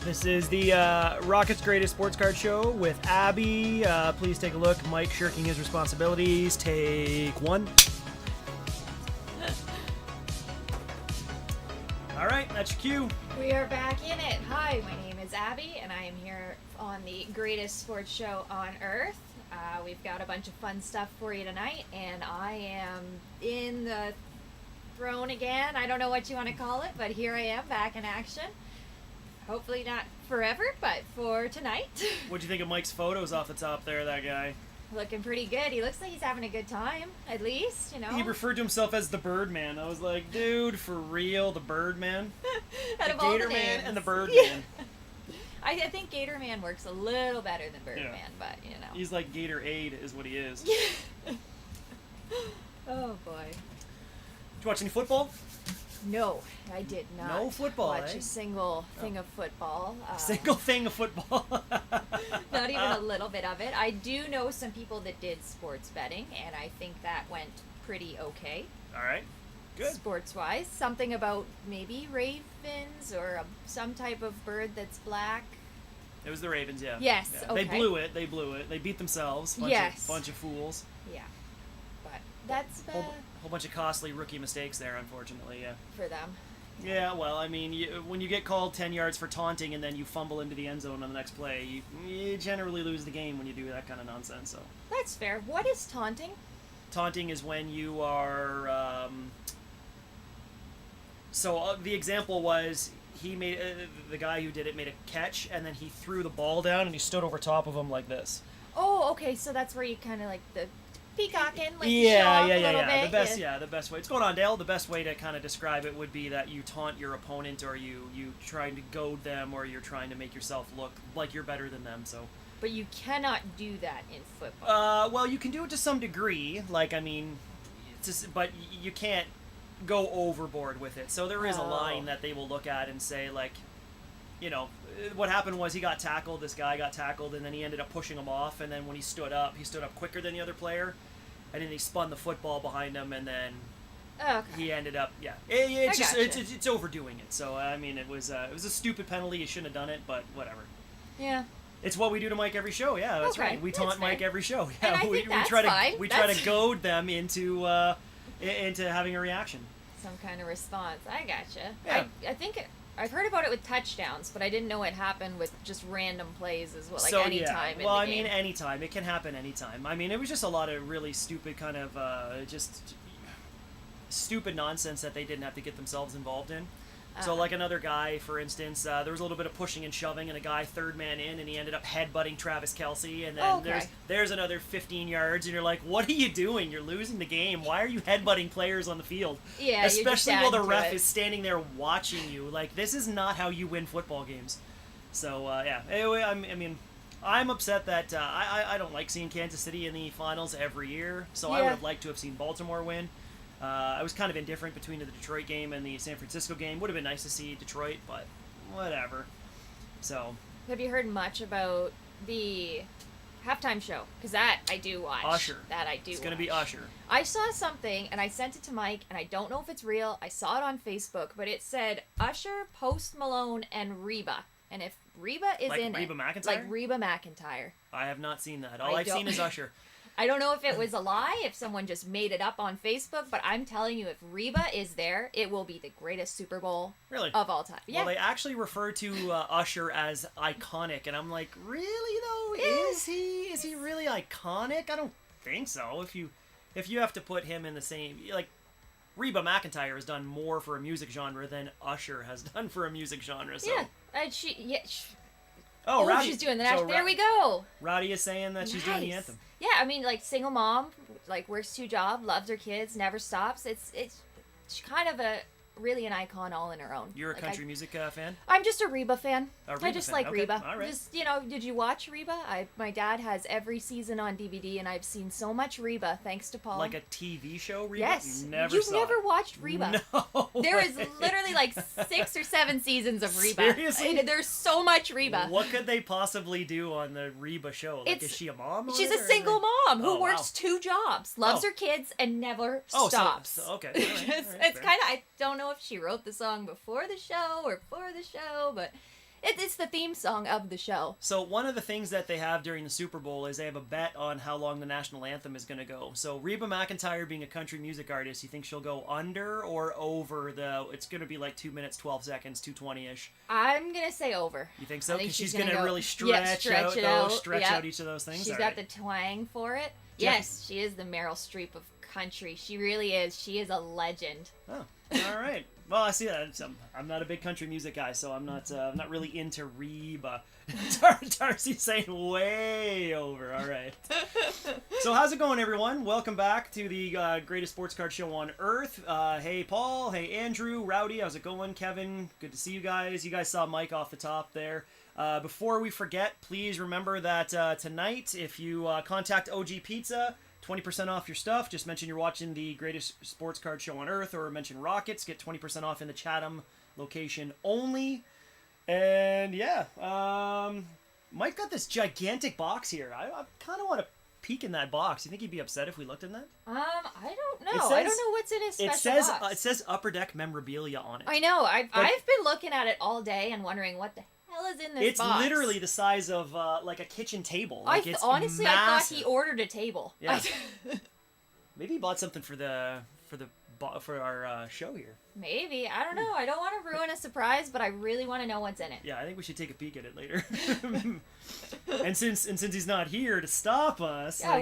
This is the Rocket's Greatest Sports Card Show with Abby. Please take a look. Mike shirking his responsibilities. Take one. All right, that's your cue. We are back in it. Hi, my name is Abby, and I am here on the greatest sports show on earth. We've got a bunch of fun stuff for you tonight, and I am in the throne again. I don't know what you want to call it, but here I am back in action. Hopefully not forever, but for tonight. What'd you think of Mike's photos off the top there, that guy? Looking pretty good. He looks like he's having a good time, at least, you know. He referred to himself as the Birdman. I was like, dude, for real, the Birdman? Out the of all Gator the Man names. and the Birdman. Yeah. I think Gator Man works a little better than Birdman, but, you know. He's like Gator Aid is what he is. Oh, boy. Did you watch any football? No, I did not. No football, watch eh? a single thing of football. Single thing of football. Not even a little bit of it. I do know some people that did sports betting, and I think that went pretty okay. All right. Good. Sports-wise. Something about maybe ravens or some type of bird that's black. It was the Ravens, yeah. Yes, yeah. okay. They blew it. They beat themselves. Bunch of fools. Yeah. But that's Whole bunch of costly rookie mistakes there, unfortunately, yeah. for them. Yeah, well, I mean, when you get called 10 yards for taunting and then you fumble into the end zone on the next play, you generally lose the game when you do that kind of nonsense. So That's fair. What is taunting? taunting is when you are... the example was he made... the guy who did it made a catch, and then he threw the ball down, and he stood over top of him like this. Oh, okay, so that's where you kind of like the peacocking, like Yeah. a little bit. The best way. It's going on, Dale. The best way to kind of describe it would be that you taunt your opponent, or you trying to goad them, or you're trying to make yourself look like you're better than them. So. But you cannot do that in football. Well, you can do it to some degree. Like, I mean, but you can't go overboard with it. So there is a line that they will look at and say, like, you know, what happened was he got tackled, this guy got tackled, and then he ended up pushing him off, and then when he stood up quicker than the other player, and then he spun the football behind him, and then he ended up, it's overdoing it. So, I mean, it was a stupid penalty, you shouldn't have done it, but whatever. Yeah. It's what we do to Mike every show, yeah, that's right. We taunt Mike every show. Yeah, and I think that's fine. We try to goad them into having a reaction. Some kind of response. I gotcha. Yeah. I think I've heard about it with touchdowns, but I didn't know it happened with just random plays as well, like any time in the game. Well, I mean, anytime. It can happen anytime. I mean, it was just a lot of really stupid kind of just stupid nonsense that they didn't have to get themselves involved in. So, like another guy, for instance, there was a little bit of pushing and shoving, and a guy third man in, and he ended up headbutting Travis Kelce, and then there's another 15 yards, and you're like, what are you doing? You're losing the game. Why are you headbutting players on the field? Yeah, especially while the ref is standing there watching you. Like, this is not how you win football games. So, yeah. Anyway, I mean, I'm upset that I don't like seeing Kansas City in the finals every year, so I would have liked to have seen Baltimore win. I was kind of indifferent between the Detroit game and the San Francisco game. Would have been nice to see Detroit, but whatever. So. Have you heard much about the halftime show? Because that I do watch. Usher. That I do It's going to be Usher. I saw something, and I sent it to Mike, and I don't know if it's real. I saw it on Facebook, but it said Usher, Post Malone, and Reba. And if Reba is like in Reba it... McEntire? Like Reba McEntire. I have not seen that. All I've seen is Usher. I don't know if it was a lie, if someone just made it up on Facebook, but I'm telling you, if Reba is there, it will be the greatest Super Bowl of all time. Yeah. Well, they actually refer to Usher as iconic, and I'm like, really though? Is he really iconic? I don't think so. If you have to put him in the same, like, Reba McEntire has done more for a music genre than Usher has done for a music genre. So. Yeah, Rowdy, she's doing the national. There we go. Rowdy is saying that she's doing the anthem. Yeah, I mean, like, single mom, like, works 2 jobs, loves her kids, never stops. It's kind of really an icon all in her own. You're a country music fan? I'm just a Reba fan. I just like Reba. All right. Just, did you watch Reba? My dad has every season on DVD, and I've seen so much Reba thanks to Paul. Like a TV show, Reba? Yes. You've never watched Reba? No. There is literally like 6 or 7 seasons of Reba. Seriously? And there's so much Reba. What could they possibly do on the Reba show? Like, is she a mom? She's a single mom who works 2 jobs, loves her kids, and never stops. So, okay. All right, it's kind of, I don't know if she wrote the song before the show or for the show, but It's the theme song of the show. So one of the things that they have during the Super Bowl is they have a bet on how long the national anthem is going to go. So Reba McEntire, being a country music artist, you think she'll go under or over it's going to be like 2 minutes, 12 seconds, 2:20-ish. I'm going to say over. You think so? I think Because she's gonna going to go, really stretch out each of those things? She's got the twang for it. Yes, she is the Meryl Streep of country. She really is. She is a legend. Oh, all right. Well, I see that. I'm not a big country music guy, so I'm not really into Reba. Darcy's saying way over. All right. So how's it going, everyone? Welcome back to the greatest sports card show on earth. Hey, Paul. Hey, Andrew. Rowdy. How's it going, Kevin? Good to see you guys. You guys saw Mike off the top there. Before we forget, please remember that tonight, if you contact OG Pizza, 20% off your stuff. Just mention you're watching the greatest sports card show on earth, or mention Rockets. Get 20% off in the Chatham location only. And yeah, Mike got this gigantic box here. I kind of want to peek in that box. You think he'd be upset if we looked in that? I don't know. I don't know what's in his special box. It says Upper Deck memorabilia on it. I know. I've been looking at it all day and wondering what the hell is in this box. It's literally the size of like a kitchen table. Honestly, massive. I thought he ordered a table. Yeah. Maybe he bought something for our show here. Maybe. I don't know. I don't want to ruin a surprise, but I really want to know what's in it. Yeah, I think we should take a peek at it later. and since he's not here to stop us, yeah,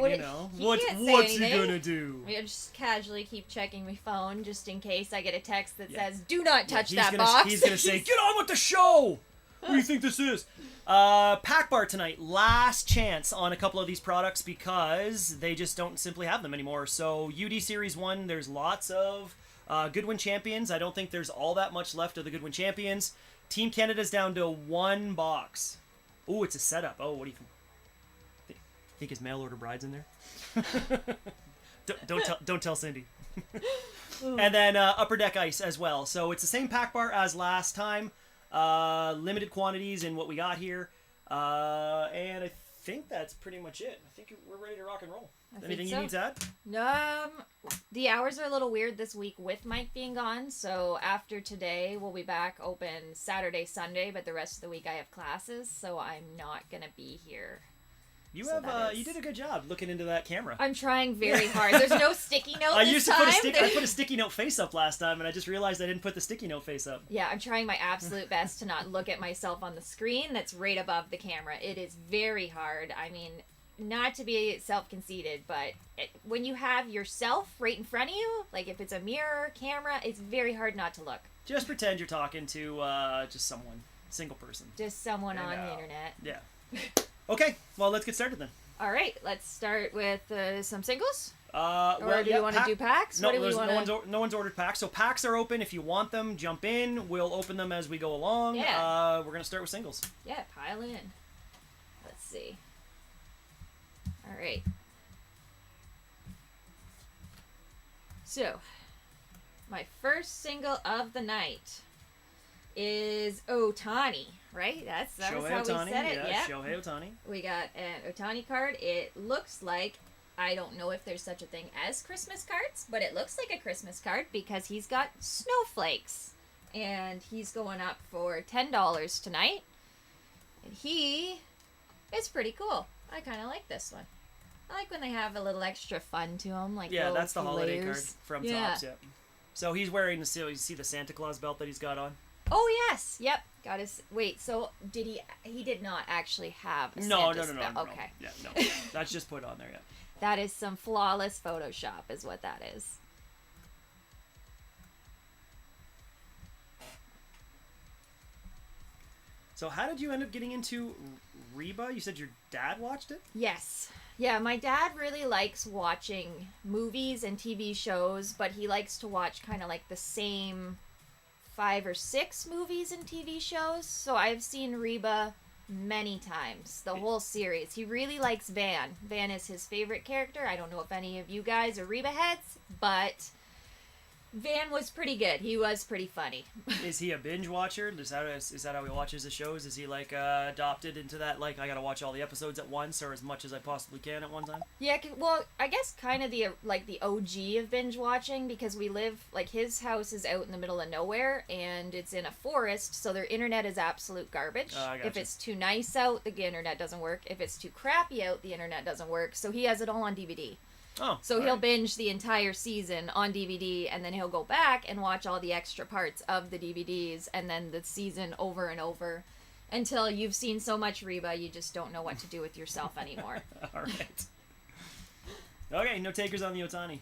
what's he gonna do? I just casually keep checking my phone just in case I get a text that says, "Do not touch that box." He's gonna say, "Get on with the show." What do you think this is? Pack Bar tonight. Last chance on a couple of these products because they just don't simply have them anymore. So UD Series 1, there's lots of Goodwin Champions. I don't think there's all that much left of the Goodwin Champions. Team Canada's down to one box. Ooh, it's a setup. Oh, what do you think his mail order bride's in there? don't tell Cindy. And then Upper Deck Ice as well. So it's the same Pack Bar as last time. Limited quantities in what we got here. And I think that's pretty much it. I think we're ready to rock and roll. Anything you need to add? The hours are a little weird this week with Mike being gone. So after today, we'll be back open Saturday, Sunday, but the rest of the week I have classes, so I'm not gonna be here. You did a good job looking into that camera. I'm trying very hard. There's no sticky note this time. I put a sticky note face up last time, and I just realized I didn't put the sticky note face up. Yeah, I'm trying my absolute best to not look at myself on the screen that's right above the camera. It is very hard. I mean, not to be self-conceited, but when you have yourself right in front of you, like if it's a mirror, camera, it's very hard not to look. Just pretend you're talking to just someone, single person. Just someone on the internet. Yeah. Okay, well, let's get started then. All right, let's start with some singles. Or do you want to do packs? No, no one's ordered packs. So packs are open. If you want them, jump in. We'll open them as we go along. Yeah. We're going to start with singles. Yeah, pile in. Let's see. All right. So, my first single of the night is Ohtani, right? That's how we said it. Yeah, Shohei Ohtani. We got an Ohtani card. It looks like, I don't know if there's such a thing as Christmas cards, but it looks like a Christmas card because he's got snowflakes. And he's going up for $10 tonight. And he is pretty cool. I kind of like this one. I like when they have a little extra fun to them. Like that's the holiday card layers. from Topps, yeah. So he's wearing you see the Santa Claus belt that he's got on? Oh, yes. Yep. Got his... Wait, so did he did not actually have a Santa spell. No. Okay. Yeah, no. That's just put on there, yeah. That is some flawless Photoshop is what that is. So how did you end up getting into Reba? You said your dad watched it? Yes. Yeah, my dad really likes watching movies and TV shows, but he likes to watch kind of like the same 5 or 6 movies and TV shows. So I've seen Reba many times, the whole series. He really likes Van. Van is his favorite character. I don't know if any of you guys are Reba heads, but Van was pretty good. He was pretty funny. Is he a binge watcher? Is that how he watches the shows? Is he like adopted into that? Like I gotta watch all the episodes at once or as much as I possibly can at one time. Yeah, well, I guess kind of the OG of binge watching, because we live, like, his house is out in the middle of nowhere and it's in a forest, so their internet is absolute garbage. Gotcha. If it's too nice out, the internet doesn't work. If it's too crappy out, the internet doesn't work. So he has it all on DVD. Oh, so he'll binge the entire season on DVD, and then he'll go back and watch all the extra parts of the DVDs, and then the season over and over, until you've seen so much Reba, you just don't know what to do with yourself anymore. All right. Okay, no takers on the Otani.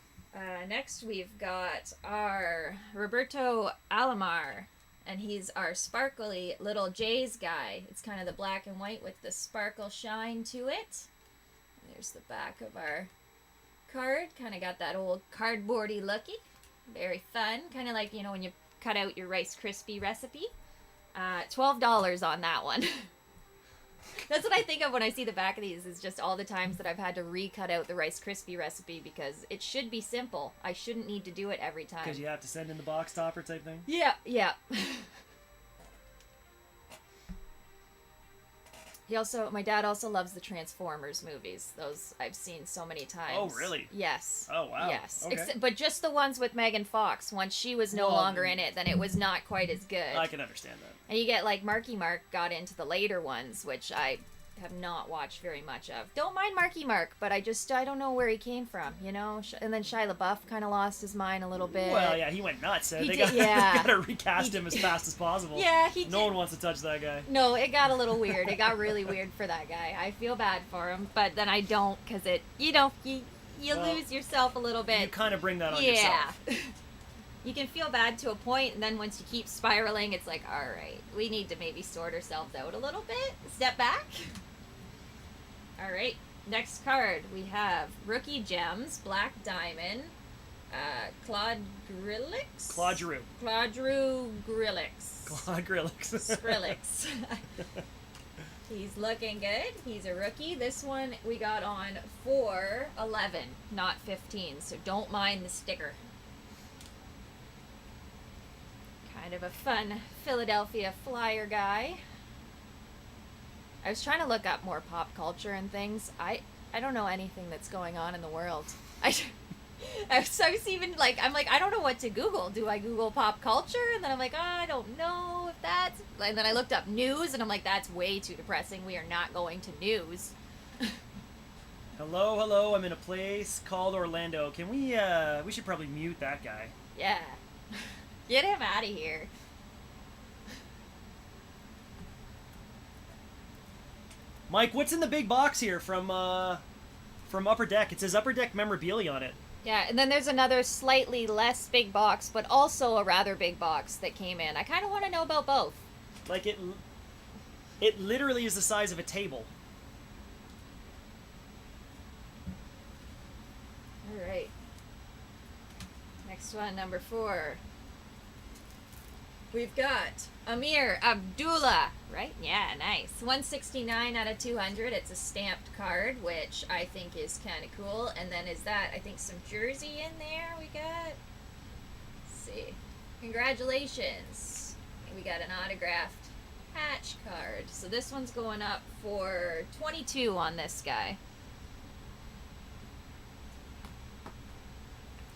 Next, we've got our Roberto Alomar, and he's our sparkly little Jays guy. It's kind of the black and white with the sparkle shine to it. There's the back of our card. Kind of got that old cardboardy looky. Very fun. Kind of like, when you cut out your Rice Krispie recipe. $12 on that one. That's what I think of when I see the back of these, is just all the times that I've had to recut out the Rice Krispie recipe, because it should be simple. I shouldn't need to do it every time. Because you have to send in the box topper type thing? Yeah. My dad also loves the Transformers movies. Those I've seen so many times. Oh, really? Yes. Oh, wow. Yes. Okay. But just the ones with Megan Fox. Once she was no longer in it, then it was not quite as good. I can understand that. And you get, like, Marky Mark got into the later ones, which I have not watched very much of. Don't mind Marky Mark, but I don't know where he came from, And then Shia LaBeouf kind of lost his mind a little bit. Well, yeah, he went nuts. They did, gotta recast him as fast as possible. Yeah, No one wants to touch that guy. No, it got a little weird. It got really weird for that guy. I feel bad for him, but then I don't, because you lose yourself a little bit. You kind of bring that on yourself. You can feel bad to a point, and then once you keep spiraling, it's like, all right, we need to maybe sort ourselves out a little bit. Step back. All right, next card, we have Rookie Gems, Black Diamond, Claude Grillix? Claude Giroux. Claude Grillix. Claude Grillix. Skrillex. He's looking good. He's a rookie. This one we got on for 11, not 15, so don't mind the sticker. Kind of a fun Philadelphia Flyer guy. I was trying to look up more pop culture and things. I don't know anything that's going on in the world. I was even like, I don't know what to Google. Do I Google pop culture? And then I'm like, I don't know if that's... And then I looked up news, and I'm like, that's way too depressing. We are not going to news. Hello, I'm in a place called Orlando. Can we should probably mute that guy. Yeah. Get him out of here. Mike, what's in the big box here from Upper Deck? It says Upper Deck memorabilia on it. Yeah, and then there's another slightly less big box, but also a rather big box that came in. I kind of want to know about both. Like, it literally is the size of a table. All right. Next one, number 4. We've got Amir Abdullah, right? Yeah, nice. 169 out of 200. It's a stamped card, which I think is kind of cool. And then is that, I think, some jersey in there we got? Let's see. Congratulations. We got an autographed patch card. So this one's going up for 22 on this guy.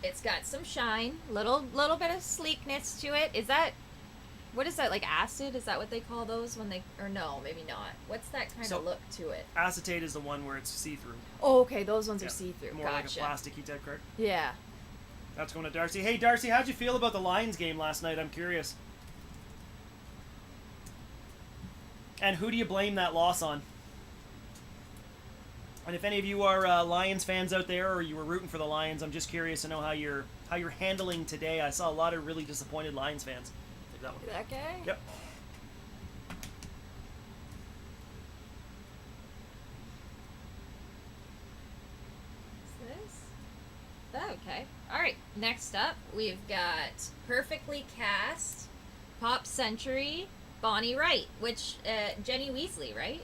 It's got some shine, little bit of sleekness to it. What is that, like acid? Is that what they call those when they, or no, maybe not. What's that kind of look to it? Acetate is the one where it's see-through. Oh, okay, those ones are see-through. More gotcha. like a plasticky type card. Yeah. That's going to Darcy. Hey, Darcy, how'd you feel about the Lions game last night? I'm curious. And who do you blame that loss on? And if any of you are Lions fans out there, or you were rooting for the Lions, I'm just curious to know how you're handling today. I saw a lot of really disappointed Lions fans. Take that one. That guy? Yep. What's this? Oh, okay. All right. Next up, we've got Perfectly Cast, Pop Century, Bonnie Wright, which Jenny Weasley, right?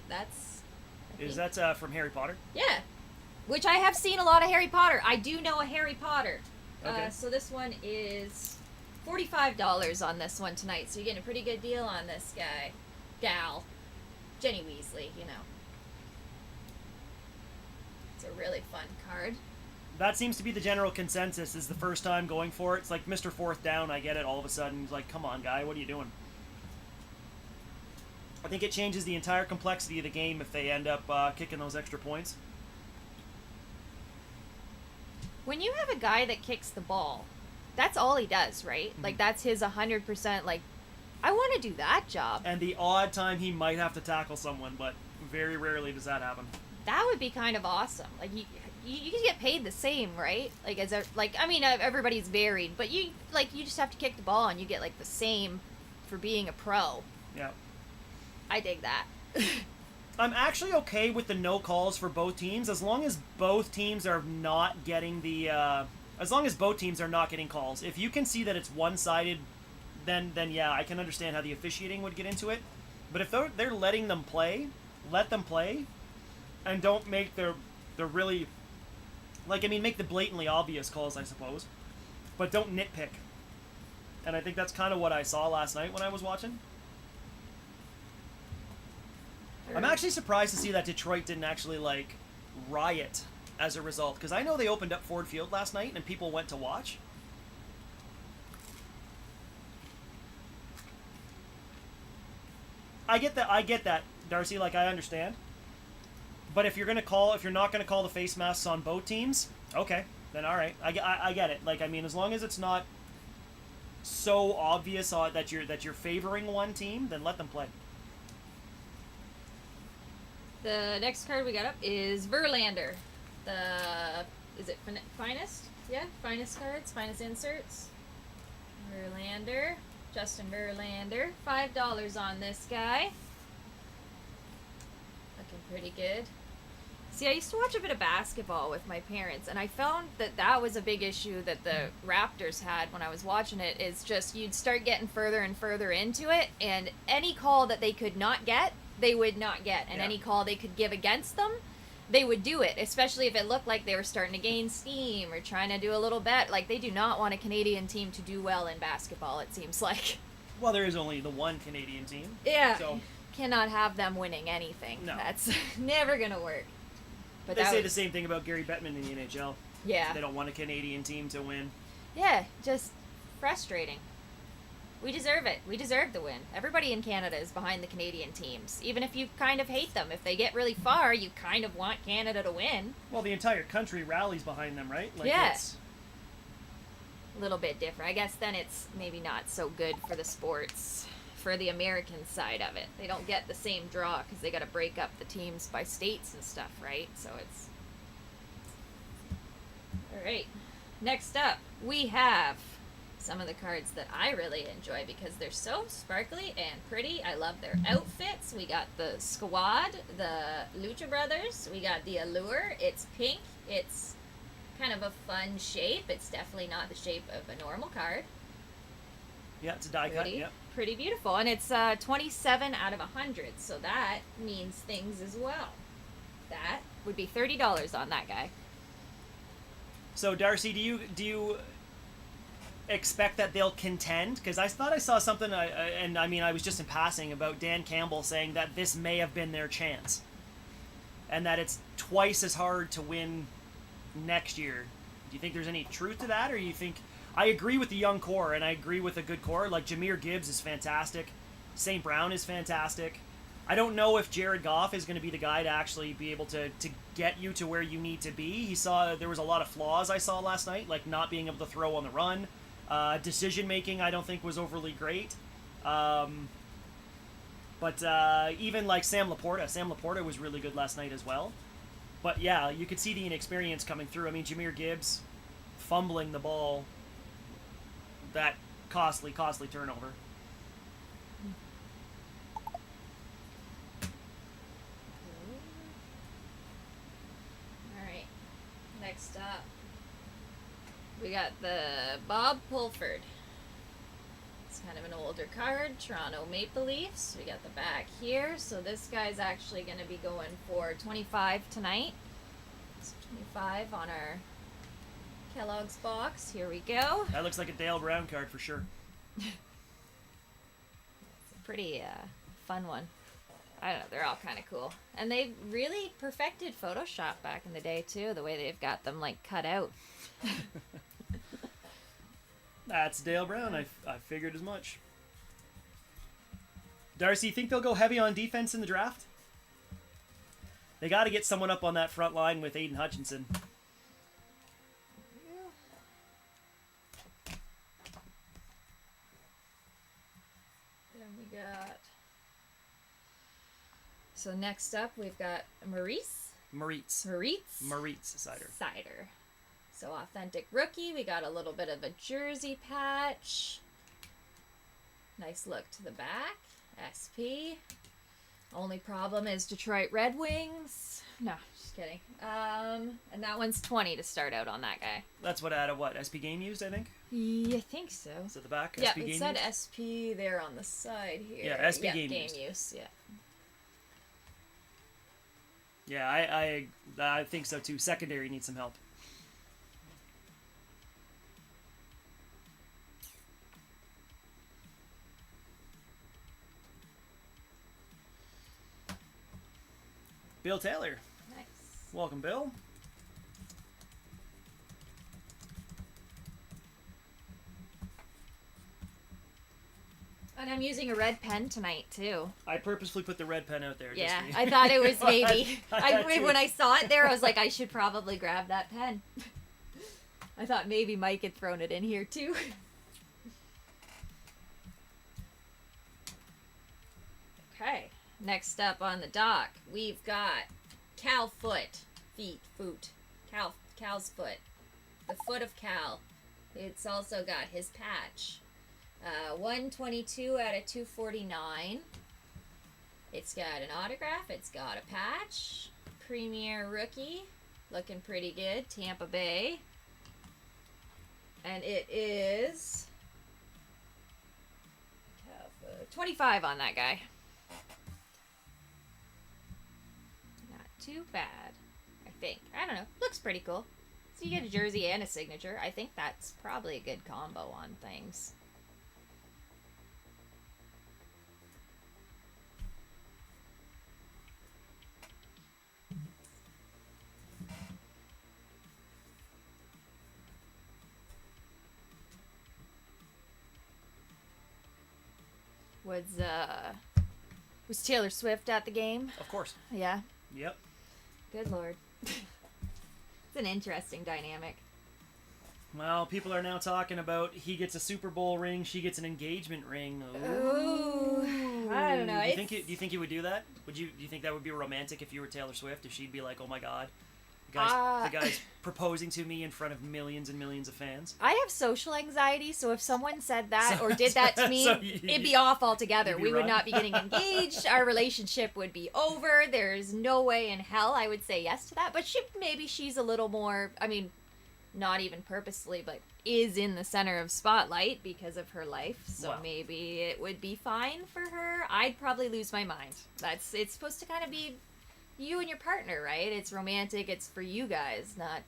Is that from Harry Potter? Yeah. Which I have seen a lot of Harry Potter. I do know a Harry Potter. Okay. So this one is $45 on this one tonight. So you're getting a pretty good deal on this gal, Jenny Weasley. You know, it's a really fun card. That seems to be the general consensus. Is the first time going for it. It's like Mr. Fourth Down. I get it. All of a sudden, he's like, "Come on, guy, what are you doing?" I think it changes the entire complexity of the game if they end up kicking those extra points. When you have a guy that kicks the ball, that's all he does, right? Mm-hmm. Like, that's his 100%, like, I want to do that job. And the odd time he might have to tackle someone, but very rarely does that happen. That would be kind of awesome. Like, you can get paid the same, right? Like, I mean, everybody's varied, but you just have to kick the ball and you get, like, the same for being a pro. Yeah. I dig that. I'm actually okay with the no calls for both teams as long as both teams are not getting as long as both teams are not getting calls. If you can see that it's one-sided, then yeah, I can understand how the officiating would get into it. But if they're letting them play, let them play, and don't make the really, like, I mean, make the blatantly obvious calls, I suppose, but don't nitpick. And I think that's kind of what I saw last night when I was watching. I'm actually surprised to see that Detroit didn't actually, like, riot as a result. Because I know they opened up Ford Field last night and people went to watch. I get that, Darcy, like, I understand. But if you're not going to call the face masks on both teams, okay, then all right. I get it. Like, I mean, as long as it's not so obvious that you're favoring one team, then let them play. The next card we got up is Verlander. Is it Finest? Yeah, Finest cards, Finest inserts. Verlander, Justin Verlander. $5 on this guy. Looking pretty good. See, I used to watch a bit of basketball with my parents, and I found that was a big issue that the Raptors had when I was watching it, is just you'd start getting further and further into it, and any call that they could not get, they would not get. And any call they could give against them, they would do it, especially if it looked like they were starting to gain steam or trying to do a little bet. Like, they do not want a Canadian team to do well in basketball, it seems like. Well, there is only the one Canadian team. Yeah. So Cannot have them winning anything. No. That's never going to work. But they say the same thing about Gary Bettman in the NHL. Yeah. They don't want a Canadian team to win. Yeah, just frustrating. We deserve it. We deserve the win. Everybody in Canada is behind the Canadian teams. Even if you kind of hate them. If they get really far, you kind of want Canada to win. Well, the entire country rallies behind them, right? Like, yeah. It's A little bit different. I guess then it's maybe not so good for the sports, for the American side of it. They don't get the same draw because they got to break up the teams by states and stuff, right? So it's... All right. Next up, we have some of the cards that I really enjoy because they're so sparkly and pretty. I love their outfits. We got the Squad, the Lucha Brothers. We got the Allure. It's pink. It's kind of a fun shape. It's definitely not the shape of a normal card. Yeah, it's a die cut. Yeah. Pretty beautiful. And it's 27 out of 100. So that means things as well. That would be $30 on that guy. So, Darcy, do you expect that they'll contend? Because I thought I saw something, and I mean, I was just in passing, about Dan Campbell saying that this may have been their chance. And that it's twice as hard to win next year. Do you think there's any truth to that, or you think... I agree with the young core, and I agree with a good core. Like, Jahmyr Gibbs is fantastic. St. Brown is fantastic. I don't know if Jared Goff is going to be the guy to actually be able to get you to where you need to be. There was a lot of flaws I saw last night, like not being able to throw on the run. Decision-making, I don't think, was overly great. But even like Sam Laporta was really good last night as well. But yeah, you could see the inexperience coming through. I mean, Jahmyr Gibbs fumbling the ball, that costly turnover. Alright, next up, we got the Bob Pulford. It's kind of an older card, Toronto Maple Leafs. We got the back here, so this guy's actually going to be going for 25 tonight. So 25 on our Kellogg's box. Here we go. That looks like a Dale Brown card for sure. It's a pretty fun one. I don't know, they're all kind of cool. And they really perfected Photoshop back in the day, too, the way they've got them, like, cut out. That's Dale Brown. I figured as much. Darcy, you think they'll go heavy on defense in the draft? They got to get someone up on that front line with Aiden Hutchinson. Then we got... So next up, we've got Maurice. Cider. So authentic rookie. We got a little bit of a jersey patch. Nice look to the back. SP. Only problem is Detroit Red Wings. No, just kidding. And that one's 20 to start out on that guy. That's what out of what? SP Game Used, I think? Yeah, I think so. Is it the back? Yeah, SP it Game said Used? SP there on the side here. Yeah, SP Game Use. Yeah. Yeah, I think so too. Secondary needs some help. Bill Taylor. Nice. Welcome, Bill. And I'm using a red pen tonight, too. I purposefully put the red pen out there. Yeah, just I thought it was maybe. had to. When I saw it there, I was like, I should probably grab that pen. I thought maybe Mike had thrown it in here, too. Okay, next up on the dock, we've got Cal Foot. Cal's foot. The foot of Cal. It's also got his patch. 122 out of 249. It's got an autograph. It's got a patch. Premier rookie. Looking pretty good. Tampa Bay. And it is 25 on that guy. Not too bad, I think. I don't know. Looks pretty cool. So you get a jersey and a signature. I think that's probably a good combo on things. Was Taylor Swift at the game? Of course. Yeah. Yep. Good lord. It's an interesting dynamic. Well, people are now talking about he gets a Super Bowl ring, she gets an engagement ring. Ooh. I don't know. Do you think he would do that? Do you think that would be romantic if you were Taylor Swift? If she'd be like, "Oh my God, the guy's proposing to me in front of millions and millions of fans." I have social anxiety, so if someone said that or did that to me, it'd be off altogether. We would not be getting engaged. Our relationship would be over. There's no way in hell I would say yes to that. But maybe she's a little more, I mean, not even purposely, but is in the center of spotlight because of her life. So maybe it would be fine for her. I'd probably lose my mind. It's supposed to kind of be you and your partner, right? It's romantic. It's for you guys, not...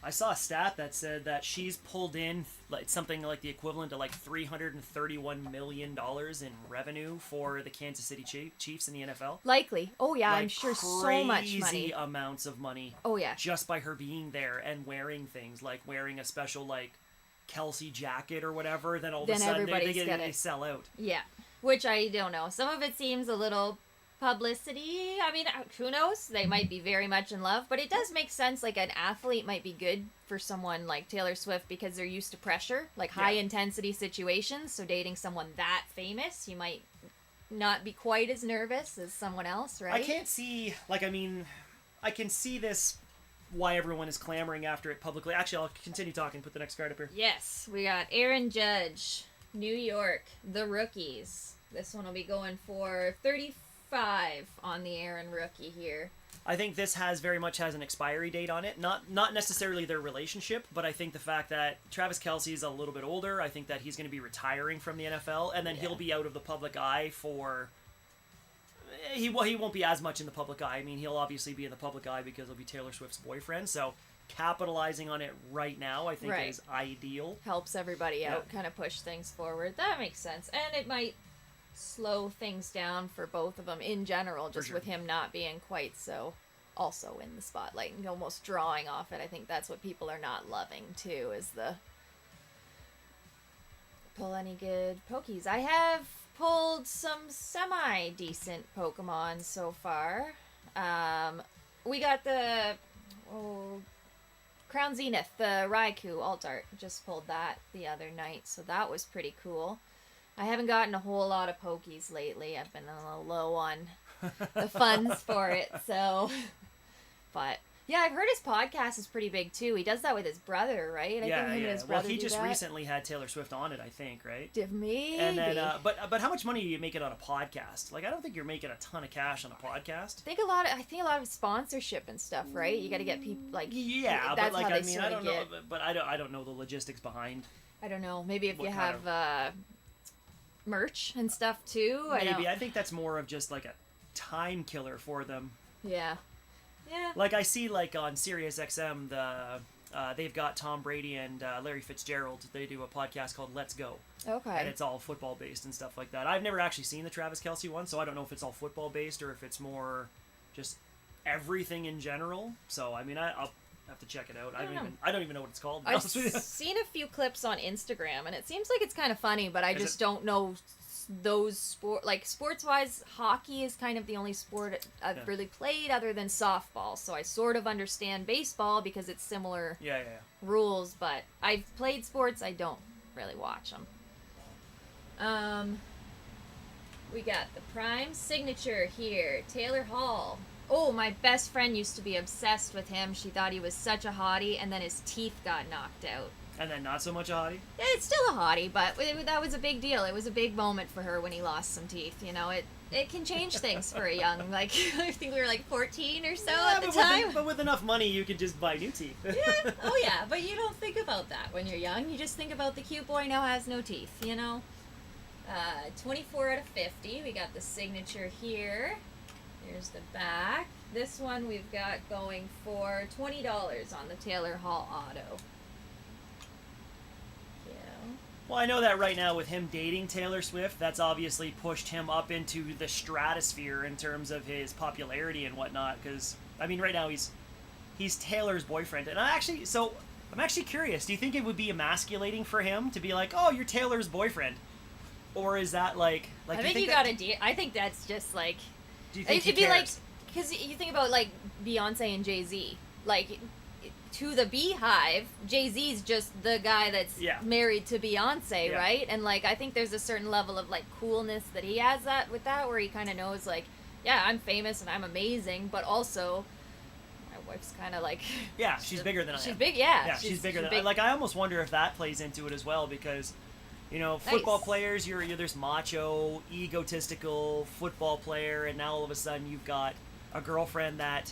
I saw a stat that said that she's pulled in like something like the equivalent to like $331 million in revenue for the Kansas City Chiefs in the NFL. Likely. Oh yeah, like I'm sure so much money. Crazy amounts of money. Oh yeah. Just by her being there and wearing things like wearing a special like Kelsey jacket or whatever. Then all of a sudden they sell out. Yeah, which I don't know. Some of it seems a little publicity. I mean, who knows? They might be very much in love, but it does make sense. Like an athlete might be good for someone like Taylor Swift because they're used to pressure, like high intensity situations. So dating someone that famous, you might not be quite as nervous as someone else, right? I can't see, I can see this, why everyone is clamoring after it publicly. Actually, I'll continue talking. Put the next card up here. Yes, we got Aaron Judge, New York, the rookies. This one will be going for 35 on the Aaron rookie here. I think this very much has an expiry date on it. Not necessarily their relationship, but I think the fact that Travis Kelce is a little bit older, I think that he's going to be retiring from the NFL, and then he'll be out of the public eye for... He won't be as much in the public eye. I mean, he'll obviously be in the public eye because he'll be Taylor Swift's boyfriend, so capitalizing on it right now, I think, Right. is ideal. Helps everybody out, Yep. kind of push things forward. That makes sense. And it might slow things down for both of them in general, just sure. with him not being quite so also in the spotlight and almost drawing off it. I think that's what people are not loving too, is the pull any good pokies. I have pulled some semi decent Pokemon so far. We got the Crown Zenith, the Raikou alt art. Just pulled that the other night, so that was pretty cool. I haven't gotten a whole lot of pokies lately. I've been a little low on the funds for it, so. But yeah, I've heard his podcast is pretty big too. He does that with his brother, right? I think him and his brother Well, he do just that. recently had Taylor Swift on it, I think, right? Maybe. And then, but how much money do you make it on a podcast? Like, I don't think you're making a ton of cash on a podcast. I think a lot of sponsorship and stuff, right? You got to get people like Yeah, that's but like how they I mean, sort I of don't know, get. but I don't know the logistics behind. I don't know. Maybe if What you kind have merch and stuff too. Maybe I think that's more of just like a time killer for them. Yeah. Yeah. Like I see, like on Sirius XM, they've got Tom Brady and Larry Fitzgerald. They do a podcast called Let's Go, Okay. and it's all football based and stuff like that. I've never actually seen the Travis Kelce one, so I don't know if it's all football based or if it's more just everything in general. So I mean, I'll have to check it out. I don't even know what it's called. to be I've honest with you. seen a few clips on Instagram, and it seems like it's kind of funny, but I Is just it? don't know those sports wise. Hockey is kind of the only sport I've Yeah. really played other than softball, so I sort of understand baseball because it's similar Yeah. rules, but I've played sports, I don't really watch them. We got the Prime Signature here, Taylor Hall. Oh, my best friend used to be obsessed with him. She thought he was such a hottie, and then his teeth got knocked out. And then not so much a hottie. It's still a hottie, but that was a big deal. It was a big moment for her when he lost some teeth. You know, it can change things for a young, like, I think we were like 14 or so at the time. But with enough money, you could just buy new teeth. Yeah. Oh, yeah. But you don't think about that when you're young. You just think about the cute boy now has no teeth, you know? 24 out of 50. We got the signature here. Here's the back. This one we've got going for $20 on the Taylor Hall Auto. Yeah. Well, I know that right now with him dating Taylor Swift, that's obviously pushed him up into the stratosphere in terms of his popularity and whatnot. Because I mean, right now he's Taylor's boyfriend, and I'm actually curious. Do you think it would be emasculating for him to be like, "Oh, you're Taylor's boyfriend," or is that like? I do think you gotta. I think that's just like. Do you think It'd he be like, cares? because you think about like Beyonce and Jay-Z, like to the Beehive, Jay-Z's just the guy that's Yeah. married to Beyonce, Yeah. right? And like I think there's a certain level of like coolness that he has that with that, where he kind of knows like, yeah, I'm famous and I'm amazing, but also my wife's kind of like, Yeah, she's bigger than I am. she's big, yeah, Yeah, she's bigger than big. like. I almost wonder if that plays into it as well because, you know, football Nice. players, you're there's macho, egotistical football player, and now all of a sudden you've got a girlfriend that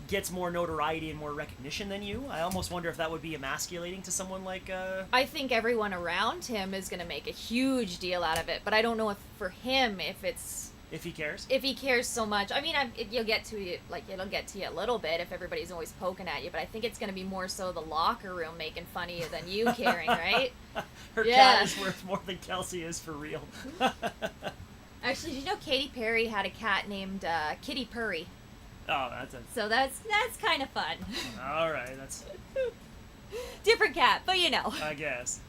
gets more notoriety and more recognition than you. I almost wonder if that would be emasculating to someone like. I think everyone around him is going to make a huge deal out of it, but I don't know if for him If he cares. if he cares so much. I mean, you'll get to it, like it'll get to you a little bit if everybody's always poking at you, but I think it's going to be more so the locker room making fun of you than you caring, right? Her Yeah. cat is worth more than Kelsey is for real. Actually, did you know Katy Perry had a cat named Kitty Purry? Oh, that's So that's kind of fun. all right. That's Different cat, but you know. I guess.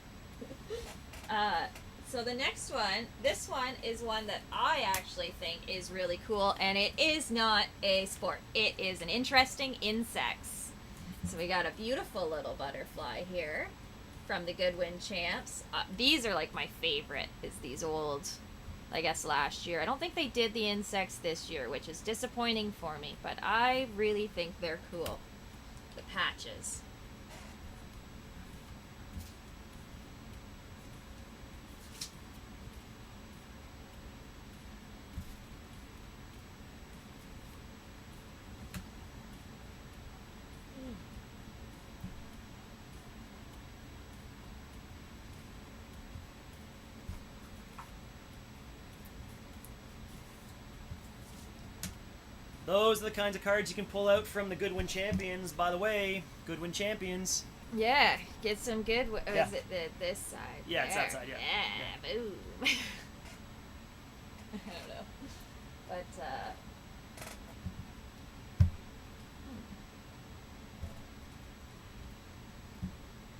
So the next one, this one is one that I actually think is really cool, and it is not a sport. It is an interesting insects. So we got a beautiful little butterfly here from the Goodwin Champs. These are like my favorite, is these old, I guess last year. I don't think they did the insects this year, which is disappointing for me, but I really think they're cool. The patches. Those are the kinds of cards you can pull out from the Goodwin Champions. By the way, Goodwin Champions. Yeah, get some good. Yeah. Is it this side? Yeah, it's that There. side, yeah. Yeah, boom. I don't know, but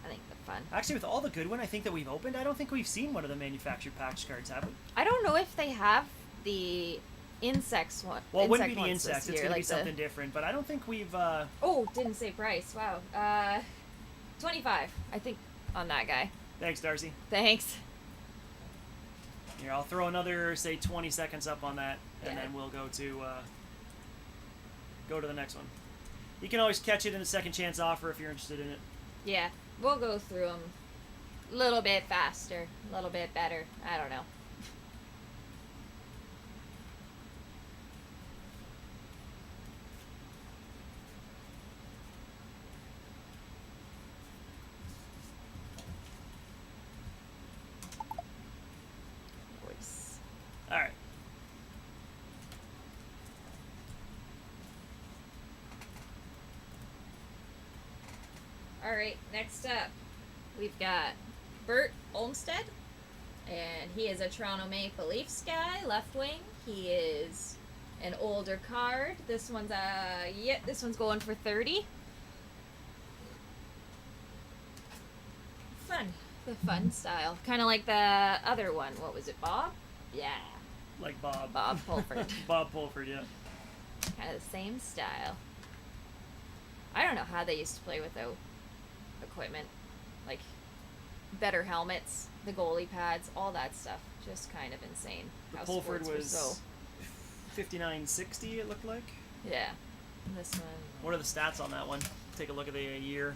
I think the fun. Actually, with all the Goodwin I think that we've opened, I don't think we've seen one of the manufactured package cards, have we? I don't know if they have the insects one. Well, it wouldn't be the ones this insects. It's year, going to be like the- something different. But I don't think we've... Oh, didn't say price. Wow. 25, I think, on that guy. Thanks, Darcy. Thanks. Here, I'll throw another, say, 20 seconds up on that, and Yeah. then we'll go to the next one. You can always catch it in a second chance offer if you're interested in it. Yeah, we'll go through them a little bit faster, a little bit better. I don't know. Voice. All right. All right, next up, we've got Bert Olmsted, and he is a Toronto Maple Leafs guy, left wing. He is an older card. This one's this one's going for 30. Fun, the fun style, kind of like the other one. What was it, Bob? Yeah, Like Bob. Bob Pulford. Bob Pulford, yeah. Kind of the same style. I don't know how they used to play without equipment, like better helmets, the goalie pads, all that stuff. Just kind of insane. The how Pulford sports were was 59.60, it looked like. Yeah. This one. What are the stats on that one? Take a look at the year.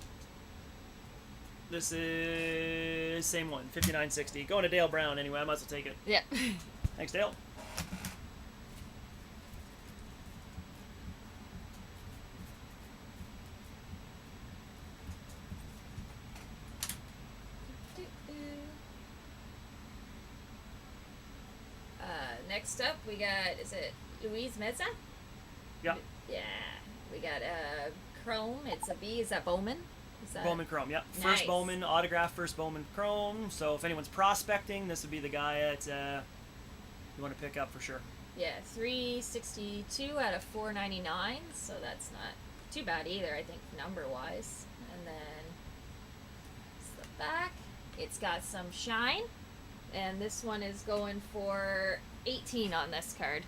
This is same one, 59.60. Going to Dale Brown anyway. I might as well take it. Yeah. Thanks, Dale. Next up, we got, is it Louise Meza? Yeah. Yeah. We got Chrome. It's a B. Is that Bowman? Is that Bowman Chrome, yeah. Nice. First Bowman, autograph first Bowman Chrome. So if anyone's prospecting, this would be the guy that you want to pick up for sure. Yeah, 362 out of 499, so that's not too bad either, I think, number-wise. And then it's the back. It's got some shine, and this one is going for 18 on this card.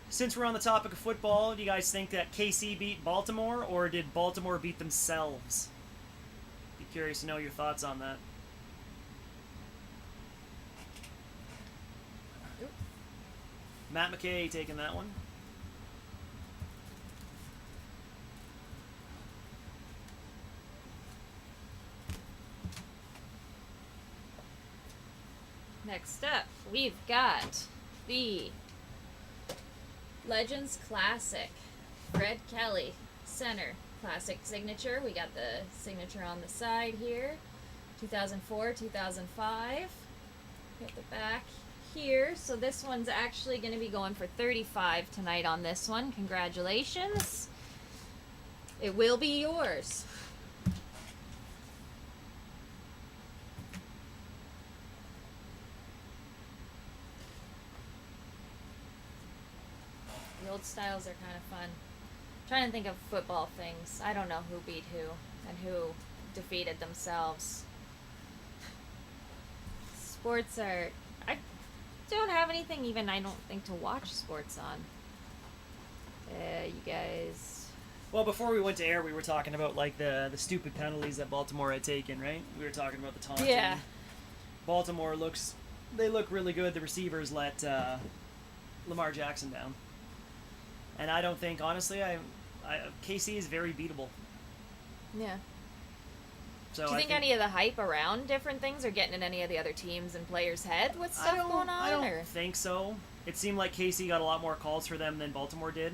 Since we're on the topic of football, do you guys think that KC beat Baltimore, or did Baltimore beat themselves? Be curious to know your thoughts on that. Oop. Matt McKay taking that one. Next up, we've got the Legends Classic. Fred Kelly, center. Classic signature. We got the signature on the side here. 2004, 2005. Got the back here. So this one's actually going to be going for 35 tonight on this one. Congratulations. It will be yours. The old styles are kind of fun. Trying to think of football things. I don't know who beat who and who defeated themselves. Sports are... I don't have anything even, I don't think, to watch sports on. You guys... Well, before we went to air, we were talking about like the stupid penalties that Baltimore had taken, right? We were talking about the taunting. Yeah. Baltimore they look really good. The receivers let Lamar Jackson down. And I don't think, honestly, KC is very beatable. Yeah. So Do you I think any of the hype around different things are getting in any of the other teams and players' head with stuff going on? I don't or? think so. It seemed like KC got a lot more calls for them than Baltimore did.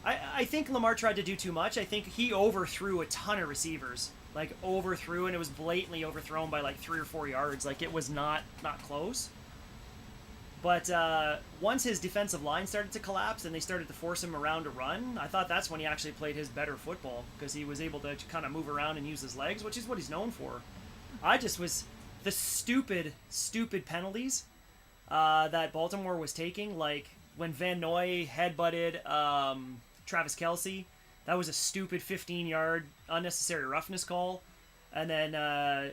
I think Lamar tried to do too much. I think he overthrew a ton of receivers. Like, overthrew, and it was blatantly overthrown by like 3 or 4 yards. Like, it was not close. But once his defensive line started to collapse and they started to force him around to run, I thought that's when he actually played his better football because he was able to kind of move around and use his legs, which is what he's known for. I just was the stupid penalties that Baltimore was taking, like when Van Noy headbutted Travis Kelce. That was a stupid 15-yard unnecessary roughness call. And then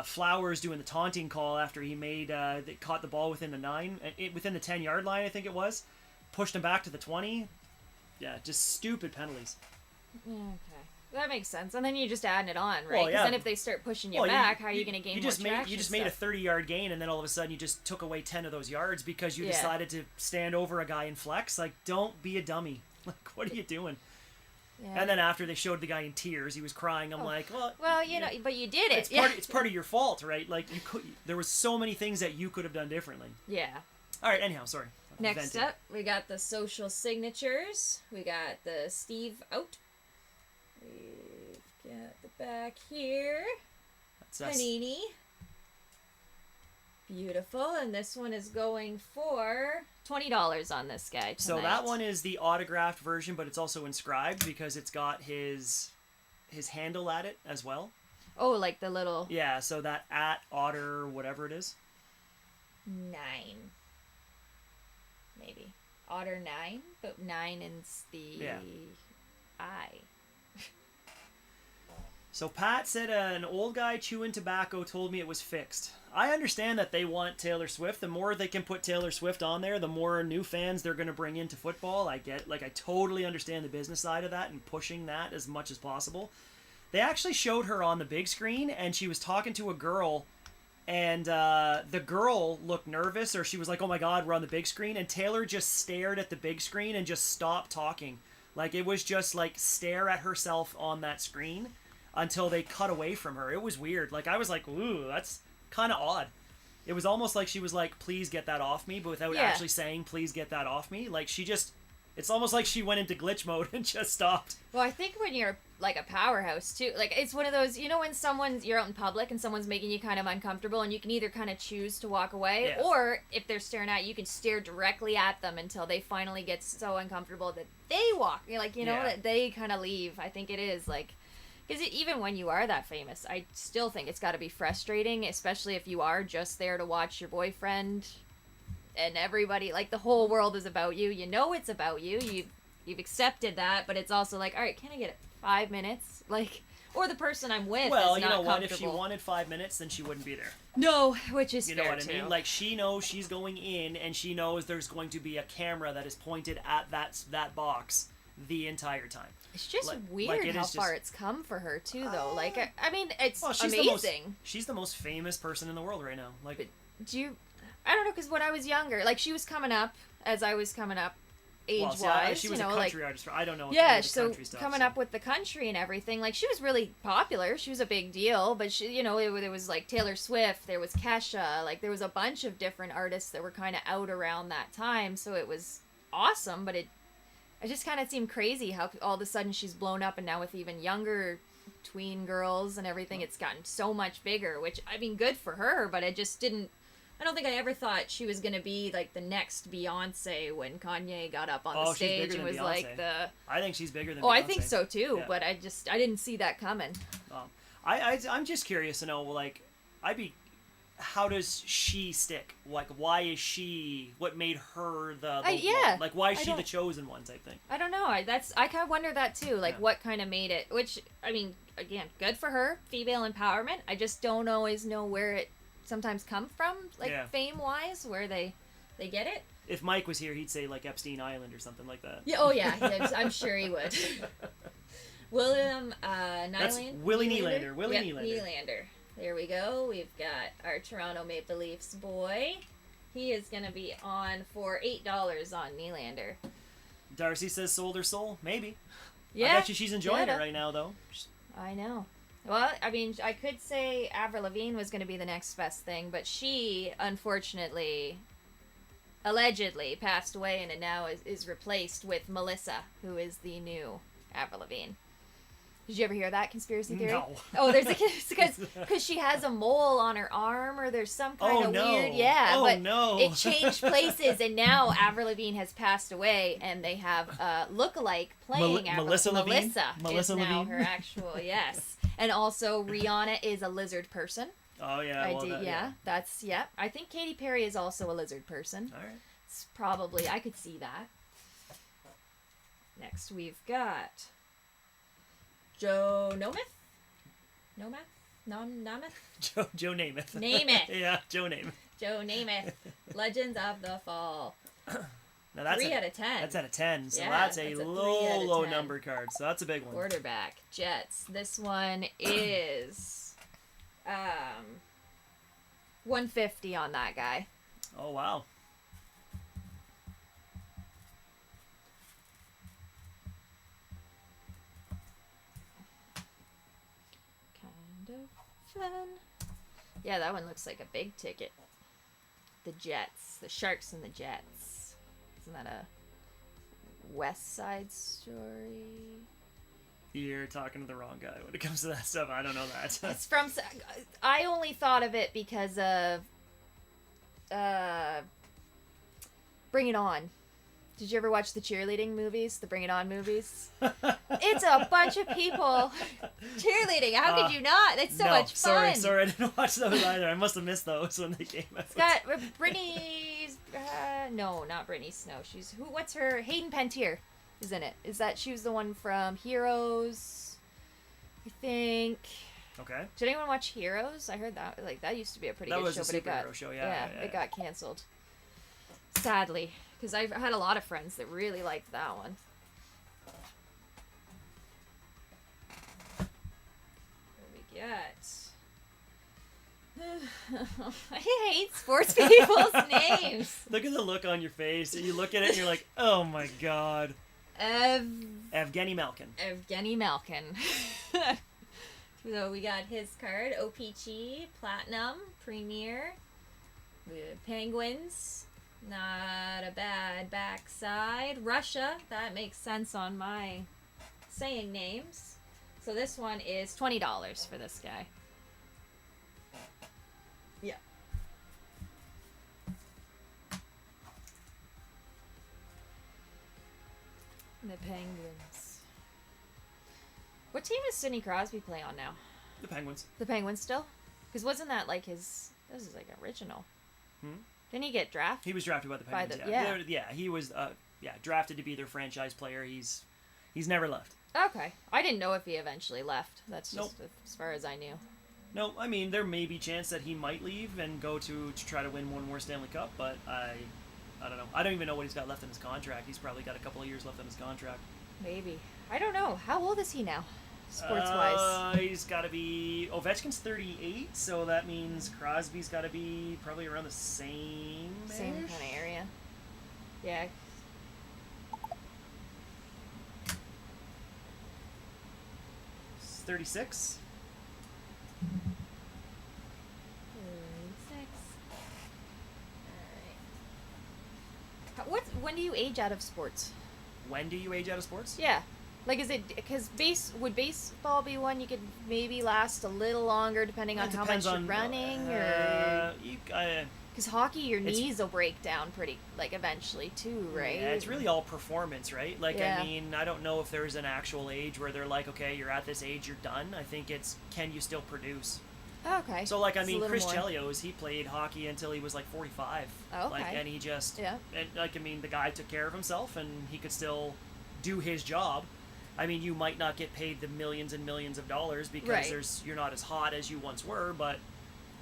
Flowers doing the taunting call after he caught the ball within the within the 10-yard line, I think it was, pushed him back to the 20. Yeah, just stupid penalties. Okay, that makes sense. And then you're just adding it on, right? Well, yeah. Then if they start pushing you back, how are you going to gain more traction? You just made a 30-yard gain, and then all of a sudden you just took away 10 of those yards because you decided to stand over a guy in flex. Like, don't be a dummy. Like, what are you doing? Yeah. And then after they showed the guy in tears, he was crying. I'm like, well, you know, but you did it. It's part of your fault, right? Like there was so many things that you could have done differently. Yeah. All right. Anyhow, sorry. Next up, we got the social signatures. We got the Steve out. We've got the back here. That's us. Panini. Beautiful, and this one is going for $20 on this guy tonight. So that one is the autographed version, but it's also inscribed because it's got his handle at it as well. Oh, like the little... Yeah, so that @Otter, whatever it is. 9. Maybe. Otter 9, but 9 is the I. So Pat said an old guy chewing tobacco told me it was fixed. I understand that they want Taylor Swift. The more they can put Taylor Swift on there, the more new fans they're going to bring into football. I totally understand the business side of that and pushing that as much as possible. They actually showed her on the big screen, and she was talking to a girl, and the girl looked nervous, or she was like, oh my God, we're on the big screen, and Taylor just stared at the big screen and just stopped talking. Like, it was just like stare at herself on that screen until they cut away from her. It was weird. Like, I was like, ooh, that's kind of odd. It was almost like she was like, please get that off me, but without actually saying, please get that off me. Like, it's almost like she went into glitch mode and just stopped. Well, I think when you're like a powerhouse too, like it's one of those, you know, when you're out in public and someone's making you kind of uncomfortable and you can either kind of choose to walk away or if they're staring at you, you can stare directly at them until they finally get so uncomfortable that they walk. That they kind of leave. I think it is like, because even when you are that famous, I still think it's got to be frustrating, especially if you are just there to watch your boyfriend and everybody, like the whole world is about you. You know it's about you. You've accepted that, but it's also like, all right, can I get 5 minutes? Like, or the person I'm with well, is you not know what? If comfortable. she wanted 5 minutes, then she wouldn't be there. No, which is you fair know what too. I mean? Like, she knows she's going in, and she knows there's going to be a camera that is pointed at that box the entire time. It's just weird how far it's come for her too, though. Like, I mean, it's amazing. She's the most famous person in the world right now. Like, but I don't know, because when I was younger, like she was coming up as I was coming up, age-wise. She was a country artist. I don't know. Yeah, so coming up with the country and everything, like she was really popular. She was a big deal, but she, there was like Taylor Swift, there was Kesha, like there was a bunch of different artists that were kind of out around that time. So it was awesome, but it just kind of seemed crazy how all of a sudden she's blown up, and now with even younger tween girls and everything, it's gotten so much bigger. Which I mean, good for her, but it just didn't. I don't think I ever thought she was gonna be like the next Beyonce when Kanye got up on the stage and was Beyonce. Like the. I think she's bigger than. Oh, Beyonce. I think so too, yeah. But I didn't see that coming. I'm just curious to know, like, how does she stick? Like, why is she? What made her the one? Like, why is she the chosen one type thing? I don't know. I kind of wonder that too. Like, what kind of made it? Which I mean, again, good for her, female empowerment. I just don't always know where it sometimes come from, like fame wise, where they get it. If Mike was here, he'd say like Epstein Island or something like that. Yeah. Oh yeah. I'm sure he would. William Nylander. Willie Nylander. Nylander. There we go. We've got our Toronto Maple Leafs boy. He is going to be on for $8 on Nylander. Darcy says sold her soul. Maybe. Yeah. I bet you she's enjoying it right now, though. I know. Well, I mean, I could say Avril Lavigne was going to be the next best thing, but she, unfortunately, allegedly passed away and now is replaced with Melissa, who is the new Avril Lavigne. Did you ever hear that conspiracy theory? No. Oh, there's because she has a mole on her arm, or there's some kind of weird. Yeah, oh, but no. it changed places, and now Avril Lavigne has passed away, and they have look-alike playing Avril. Melissa Lavigne? Melissa Melissa is now Lavigne? her actual yes, and also Rihanna is a lizard person. Oh yeah, I think Katy Perry is also a lizard person. All right. It's probably I could see that. Next we've got Joe Namath? Joe Namath. Namath. Yeah, Joe Namath. Joe Namath. Legends of the Fall. Now that's 3 out of 10. That's out of 10, so Yeah, that's a that's a 3 out low of 10. number card, so that's a big one. Quarterback. Jets. This one is 150 on that guy. Oh wow. Kind of fun. Yeah, that one looks like a big ticket. The Jets. The Sharks and the Jets. Isn't that a West Side Story? You're talking to the wrong guy when it comes to that stuff. I don't know that. It's from... I only thought of it because of... Bring It On. Did you ever watch the cheerleading movies? The Bring It On movies? It's a bunch of people cheerleading. How could you not? That's so much fun. Sorry, I didn't watch those either. I must have missed those when they came out. It's got Brittany's... no, not Brittany Snow. She's... What's her... Hayden Panettiere is in it. She was the one from Heroes, I think. Okay. Did anyone watch Heroes? I heard that used to be a pretty good show, but it got... show, yeah. It got canceled. Sadly. Because I've had a lot of friends that really liked that one. What do we got? I hate sports people's names. Look at the look on your face. You look at it and you're like, oh my god. Evgeny Malkin. Evgeny Malkin. So we got his card. OPG, Platinum, Premier, the Penguins. Not a bad backside. Russia, that makes sense on my saying names. So this one is $20 for this guy. Yeah. The Penguins. What team is Sidney Crosby play on now? The Penguins. The Penguins still? Because wasn't that like his... This is like original. Didn't he get drafted? He was drafted by the Penguins. He was drafted to be their franchise player. He's never left. Okay. I didn't know if he eventually left. That's just as far as I knew. No, I mean there may be chance that he might leave and go to try to win one more Stanley Cup, but I don't know. I don't even know what he's got left in his contract. He's probably got a couple of years left in his contract. Maybe. I don't know. How old is he now? Sports-wise. He's got to be... Ovechkin's 38, so that means Crosby's got to be probably around the same kind of area. Yeah. He's 36. 36. All right. When do you age out of sports? When do you age out of sports? Yeah. Like, is it because would baseball be one you could maybe last a little longer depending on how much you're running, or because hockey your knees will break down pretty eventually too, right? Yeah, it's really all performance, right? Yeah. I mean, I don't know if there's an actual age where they're like, okay, you're at this age, you're done. I think it's can you still produce? Okay. So Chris Chelios, he played hockey until he was 45. Okay. And he just and the guy took care of himself and he could still do his job. I mean, you might not get paid the millions and millions of dollars because you're not as hot as you once were, but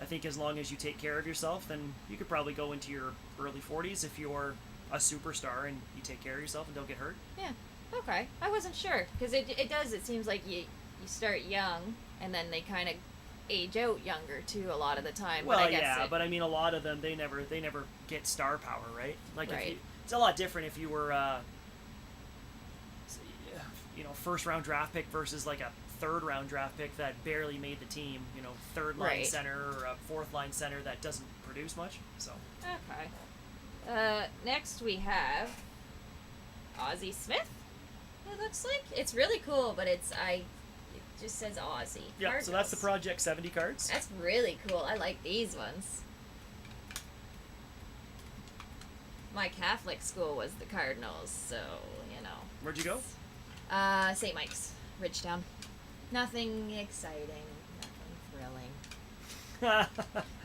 I think as long as you take care of yourself, then you could probably go into your early 40s if you're a superstar and you take care of yourself and don't get hurt. Yeah. Okay. I wasn't sure because it seems like you start young and then they kind of age out younger too a lot of the time. Well, but I guess but I mean a lot of them they never get star power, right? Right. It's a lot different if you were first round draft pick versus a third round draft pick that barely made the team, third line center or a fourth line center that doesn't produce much. So okay. Next we have Ozzie Smith. It looks like it's really cool, but just says Aussie. Yeah, so that's the Project 70 cards. That's really cool. I like these ones. My Catholic school was the Cardinals, so, you know. Where'd you go? St. Mike's, Ridgetown. Nothing exciting, nothing thrilling.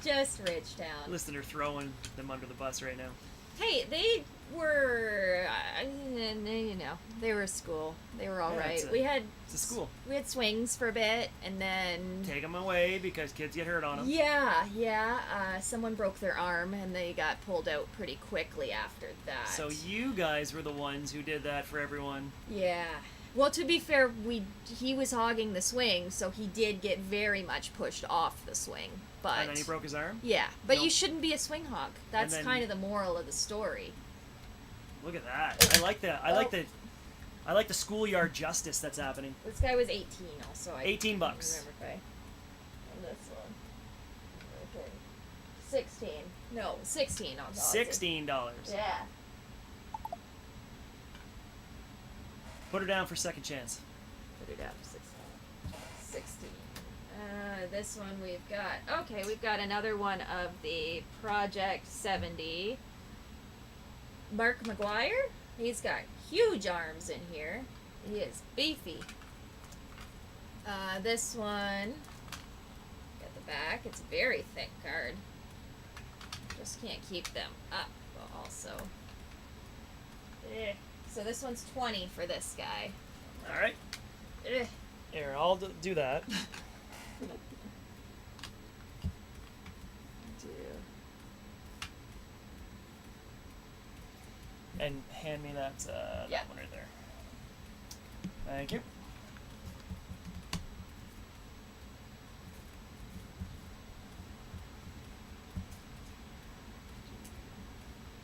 Just Ridgetown. Listener throwing them under the bus right now. Hey, they were, you know, they were a school. They were all right. It's a school. We had swings for a bit, and then take them away because kids get hurt on them. Yeah. Someone broke their arm, and they got pulled out pretty quickly after that. So you guys were the ones who did that for everyone. Yeah. Well, to be fair, he was hogging the swing, so he did get very much pushed off the swing. But and then he broke his arm? Yeah, but you shouldn't be a swing hog. That's kind of the moral of the story. Look at that. I like that. I like the schoolyard justice that's happening. This guy was 18 also. $18. Remember, okay. And this one. Okay. 16. No, 16 on $16. Yeah. Put her down for second chance. Put her down for 16. This one we've got another one of the Project 70. Mark McGuire. He's got huge arms in here. He is beefy. This one, got the back. It's a very thick card. Just can't keep them up, but also. So this one's 20 for this guy. All right. Here, I'll do that. And hand me that that one right there. Thank you.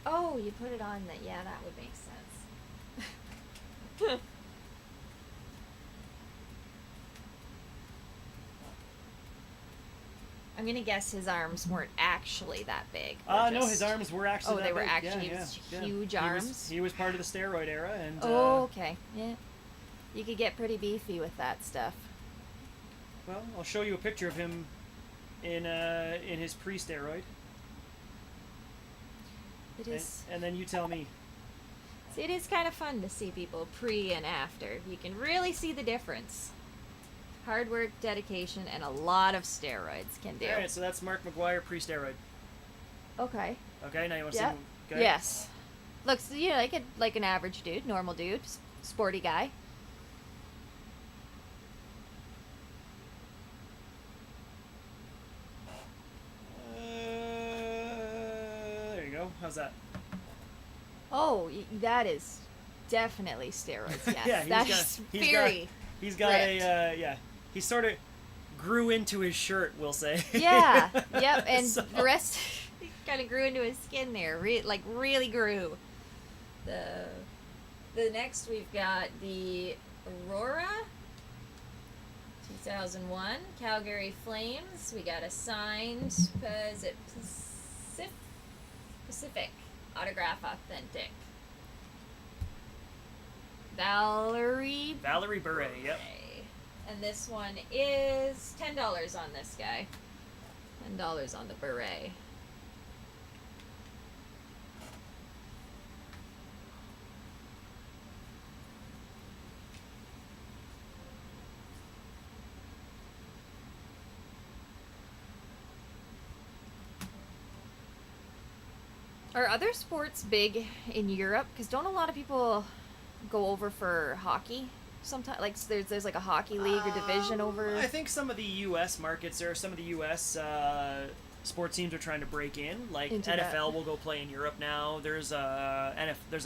Oh, you put it on that. Yeah, that would make sense. I'm gonna guess his arms weren't actually that big. No, his arms were actually. They were big. actually huge arms. He was part of the steroid era, and. Okay. Yeah. You could get pretty beefy with that stuff. Well, I'll show you a picture of him in his pre-steroid. It is. And then you tell me. See, it is kind of fun to see people pre and after. You can really see the difference. Hard work, dedication, and a lot of steroids can do. All right, so that's Mark McGuire pre-steroid. Okay. Okay, now you want to see him? Okay. Yes. Looks, like an average dude, normal dude, sporty guy. There you go. How's that? Oh, that is definitely steroids. Yes. Yeah, he's got ripped. He sort of grew into his shirt, we'll say. Yeah. Yep. And so. The rest kind of grew into his skin there. Really grew. The next we've got the Aurora 2001 Calgary Flames. We got a signed Pacific autograph authentic. Valerie Bure, yep. And this one is $10 on this guy. $10 on the beret. Are other sports big in Europe? Because don't a lot of people go over for hockey? Sometimes, like there's like a hockey league or division over. I think some of the U.S. markets or some of the U.S. Sports teams are trying to break in. Like into NFL that. will go play in Europe now. There's a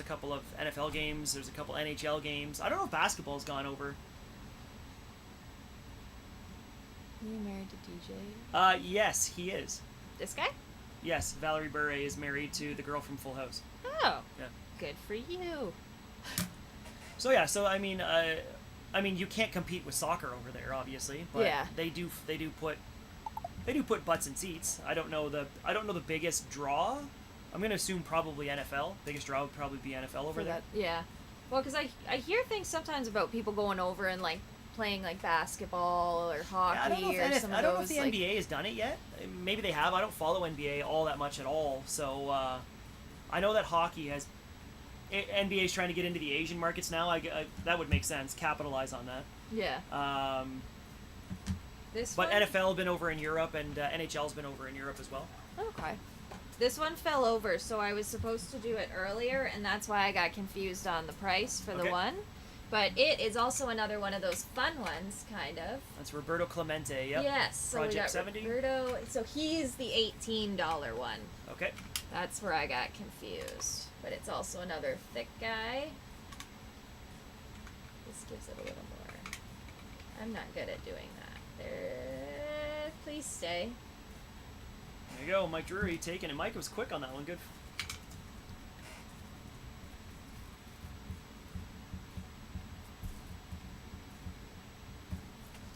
couple of NFL games. There's a couple NHL games. I don't know if basketball's gone over. Are you married to DJ? Yes, he is. This guy? Yes, Valerie Bure is married to the girl from Full House. Oh. Yeah. Good for you. So yeah, I mean, you can't compete with soccer over there, obviously. But yeah. They do put butts in seats. I don't know the biggest draw. I'm gonna assume probably NFL. Biggest draw would probably be NFL over there. Yeah. Well, because I hear things sometimes about people going over and like playing like basketball or hockey Yeah, I don't know if, or some I of don't know those if the like NBA has done it yet. Maybe they have. I don't follow NBA all that much at all. So I know that hockey has. NBA is trying to get into the Asian markets now. That would make sense. Capitalize on that. yeah. This But one? NFL been over in Europe, and NHL's been over in Europe as well. Okay. This one fell over, so I was supposed to do it earlier, and that's why I got confused on the price for the Okay. one. But it is also another one of those fun ones, kind of. That's Roberto Clemente. Yep. Yes. So Project we got 70. Roberto. So he's the $18 one. Okay. That's where I got confused. But it's also another thick guy. This gives it a little more. I'm not good at doing that. There. Please stay. There you go, Mike Drury taking it. Mike was quick on that one. Good.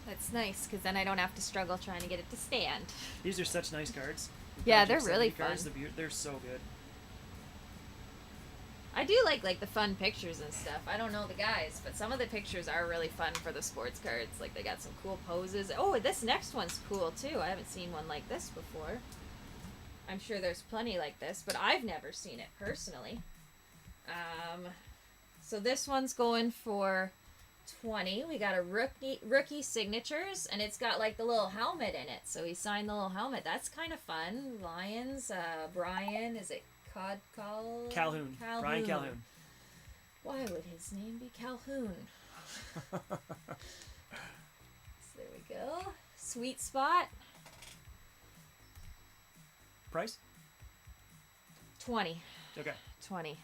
That's nice, because then I don't have to struggle trying to get it to stand. These are such nice cards. Yeah, Project they're really 70 cards, fun. They're so good. I do like the fun pictures and stuff. I don't know the guys, but some of the pictures are really fun for the sports cards. Like, they got some cool poses. Oh, this next one's cool, too. I haven't seen one like this before. I'm sure there's plenty like this, but I've never seen it personally. So this one's going for 20. We got a rookie signatures, and it's got like the little helmet in it. So he signed the little helmet. That's kind of fun. Lions, Brian, is it Calhoun. Brian Calhoun. Why would his name be Calhoun? So there we go. Sweet spot. Price? 20. Okay. 20.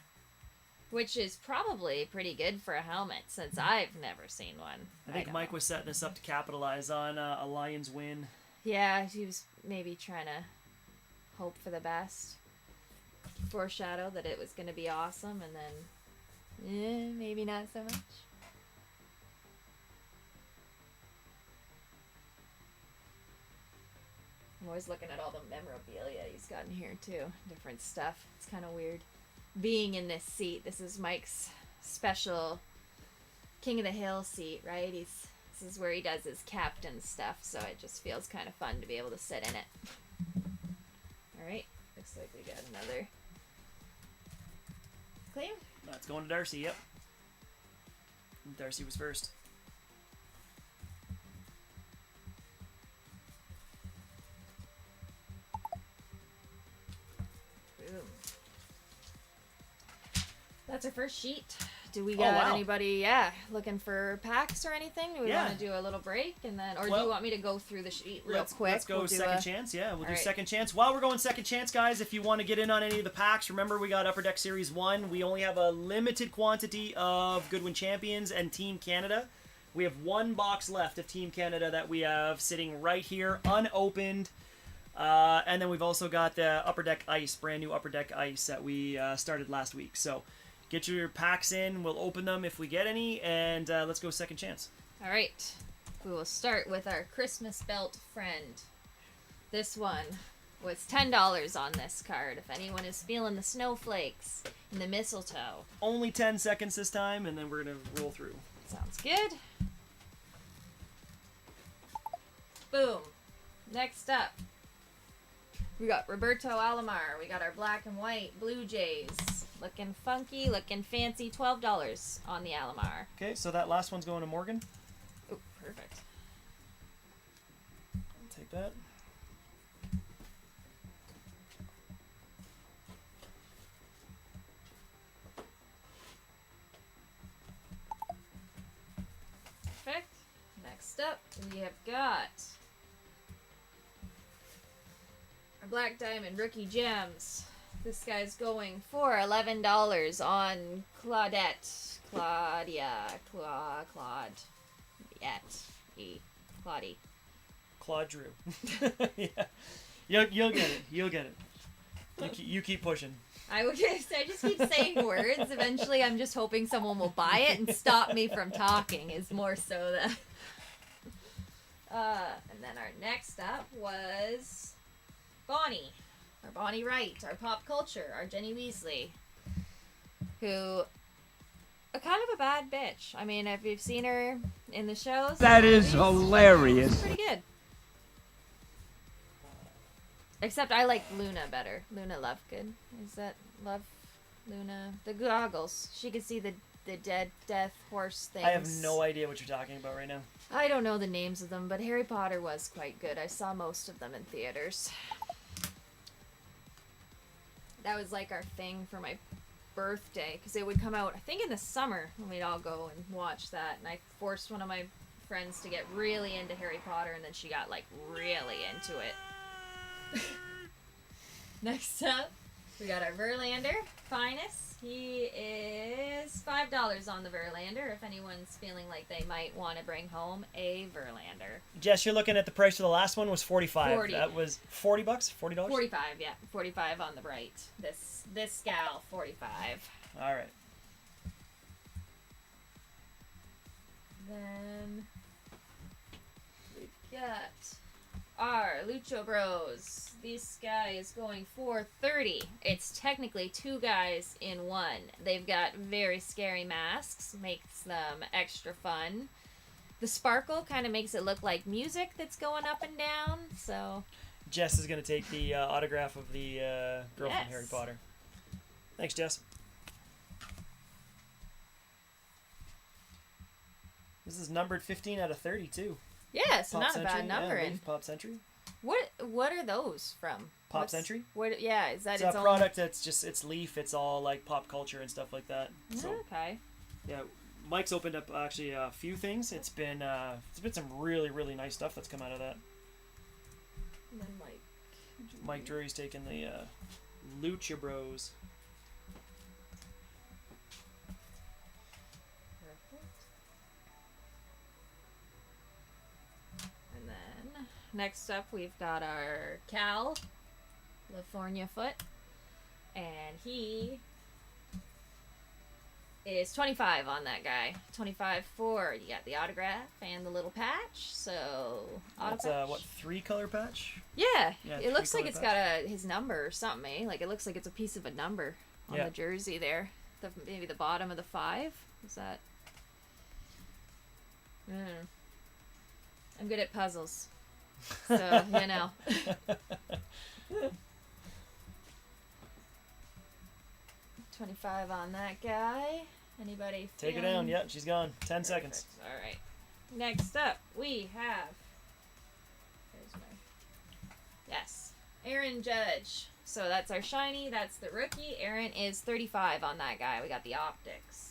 Which is probably pretty good for a helmet, since I've never seen one. I think Mike was setting this up to capitalize on a Lions win. Yeah, he was maybe trying to hope for the best. Foreshadow that it was going to be awesome, and then, maybe not so much. I'm always looking at all the memorabilia he's got in here, too. Different stuff. It's kind of weird. Being in this seat, this is Mike's special King of the Hill seat, right? This is where he does his captain stuff, so it just feels kind of fun to be able to sit in it. Alright, looks like we got another claim. That's going to Darcy, yep. Darcy was first. Boom. That's our first sheet. Do we got wow. anybody, looking for packs or anything? Do we want to do a little break and then, or do you want me to go through the sheet real quick? Let's go second chance. Yeah, we'll do right. second chance. While we're going second chance, guys, if you want to get in on any of the packs, remember we got Upper Deck Series 1. We only have a limited quantity of Goodwin Champions and Team Canada. We have one box left of Team Canada that we have sitting right here, unopened. And then we've also got the Upper Deck Ice, brand new Upper Deck Ice that we started last week. So get your packs in. We'll open them if we get any, and let's go second chance. All right. We will start with our Christmas belt friend. This one was $10 on this card. If anyone is feeling the snowflakes and the mistletoe. Only 10 seconds this time, and then we're going to roll through. Sounds good. Boom. Next up, we got Roberto Alomar. We got our black and white Blue Jays. Looking funky, looking fancy. $12 on the Alomar. Okay, so that last one's going to Morgan. Oh, perfect. I'll take that. Perfect. Next up, we have got our Black Diamond Rookie Gems. This guy's going for $11 on Claudette. Claudie. Claude Drew. Yeah. You'll get it. You'll get it. You keep pushing. I just keep saying words. Eventually, I'm just hoping someone will buy it and stop me from talking. Is more so that. And then our next up was Bonnie, our Bonnie Wright, our pop culture, our Jenny Weasley, who a kind of a bad bitch. I mean, if you've seen her in the shows, That is she's hilarious. pretty good. Except I like Luna better. Luna Lovegood. Is that Love Luna? The goggles. She could see the death horse things. I have no idea what you're talking about right now. I don't know the names of them, but Harry Potter was quite good. I saw most of them in theaters. That was like our thing for my birthday, because it would come out, I think, in the summer when we'd all go and watch that. And I forced one of my friends to get really into Harry Potter, and then she got like really into it. Next up, we got our Verlander Finest. He is $5 on the Verlander if anyone's feeling like they might want to bring home a Verlander. Jess, you're looking at the price of the last one was 45. 40. That was $40? $40? 45, yeah. 45 on the right. This gal, 45. All right. Then we've got our Lucho Bros. This guy is going for $30. It's technically two guys in one. They've got very scary masks, makes them extra fun. The sparkle kind of makes it look like music that's going up and down, so... Jess is going to take the autograph of the girl from Harry Potter. Thanks, Jess. This is numbered 15 out of 30, too. Yeah, so Pop not Century, a bad number. Yeah, And Pop Century. what are those from? Pop Century? What? Yeah, is that It's its a own product that's just, it's Leaf. It's all like pop culture and stuff like that. So, okay. yeah, Mike's opened up actually a few things. It's been some really, really nice stuff that's come out of that. And then Mike Drury's taking the Lucha Bros. Perfect. And then next up we've got our Cal, California Foot, and he is 25 on that guy. 25 for, you got the autograph and the little patch, so That's patch. what, 3-color patch? Yeah, Yeah, it looks like 3-color it's patch. got his number or something, eh? Like it looks like it's a piece of a number on Yeah. the jersey there. Maybe the bottom of the 5? Is that... I'm good at puzzles. So, you know. 25 on that guy. Anybody Take her feeling- down. Yep, she's gone. 10 seconds. Perfect. All right. Next up, we have... There's my... Yes. Aaron Judge. So that's our shiny. That's the rookie. Aaron is 35 on that guy. We got the optics.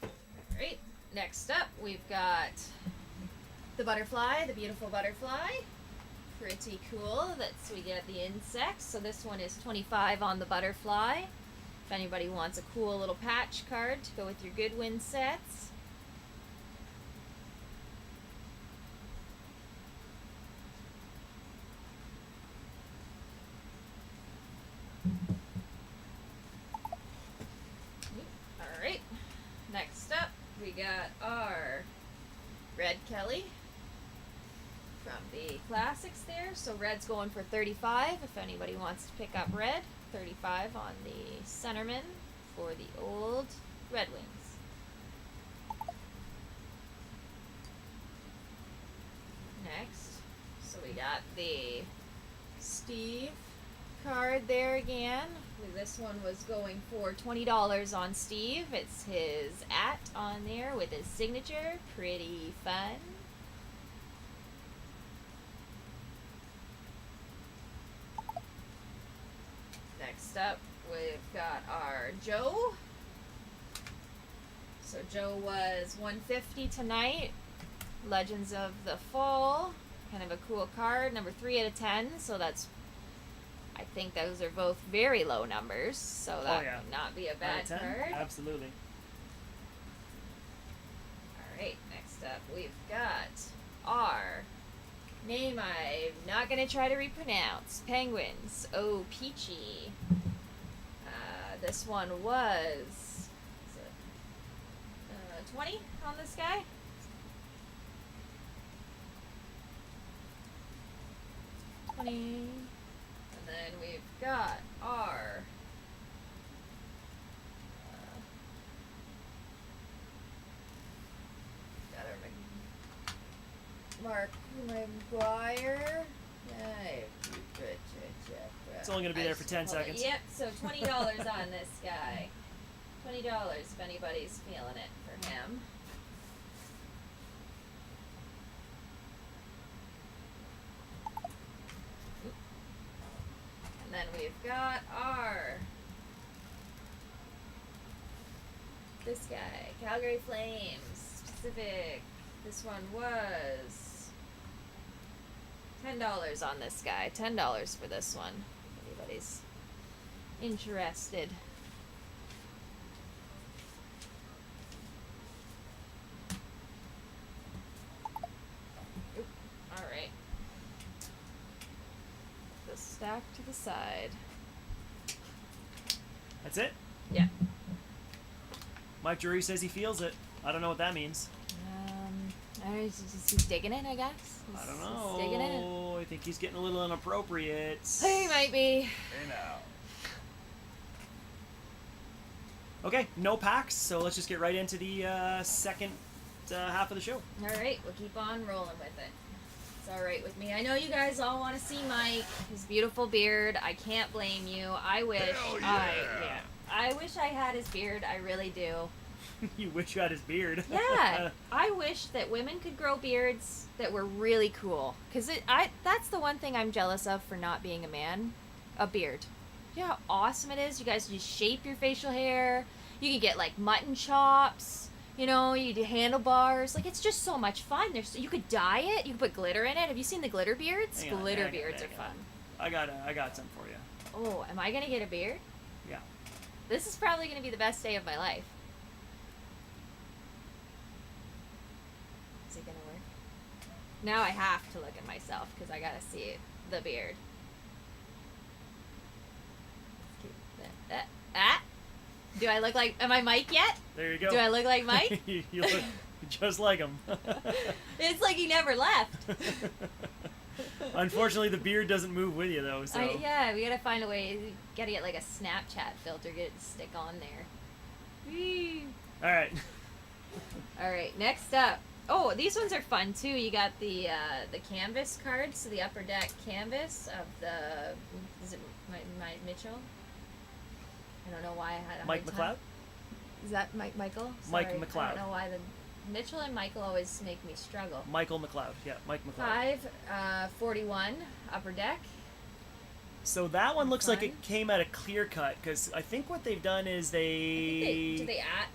All right. Next up, we've got the butterfly, the beautiful butterfly. Pretty cool. That's, we get the insects. So this one is 25 on the butterfly. If anybody wants a cool little patch card to go with your Goodwin sets. Alright. Next up, we got our Red Kelly from the classics there. So red's going for 35 if anybody wants to pick up red. 35 on the centerman for the old Red Wings. Next, so we got the Steve card there again. This one was going for $20 on Steve. It's his @ on there with his signature. Pretty fun. Next up, we've got our Joe. So Joe was $150 tonight. Legends of the Fall. Kind of a cool card. Number 3 out of 10. So that's, I think those are both very low numbers. So that would not be a bad card. Absolutely. Alright, next up we've got our name I'm not going to try to repronounce. Penguins. Oh, Peachy. This one was, is it 20 on this guy? $20. then we've got our got our Mark McGuire. It's only going to be there for 10 seconds. Yep, so $20 on this guy. $20 if anybody's feeling it for him. And then we've got our this guy, Calgary Flames Pacific. This one was $10 on this guy. $10 for this one. If anybody's interested. Oop, all right. The stack to the side. That's it? Yeah. Mike Drury says he feels it. I don't know what that means. He's digging it, I guess. I don't He's digging it. know. I think he's getting a little inappropriate. He might be. Hey now. Okay, no packs, so let's just get right into the second half of the show. All right, we'll keep on rolling with it. It's all right with me. I know you guys all want to see Mike, his beautiful beard. I can't blame you. I wish. Hell yeah. I wish I had his beard. I really do. You wish you had his beard. Yeah, I wish that women could grow beards that were really cool. Cause that's the one thing I'm jealous of for not being a man, a beard. You know how awesome it is? You guys just shape your facial hair. You can get like mutton chops. You know, you do handlebars. Like it's just so much fun. You could dye it. You could put glitter in it. Have you seen the glitter beards? Hang on, Glitter hang on, beards hang are on. fun. I got some for you. Oh, am I gonna get a beard? Yeah. This is probably gonna be the best day of my life. Is it gonna work? Now I have to look at myself because I gotta see the beard. Do I look like? Am I Mike yet? There you go. Do I look like Mike? You look just like him. It's like he never left. Unfortunately, the beard doesn't move with you though. So Yeah, we gotta find a way. We gotta get like a Snapchat filter, get it to stick on there. Whee! all right. All right, next up. Oh, these ones are fun too. You got the canvas cards, so the upper deck canvas of the is it my Mitchell? I don't know why I had a Mike hard time. McLeod. Is that Michael? Mike Sorry, McLeod. I don't know why the Mitchell and Michael always make me struggle. Michael McLeod. Yeah, Mike McLeod. 541 upper deck. So that one looks like Fun. it came out of clear cut because I think what they've done is Do they add?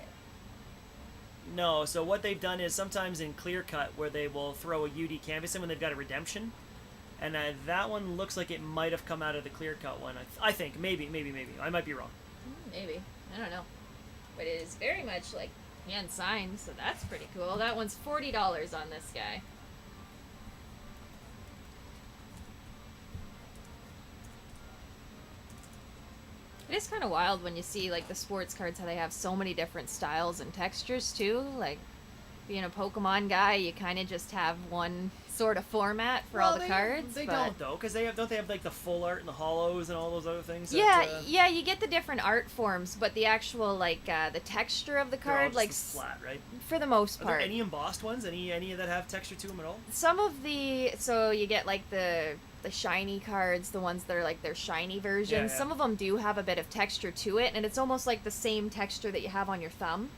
No, so what they've done is sometimes in clear cut where they will throw a UD canvas in when they've got a redemption, and that one looks like it might have come out of the clear cut one. I think maybe I might be wrong. Maybe. I don't know. But it is very much like hand signed, so that's pretty cool. That one's $40 on this guy. It is kind of wild when you see like the sports cards, how they have so many different styles and textures too. Like being a Pokemon guy, you kind of just have one sort of format for all the cards. They but... don't though, because don't they have like the full art and the hollows and all those other things? Yeah, you get the different art forms, but the actual like the texture of the they're all card, just like flat, right? for the most Are there part. any embossed ones? Any that have texture to them at all? Some of the so you get like the shiny cards, the ones that are like their shiny versions. Yeah. Some of them do have a bit of texture to it, and it's almost like the same texture that you have on your thumb.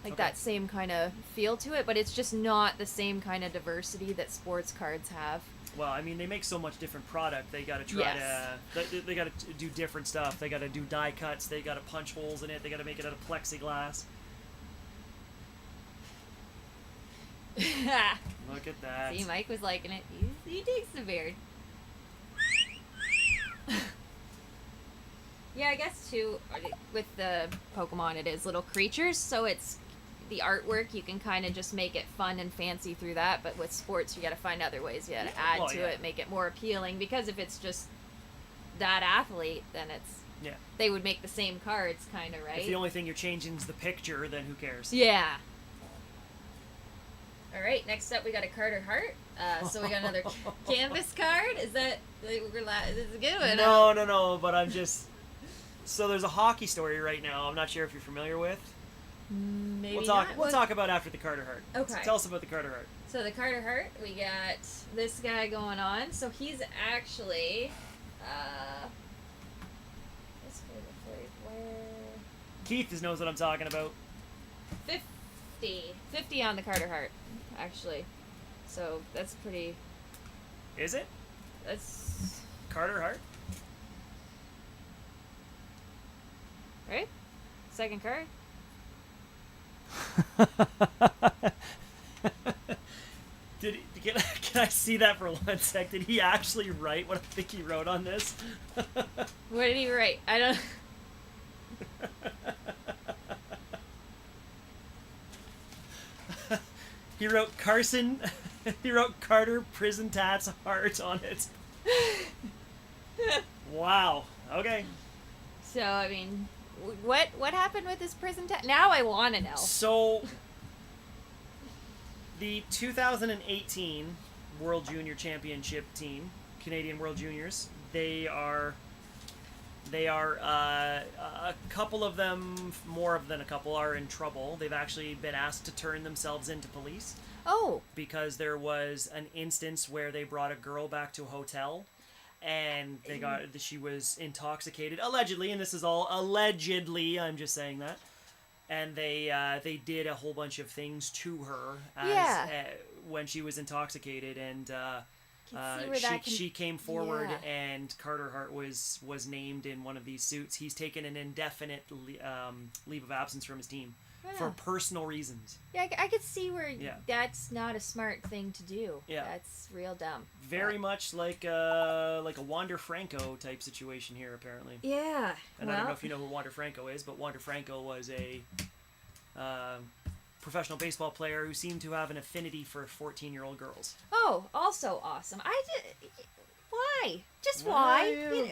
Like Okay. that same kind of feel to it, but it's just not the same kind of diversity that sports cards have. Well, I mean, they make so much different product. They got to try they got to do different stuff. They got to do die cuts. They got to punch holes in it. They got to make it out of plexiglass. Look at that. See, Mike was liking it. He takes the beard. Yeah, I guess too, with the Pokemon, it is little creatures, so it's the artwork, you can kind of just make it fun and fancy through that, but with sports, you gotta find other ways you gotta add to it, make it more appealing, because if it's just that athlete, then they would make the same cards, kind of, right? If the only thing you're changing is the picture, then who cares? Yeah. All right, next up we got a Carter Hart. So we got another canvas card. Is that this is a good one? No. But I'm just so there's a hockey story right now. I'm not sure if you're familiar with. Maybe We'll talk. not. We'll talk about after the Carter Hart. Okay. Tell us about the Carter Hart. So the Carter Hart, we got this guy going on. So he's actually, where Keith knows what I'm talking about. 50 on the Carter Hart, actually. So that's pretty. Is it That's Carter Hart? right. Second card. Can I see that for 1 sec? Did he actually write what I think he wrote on this? What did he write? I don't. He wrote Carson. He wrote Carter Prison Tats Heart on it. Wow. Okay. So I mean, what happened with this prison now I want to know. So, the 2018 World Junior Championship team, Canadian World Juniors, they are a couple of them, more than a couple, are in trouble. They've actually been asked to turn themselves into police. Oh. Because there was an instance where they brought a girl back to a hotel, and she was intoxicated, allegedly, and this is all allegedly, I'm just saying that. And they did a whole bunch of things to her when she was intoxicated, and she came forward, and Carter Hart was named in one of these suits. He's taken an indefinite leave of absence from his team for personal reasons. Yeah, I could see where that's not a smart thing to do. Yeah, that's real dumb. Very much like a Wander Franco type situation here, apparently. Yeah, and I don't know if you know who Wander Franco is, but Wander Franco was a professional baseball player who seemed to have an affinity for 14-year-old girls. Oh, also awesome. Why? Just why?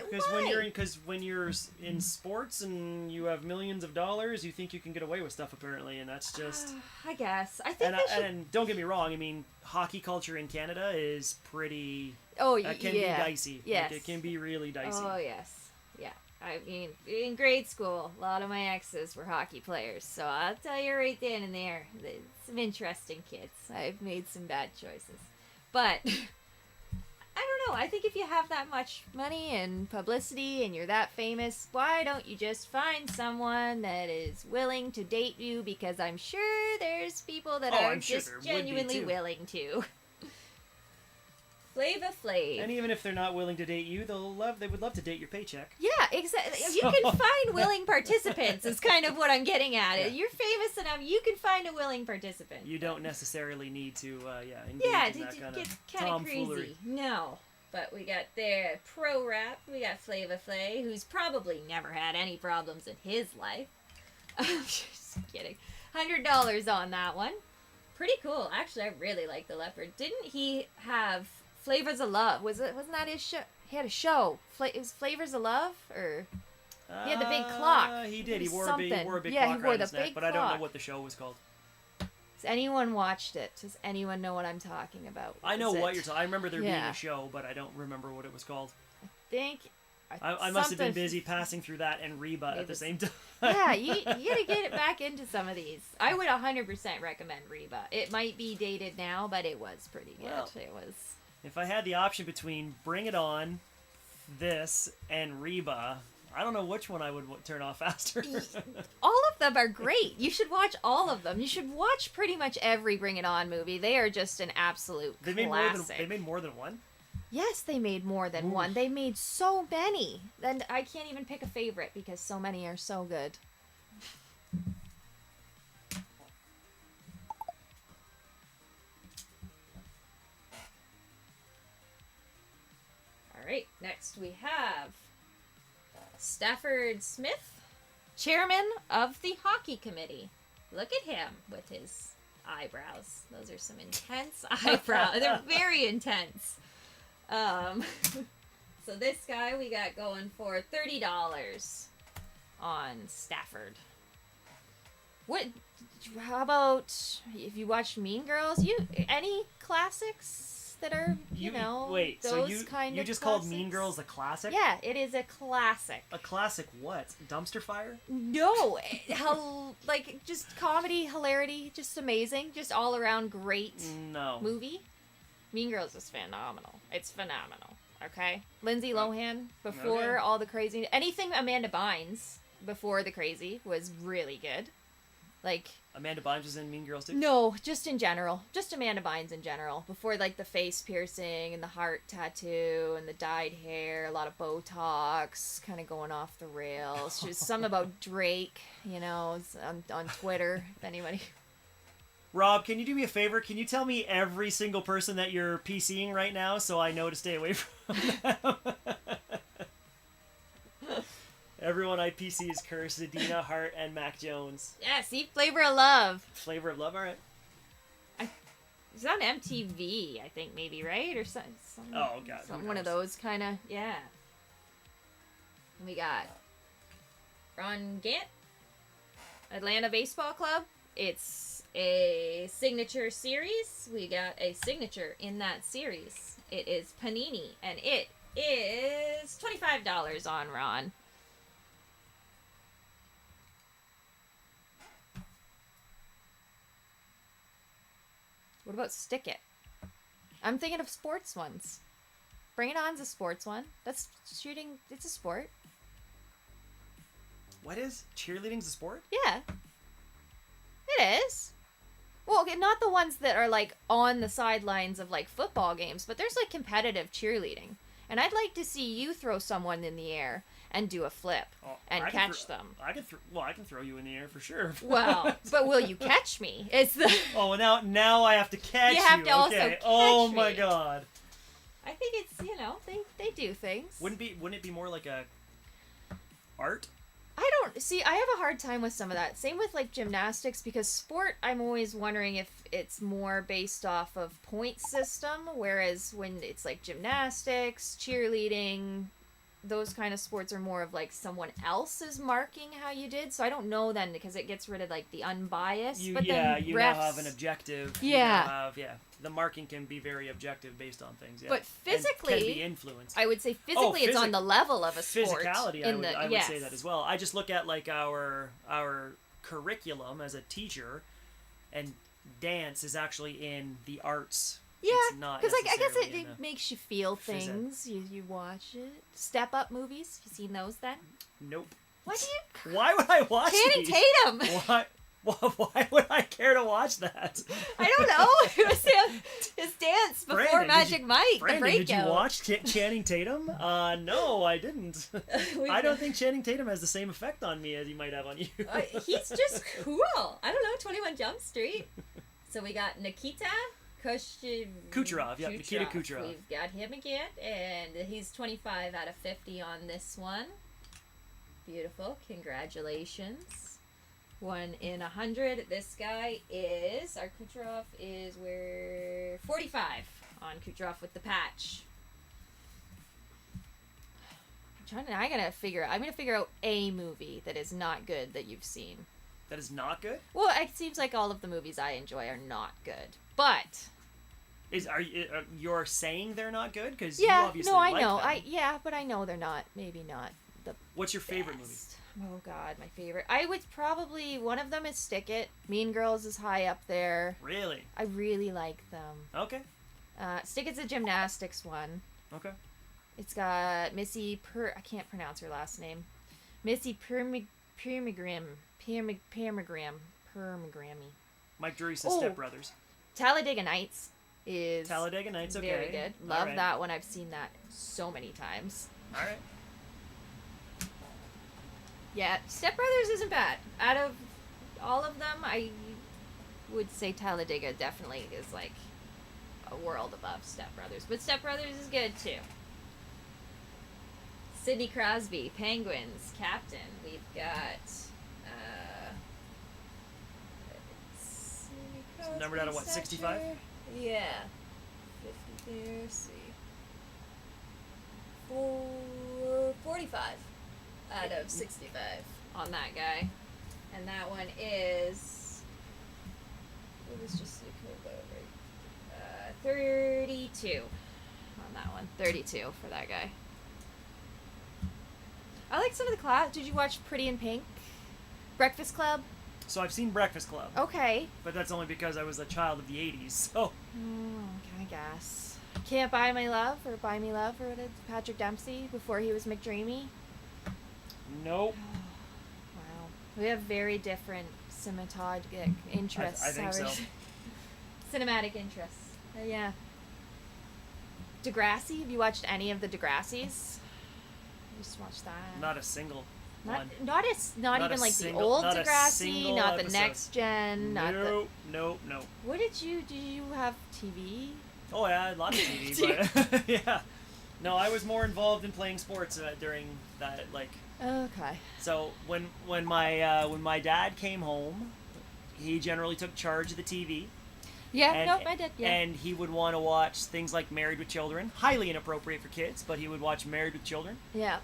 Because when you're in sports and you have millions of dollars, you think you can get away with stuff, apparently, and that's just. I guess I think. And don't get me wrong. I mean, hockey culture in Canada is pretty. Oh, it can be dicey. Yes. Like, it can be really dicey. Oh yes, yeah. I mean, in grade school, a lot of my exes were hockey players, so I'll tell you right then and there, some interesting kids. I've made some bad choices, but. I don't know. I think if you have that much money and publicity and you're that famous, why don't you just find someone that is willing to date you? Because I'm sure there's people that are just genuinely willing to. Flava Flav. And even if they're not willing to date you, they would love to date your paycheck. Yeah, exactly. So. You can find willing participants is kind of what I'm getting at. Yeah. You're famous enough, you can find a willing participant. You don't necessarily need to, engage in that kind of tomfoolery. No. But we got their pro rap. We got Flava Flav, who's probably never had any problems in his life. I'm just kidding. $100 on that one. Pretty cool. Actually, I really like the leopard. Didn't he have Flavors of Love? Wasn't that his show? He had a show. It was Flavors of Love, or he had the big clock. He did. He wore a big clock around his neck, but I don't know what the show was called. Has anyone watched it? Does anyone know what I'm talking about? I know what you're talking. I remember there being a show, but I don't remember what it was called. I must have been busy passing through that and Reba at the same time. Yeah, you gotta get it back into some of these. I would 100% recommend Reba. It might be dated now, but it was pretty good. Well, it was. If I had the option between Bring It On, this, and Reba, I don't know which one I would turn off faster. All of them are great. You should watch all of them. You should watch pretty much every Bring It On movie. They are just an absolute classic. They made more than one? Yes, they made more than one. They made so many. Then I can't even pick a favorite because so many are so good. All right, next we have Stafford Smith, chairman of the hockey committee. Look at him with his eyebrows. Those are some intense eyebrows. They're very intense. So this guy we got going for $30 on Stafford. What how about if you watched Mean Girls? Any classics that are wait. So those kind you of just classics? called Mean Girls a classic? Yeah, it is a classic. A classic what? Dumpster fire? No, how like just comedy, hilarity, just amazing, just all around great No. movie. Mean Girls is phenomenal. It's phenomenal. Okay, Lindsay Lohan before all the crazy, anything Amanda Bynes before the crazy was really good. Like Amanda Bynes was in Mean Girls too? no, just in general, just Amanda Bynes in general. Before like the face piercing and the heart tattoo and the dyed hair, a lot of Botox, kind of going off the rails. Just something about Drake, on Twitter. If anybody. Rob, can you do me a favor? Can you tell me every single person that you're PCing right now so I know to stay away from them? Everyone I PC is cursed. Adina, Hart, and Mac Jones. Yeah, see? Flavor of Love. Flavor of Love, alright. It's on MTV, I think, maybe, right? Or some Oh, God. one of those kind of, yeah. And we got Ron Gant, Atlanta Baseball Club. It's a signature series. We got a signature in that series. It is Panini, and it is $25 on Ron. What about Stick It? I'm thinking of sports ones. Bring It On's a sports one. That's shooting. It's a sport. What is? Cheerleading's a sport? Yeah. It is. Well, okay, not the ones that are like on the sidelines of like football games, but there's like competitive cheerleading. And I'd like to see you throw someone in the air and do a flip and catch them. I can throw you in the air for sure. Well, but will you catch me? It's the. Oh, now I have to catch you. You have to also okay. catch Oh me. my God. I think it's they do things. Wouldn't it be more like a art? I don't see. I have a hard time with some of that. Same with like gymnastics, because sport, I'm always wondering if it's more based off of point system, whereas when it's like gymnastics, cheerleading, those kind of sports are more of like someone else is marking how you did. So I don't know then, because it gets rid of like the unbiased. You but then now refs, have an objective. Yeah. The marking can be very objective based on things. Yeah. But physically, and can be influenced. I would say physically, it's on the level of a sport. Physicality, I would say that as well. I just look at like our curriculum as a teacher, and dance is actually in the arts. Yeah, because I guess it makes you feel things. You watch it. Step Up movies. You seen those then? Nope. Why do you? Why would I watch Channing these? Tatum. Why? Why would I care to watch that? I don't know. It was his dance before Brandon, Magic Mike. Brandon, the breakout. did you watch Channing Tatum? No, I didn't. I don't think Channing Tatum has the same effect on me as he might have on you. He's just cool. I don't know. 21 Jump Street. So we got Nikita Kucherov. Yeah, Nikita Kucherov. We've got him again, and he's 25 out of 50 on this one. Beautiful. Congratulations. 1 in 100. This guy is, our Kucherov is where 45 on Kucherov with the patch. I'm gonna figure out a movie that is not good that you've seen. That is not good? Well, it seems like all of the movies I enjoy are not good. But you're saying they're not good? Because yeah, you obviously no, I like know. them. But I know they're not. Maybe not the. What's your favorite movie? Oh God, my favorite. I would probably, one of them is Stick It. Mean Girls is high up there. Really? I really like them. Okay. Stick It's a gymnastics one. Okay. It's got I can't pronounce her last name. Missy Permigrammy. Mike Drury says Step Brothers. Talladega Nights is Talladega Nights, okay. very good. Love that one. I've seen that so many times. All right. Yeah, Step Brothers isn't bad. Out of all of them, I would say Talladega definitely is like a world above Step Brothers. But Step Brothers is good too. Sidney Crosby, Penguins, Captain. We've got Sidney Crosby, numbered out of what, 65? Yeah. 50 there, let's see. 45 out of 65 on that guy. And that one is It was just 32 on that one. 32 for that guy. I like some of the class. Did you watch Pretty in Pink? Breakfast Club? So I've seen Breakfast Club. Okay. But that's only because I was a child of the 80s, so... I guess. Can't Buy My Love or Buy Me Love or what is Patrick Dempsey before he was McDreamy? Nope. Wow. We have very different cinematographic interests. I think so. Cinematic interests. Yeah. Degrassi? Have you watched any of the Degrassi's? I just watched that. Not a single one. Not even like the old Degrassi, not the next gen, not the... Nope. What did you have TV? Oh yeah, I had lots of TV, but yeah. No, I was more involved in playing sports during that, like... Okay. So when my dad came home, he generally took charge of the TV. Yeah, nope, I did, yeah. And he would want to watch things like Married with Children. Highly inappropriate for kids, but he would watch Married with Children. Yeah.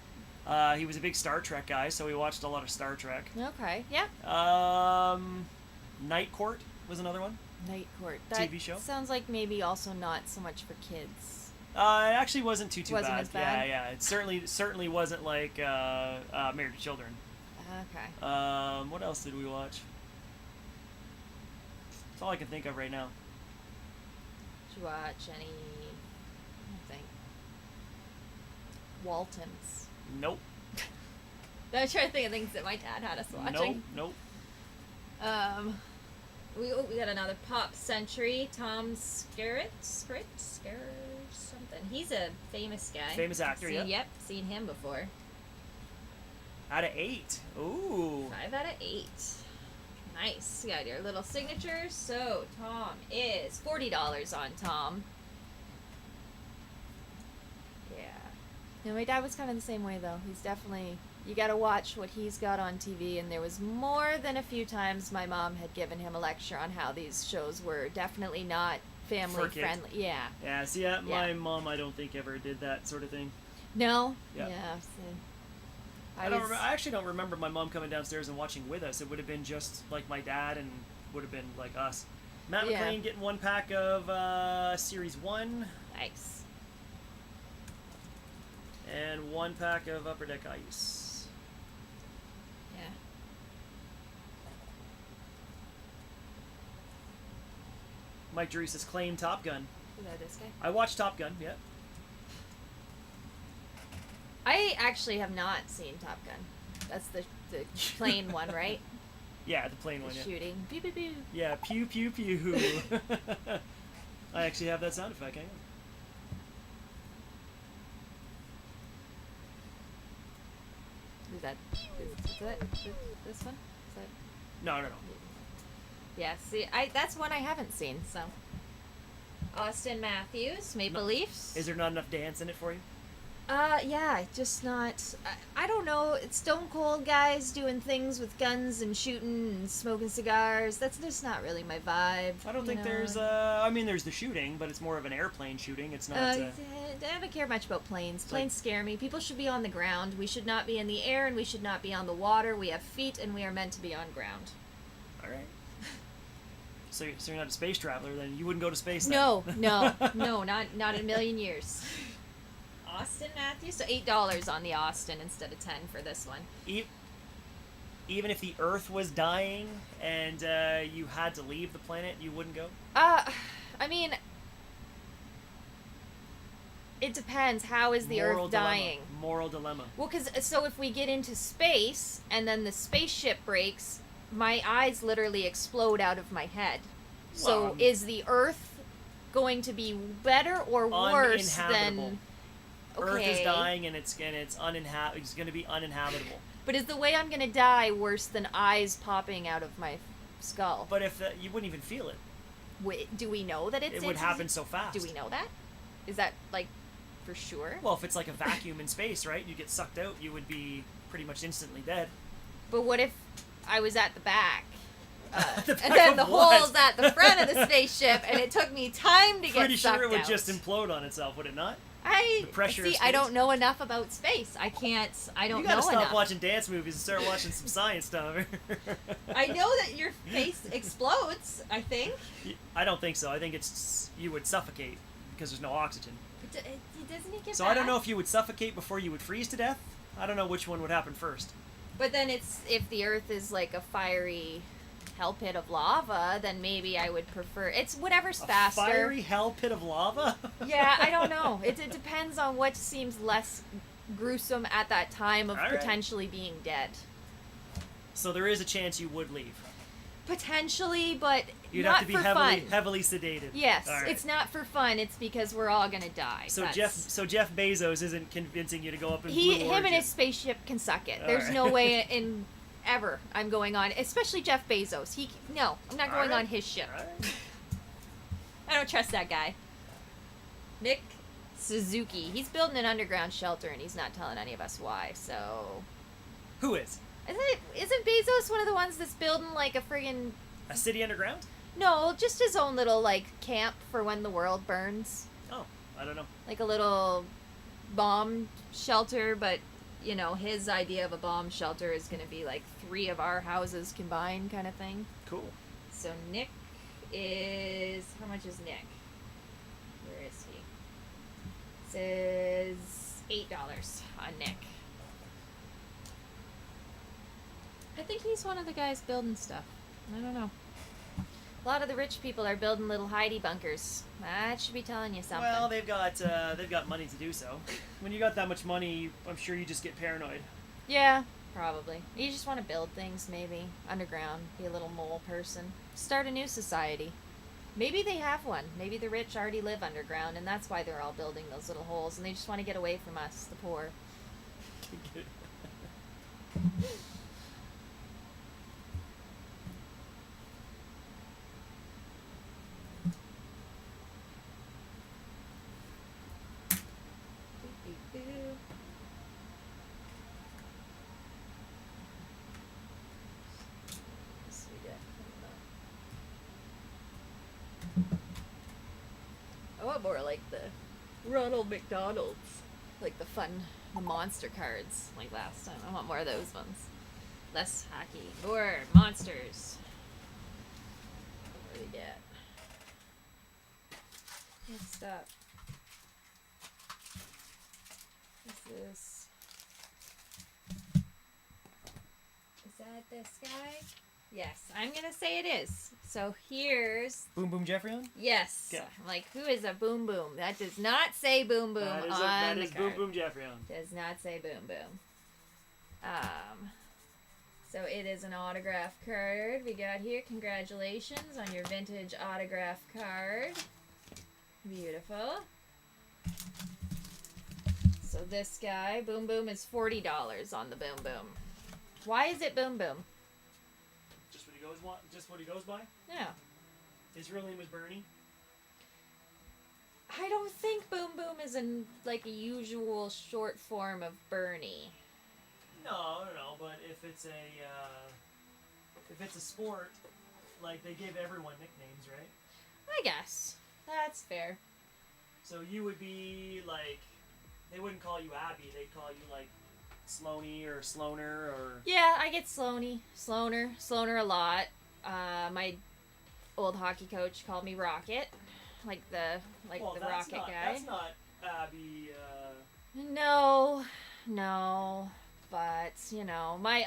He was a big Star Trek guy, so we watched a lot of Star Trek. Okay, yeah. Night Court was another one. Night Court. That TV show. Sounds like maybe also not so much for kids. It actually wasn't too wasn't bad. As bad. Yeah. It certainly wasn't like Married with Children. Okay. What else did we watch? That's all I can think of right now. Did you watch any? I don't think. Waltons. Nope. I'm trying to think of things that my dad had us watching. Nope. We got another Pop Century. Tom Skerritt, something. He's a famous guy. Famous actor, yeah. Yep, seen him before. Out of 8. Ooh. 5 out of 8. Nice. You got your little signatures. So Tom is $40 on Tom. Yeah. No, my dad was kind of the same way though. He's definitely. You got to watch what he's got on TV, and there was more than a few times my mom had given him a lecture on how these shows were definitely not family friendly. Yeah. Yeah. See, my mom, I don't think ever did that sort of thing. No. Yeah. So I actually don't remember my mom coming downstairs and watching with us. It would have been just like my dad, and would have been like us. Matt McLean getting 1 pack of Series 1. Nice. And 1 pack of Upper Deck Ice. Yeah. Mike Drew says, claim Top Gun. Is that this guy? I watched Top Gun, yeah. I actually have not seen Top Gun. That's the plane one, right? Yeah, the plane one, The yeah. shooting. Pew, pew, pew. Yeah, pew, pew, pew. I actually have that sound effect, hang on. Is that this one? Is that... No. Yeah, see, that's one I haven't seen, so. Austin Matthews, Maple Leafs. Is there not enough dance in it for you? Yeah, just not. I don't know. It's Stone Cold guys doing things with guns and shooting and smoking cigars. That's just not really my vibe. I don't think there's. I mean, there's the shooting, but it's more of an airplane shooting. It's not. I don't care much about planes. Planes scare me. People should be on the ground. We should not be in the air, and we should not be on the water. We have feet, and we are meant to be on ground. All right. So you're not a space traveler, then you wouldn't go to space. Then. No, not in a million years. Austin Matthews, so $8 on the Austin instead of $10 for this one. Even if the Earth was dying and you had to leave the planet, you wouldn't go? I mean, it depends. How is the Earth dying? Moral dilemma. Well, so if we get into space and then the spaceship breaks, my eyes literally explode out of my head. So is the Earth going to be better or worse than... Okay. Earth is dying and it's going to be uninhabitable. But is the way I'm going to die worse than eyes popping out of my skull? But if you wouldn't even feel it. Wait, do we know that it would happen so fast? Do we know that? Is that like for sure? Well, if it's like a vacuum in space, right? You get sucked out, you would be pretty much instantly dead. But what if I was at the back? The back and then the what? hole's at the front of the spaceship, and it took me time to get sucked out. Pretty sure it would just implode on itself, would it not? I The pressure of see. space. I don't know enough about space. I can't. I don't You gotta know stop enough. watching dance movies and start watching some science stuff. I know that your face explodes. I think. I don't think so. I think it's you would suffocate because there's no oxygen. But doesn't he get So back? I don't know if you would suffocate before you would freeze to death. I don't know which one would happen first. But then it's if the Earth is like a fiery hell pit of lava, then maybe I would prefer. It's whatever's faster. A fiery hell pit of lava? Yeah, I don't know. It depends on what seems less gruesome at that time of All right. potentially being dead. So there is a chance you would leave. Potentially, but You'd not have to be for heavily fun. heavily sedated. Yes, All right. it's not for fun. It's because we're all gonna die. So That's- Jeff Bezos isn't convincing you to go up in Blue him and Origin. his spaceship can suck it. All There's right. no way in ever I'm going on, especially Jeff Bezos. I'm not All going right. on his ship. All right. I don't trust that guy. Nick Suzuki. He's building an underground shelter and he's not telling any of us why. So, Who is? isn't Bezos one of the ones that's building like a friggin' A city underground? no, just his own little like camp for when the world burns, Oh, I don't know. like a little bomb shelter. But you know, his idea of a bomb shelter is going to be like 3 of our houses combined, kind of thing. Cool. So Nick is how much is Nick? Where is he? Says $8 on Nick. I think he's one of the guys building stuff. I don't know. A lot of the rich people are building little hidey bunkers. That should be telling you something. Well, they've got money to do so. When you got that much money, I'm sure you just get paranoid. Yeah, probably. You just want to build things, maybe underground. Be a little mole person. Start a new society. Maybe they have one. Maybe the rich already live underground, and that's why they're all building those little holes, and they just want to get away from us, the poor. I want more like the Ronald McDonald's, like the monster cards, like last time. I want more of those ones. Less hockey, more monsters. What do we get? Next up, is that this guy? Yes, I'm gonna say it is. So here's Boom Boom Jeffrey. yes. Yeah. I'm like, who is a Boom Boom? That does not say Boom Boom That is, on that the is card. Boom Boom Jeffrey. Does not say Boom Boom. So it is an autograph card we got here. Congratulations on your vintage autograph card. Beautiful. So this guy, Boom Boom, is $40 on the Boom Boom. Why is it Boom Boom? Just what he goes by. No. His real name was Bernie. I don't think Boom Boom is like a usual short form of Bernie. No. But if it's a sport, like they give everyone nicknames, right? I guess. That's fair. So you would be like, they wouldn't call you Abby. They'd call you like Sloaney or Sloaner or. Yeah, I get Sloaner a lot. My old hockey coach called me Rocket, like the Rocket guy. That's not Abby. No, but you know, my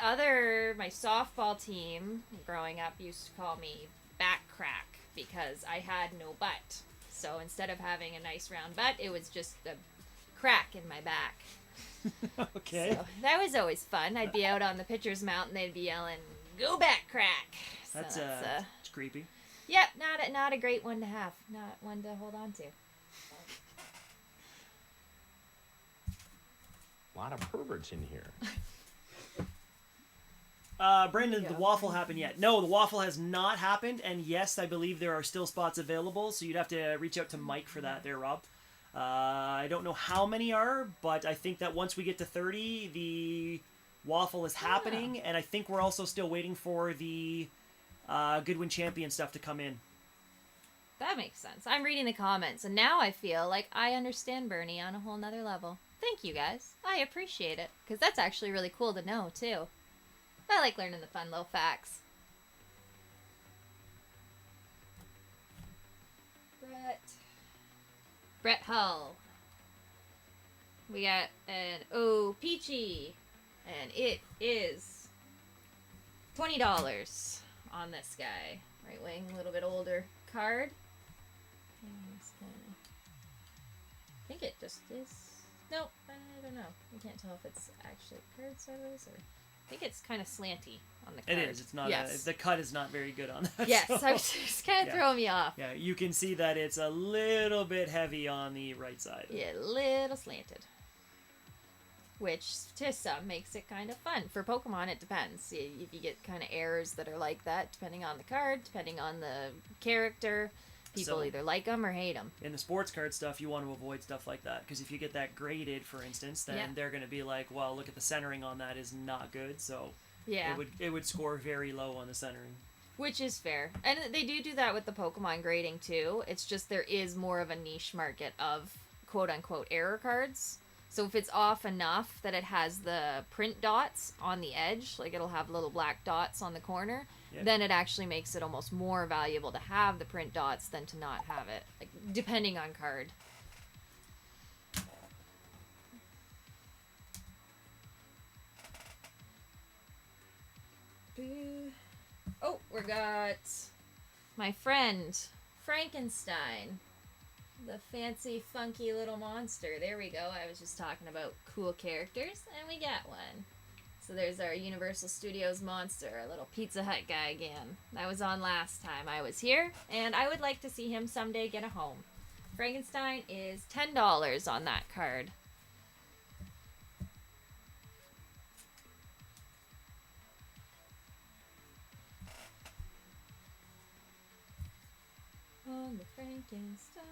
softball team growing up used to call me Back Crack because I had no butt. So instead of having a nice round butt, it was just a crack in my back. Okay. So that was always fun. I'd be out on the pitcher's mound and they'd be yelling, "Go back, crack!" So It's creepy. yep, not a great one to have, not one to hold on to. A lot of perverts in here. Brandon, did the waffle happen yet? No, the waffle has not happened, and yes, I believe there are still spots available, so you'd have to reach out to Mike for that there, Rob. I don't know how many are, but I think that once we get to 30, the waffle is happening, and I think we're also still waiting for the Goodwin Champion stuff to come in. That makes sense. I'm reading the comments, and now I feel like I understand Bernie on a whole nother level. Thank you, guys. I appreciate it, because that's actually really cool to know, too. I like learning the fun little facts. Brett Hull. We got an Peachy, and it is $20 on this guy. Right wing, a little bit older card. I think it just is. Nope, I don't know. I can't tell if it's actually card sideways or. I think it's kind of slanty on the card. It is. It's not. Yes. The cut is not very good on that. Yes, so. I was just kind of throwing me off. Yeah, you can see that it's a little bit heavy on the right side. Yeah, a little slanted. Which, to some, makes it kind of fun. For Pokemon, it depends. If you get kind of errors that are like that, depending on the card, depending on the character, people either like them or hate them. In the sports card stuff, you want to avoid stuff like that. Because if you get that graded, for instance, then they're going to be like, well, look at the centering on that is not good. So it would score very low on the centering. Which is fair. And they do that with the Pokemon grading, too. It's just there is more of a niche market of quote-unquote error cards. So if it's off enough that it has the print dots on the edge, like it'll have little black dots on the corner, then it actually makes it almost more valuable to have the print dots than to not have it, like, depending on card. Oh, we got my friend Frankenstein. The fancy, funky little monster. There we go. I was just talking about cool characters, and we got one. So there's our Universal Studios monster, our little Pizza Hut guy again. That was on last time I was here, and I would like to see him someday get a home. Frankenstein is $10 on that card. On the Frankenstein.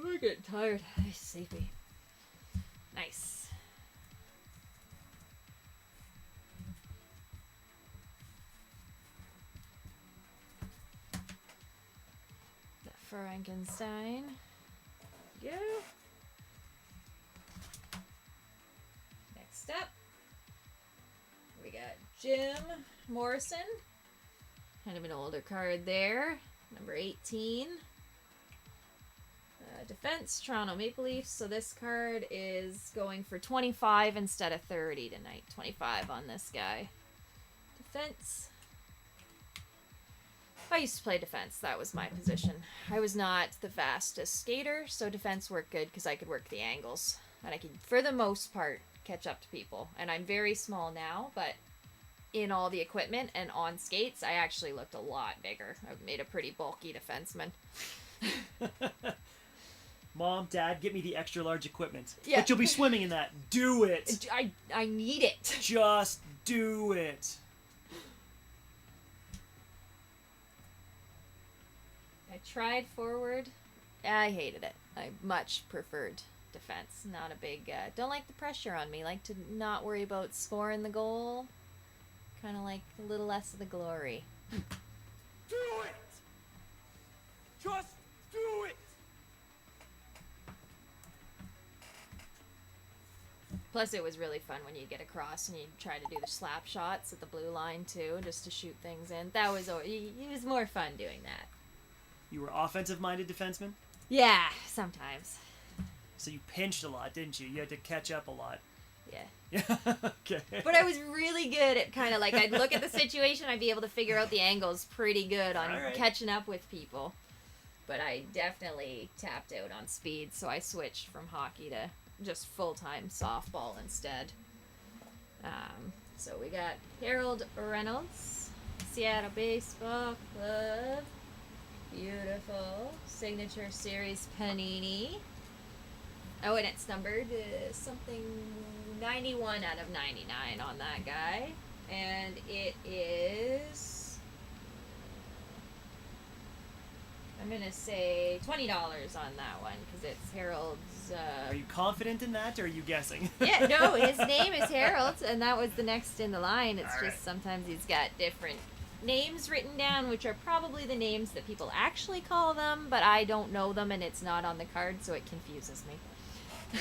We're getting tired. I'm sleepy. Nice. The Frankenstein. Go. Next up, we got Jim Morrison. Kind of an older card there. Number 18. Defense, Toronto Maple Leafs. So this card is going for 25 instead of 30 tonight. 25 on this guy. Defense. I used to play defense. That was my position. I was not the fastest skater, so defense worked good because I could work the angles. And I could, for the most part, catch up to people. And I'm very small now, but in all the equipment and on skates, I actually looked a lot bigger. I've made a pretty bulky defenseman. Mom, Dad, get me the extra large equipment. Yeah. But you'll be swimming in that. Do it. I need it. Just do it. I tried forward. I hated it. I much preferred defense. Not a big, don't like the pressure on me. Like to not worry about scoring the goal. Kind of like a little less of the glory. Do it! Just do it! Plus, it was really fun when you get across and you try to do the slap shots at the blue line, too, just to shoot things in. That was, it was more fun doing that. You were offensive-minded defenseman? Yeah, sometimes. So you pinched a lot, didn't you? You had to catch up a lot. Yeah. Yeah, okay. But I was really good at kind of like, I'd look at the situation, I'd be able to figure out the angles pretty good on catching up with people. But I definitely tapped out on speed, so I switched from hockey to just full-time softball instead. So we got Harold Reynolds, Seattle Baseball Club. Beautiful. Signature Series Panini. Oh, and it's numbered something 91 out of 99 on that guy. And it is I'm gonna say $20 on that one because it's Harold's. Are you confident in that, or are you guessing? Yeah, no, his name is Harold, and that was the next in the line. It's All just right. sometimes he's got different names written down, which are probably the names that people actually call them, but I don't know them, and it's not on the card, so it confuses me.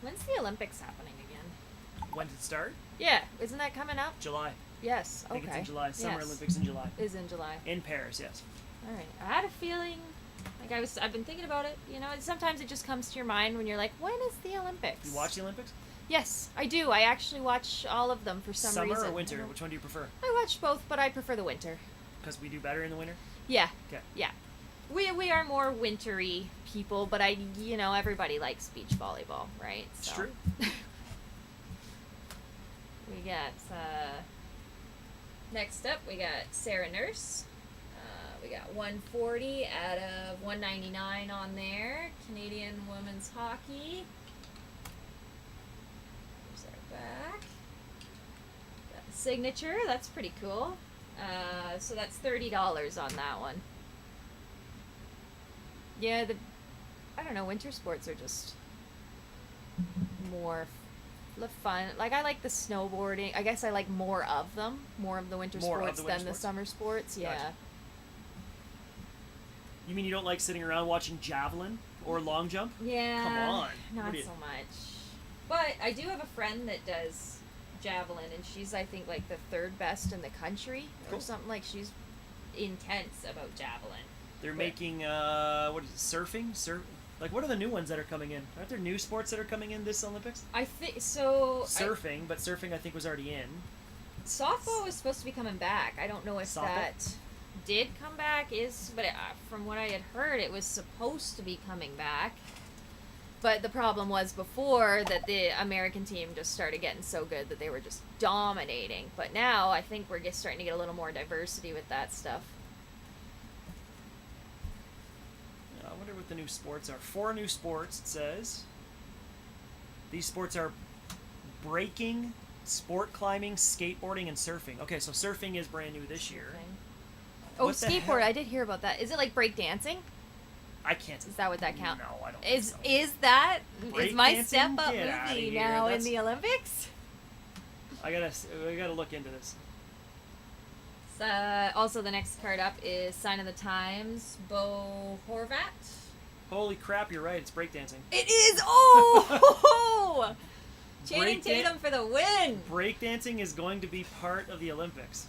When's the Olympics happening again? When did it start? Yeah, isn't that coming up? July. Yes. I think Okay. it's in July. Summer Yes. Olympics in July. Is in July. In Paris, yes. All right. I had a feeling, like I've been thinking about it. You know, sometimes it just comes to your mind when you're like, when is the Olympics? You watch the Olympics? Yes, I do. I actually watch all of them for some Summer reason. or winter? Which one do you prefer? I watch both, but I prefer the winter. Because we do better in the winter? Yeah. Okay. Yeah. We are more wintry people, but everybody likes beach volleyball, right? It's So. true. We got next up we got Sarah Nurse. We got 140 out of 199 on there. Canadian women's hockey. There's our back. Got the signature. That's pretty cool. So that's $30 on that one. Yeah, I don't know. Winter sports are just more fun. Like, I like the snowboarding. I guess I like more of them, more of the winter More of sports the winter than the sports? summer sports. Yeah. Gotcha. You mean you don't like sitting around watching javelin or long jump? Yeah. Come on. Not What do you- so much. But I do have a friend that does javelin, and she's, I think, like the third best in the country or Cool. something. Like, she's intense about javelin. They're making what is it, surfing? Like, what are the new ones that are coming in? Aren't there new sports that are coming in this Olympics? I think so. Surfing, but surfing I think was already in. Softball was supposed to be coming back. I don't know if Softball? that did come back. But from what I had heard, it was supposed to be coming back. But the problem was before that the American team just started getting so good that they were just dominating. But now I think we're starting to get a little more diversity with that stuff. I wonder what the new sports are. 4 new sports, it says. These sports are breaking, sport climbing, skateboarding, and surfing. Okay, so surfing is brand new this year. Oh, What the skateboard! hell? I did hear about that. Is it like break dancing? I can't. Is that what that counts? No, I don't. Is think so. that Break my dancing? step up Get outta movie here. now in That's- the Olympics? I gotta look into this. Also, the next card up is Sign of the Times, Bo Horvat. Holy crap! You're right. It's breakdancing. It is! Oh! Channing Breakdan- Tatum for the win! Breakdancing is going to be part of the Olympics.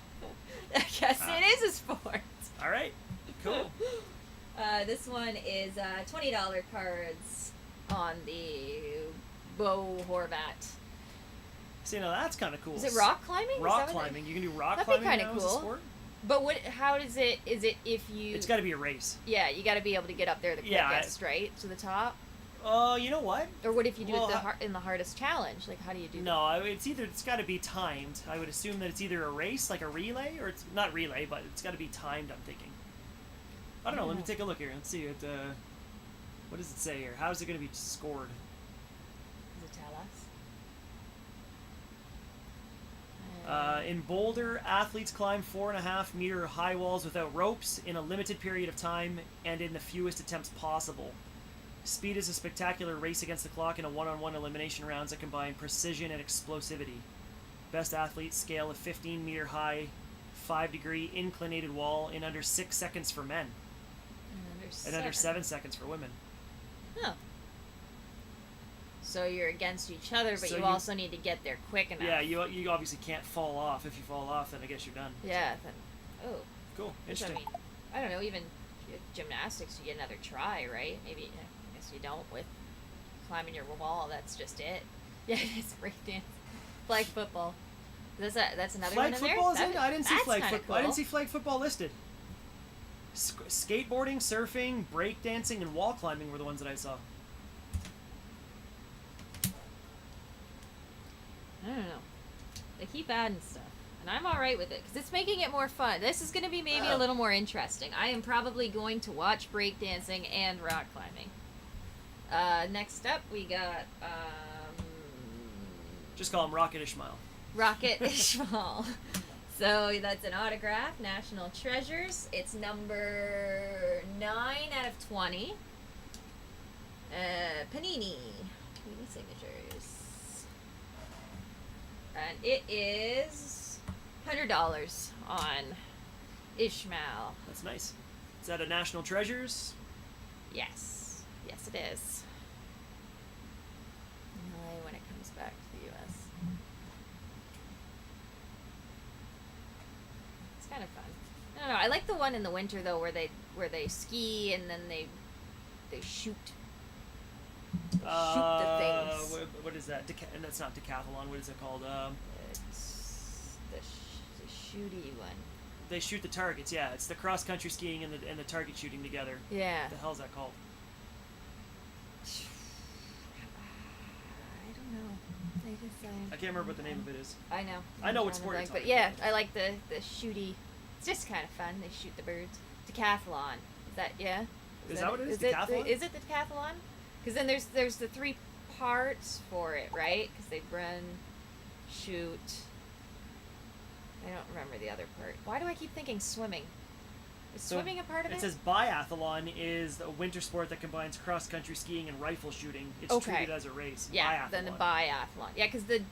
I guess it is a sport. All right. Cool. This one is $20 cards on the Bo Horvat. See, now that's kind of cool. Is it rock climbing? Is Rock that what climbing. You can do rock That'd be climbing kinda now as a cool. sport. But what? How does it? Is it if you? It's got to be a race. Yeah, you got to be able to get up there the Yeah, quickest, right, to the top. You know what? Or what if you do Well, it in the hardest challenge? Like, how do you do that? No, it's got to be timed. I would assume that it's either a race, like a relay, or it's not relay, but it's got to be timed. I'm thinking. I don't know. Let me take a look here. Let's see it. What does it say here? How is it going to be scored? Does it tell us? In Boulder, athletes climb 4.5 meter high walls without ropes in a limited period of time and in the fewest attempts possible. Speed is a spectacular race against the clock in a one-on-one elimination rounds that combine precision and explosivity. Best athletes scale a 15 meter high, 5-degree inclinated wall in under 6 seconds for men and under 7 seconds for women. Oh. So you're against each other, but So you you- also need to get there quick enough. Yeah, you obviously can't fall off. If you fall off, then I guess you're done. Yeah. Then, oh. Cool. Which, I Interesting. mean, I don't know. Even gymnastics, you get another try, right? Maybe. I guess you don't with climbing your wall. That's just it. Yeah, it's breakdance, flag football. That's another Flag one in there. football is in? I didn't see That's flag kinda football. I didn't cool. see flag football listed. Skateboarding, surfing, breakdancing, and wall climbing were the ones that I saw. I don't know. They keep adding stuff. And I'm alright with it, because it's making it more fun. This is going to be maybe a little more interesting. I am probably going to watch breakdancing and rock climbing. Next up, we got, Just call him Rocket Ishmael. Rocket Ishmael. So that's an autograph, National Treasures. It's number 9 out of 20. Panini. Panini signatures. And it is $100 on Ishmael. That's nice. Is that a National Treasures? Yes. Yes, it is. When it comes back to the U.S. It's kind of fun. I don't know. I like the one in the winter though, where they ski and then they shoot. They shoot the things. What is that? And that's not decathlon. What is it called? It's the shooty one. They shoot the targets. Yeah, it's the cross country skiing and the target shooting together. Yeah. What the hell's that called? I don't know. I can't remember what the name of it is. I know. I know what sport you're but talking yeah, I like the shooty. It's just kind of fun. They shoot the birds. Decathlon. Is that yeah? Is that what it is? Is Decathlon? Is it the decathlon? Because then there's the 3 parts for it, right? Because they run, shoot. I don't remember the other part. Why do I keep thinking swimming? Is swimming a part of it? It says biathlon is a winter sport that combines cross-country skiing and rifle shooting. It's Okay. treated as a race. Yeah, Biathlon. then the biathlon. Yeah, because the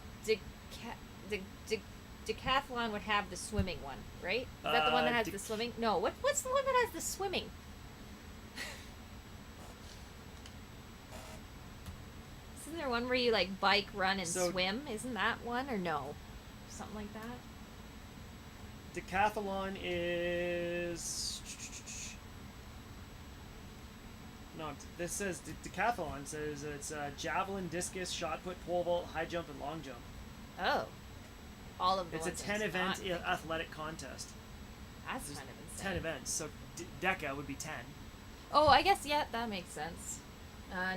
decathlon would have the swimming one, right? Is that the one that has the swimming? No, what's the one that has the swimming? Isn't there one where you like bike, run, and swim? Isn't that one or no? Something like that? Decathlon is... No, this says decathlon says it's javelin, discus, shot put, pole vault, high jump, and long jump. Oh. All of the It's a ones 10-event athletic contest. That's There's kind of insane. 10 events, so Deca would be 10. Oh, I guess, yeah, that makes sense.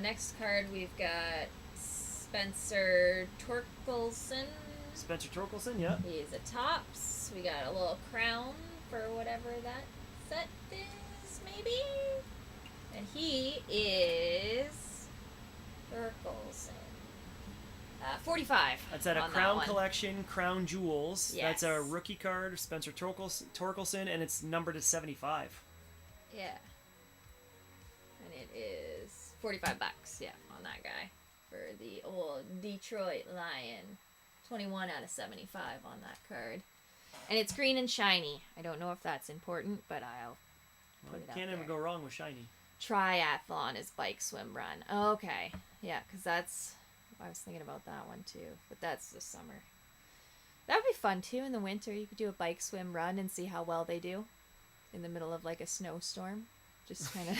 Next card, we've got Spencer Torkelson. Spencer Torkelson, yeah. He's a tops. We got a little crown for whatever that set is, maybe? And he is Torkelson. 45. That's at a on Crown that one. Collection, Crown Jewels. Yes. That's a rookie card, Spencer Torkelson, and it's numbered to 75. Yeah. And it is $45, yeah, on that guy. For the old Detroit Lion. 21 out of 75 on that card. And it's green and shiny. I don't know if that's important, but I'll put it out Can't there. ever go wrong with shiny. Triathlon is bike, swim, run. Okay. Yeah, because that's... I was thinking about that one, too. But that's the summer. That would be fun, too, in the winter. You could do a bike, swim, run, and see how well they do. In the middle of, like, a snowstorm. Just kind of...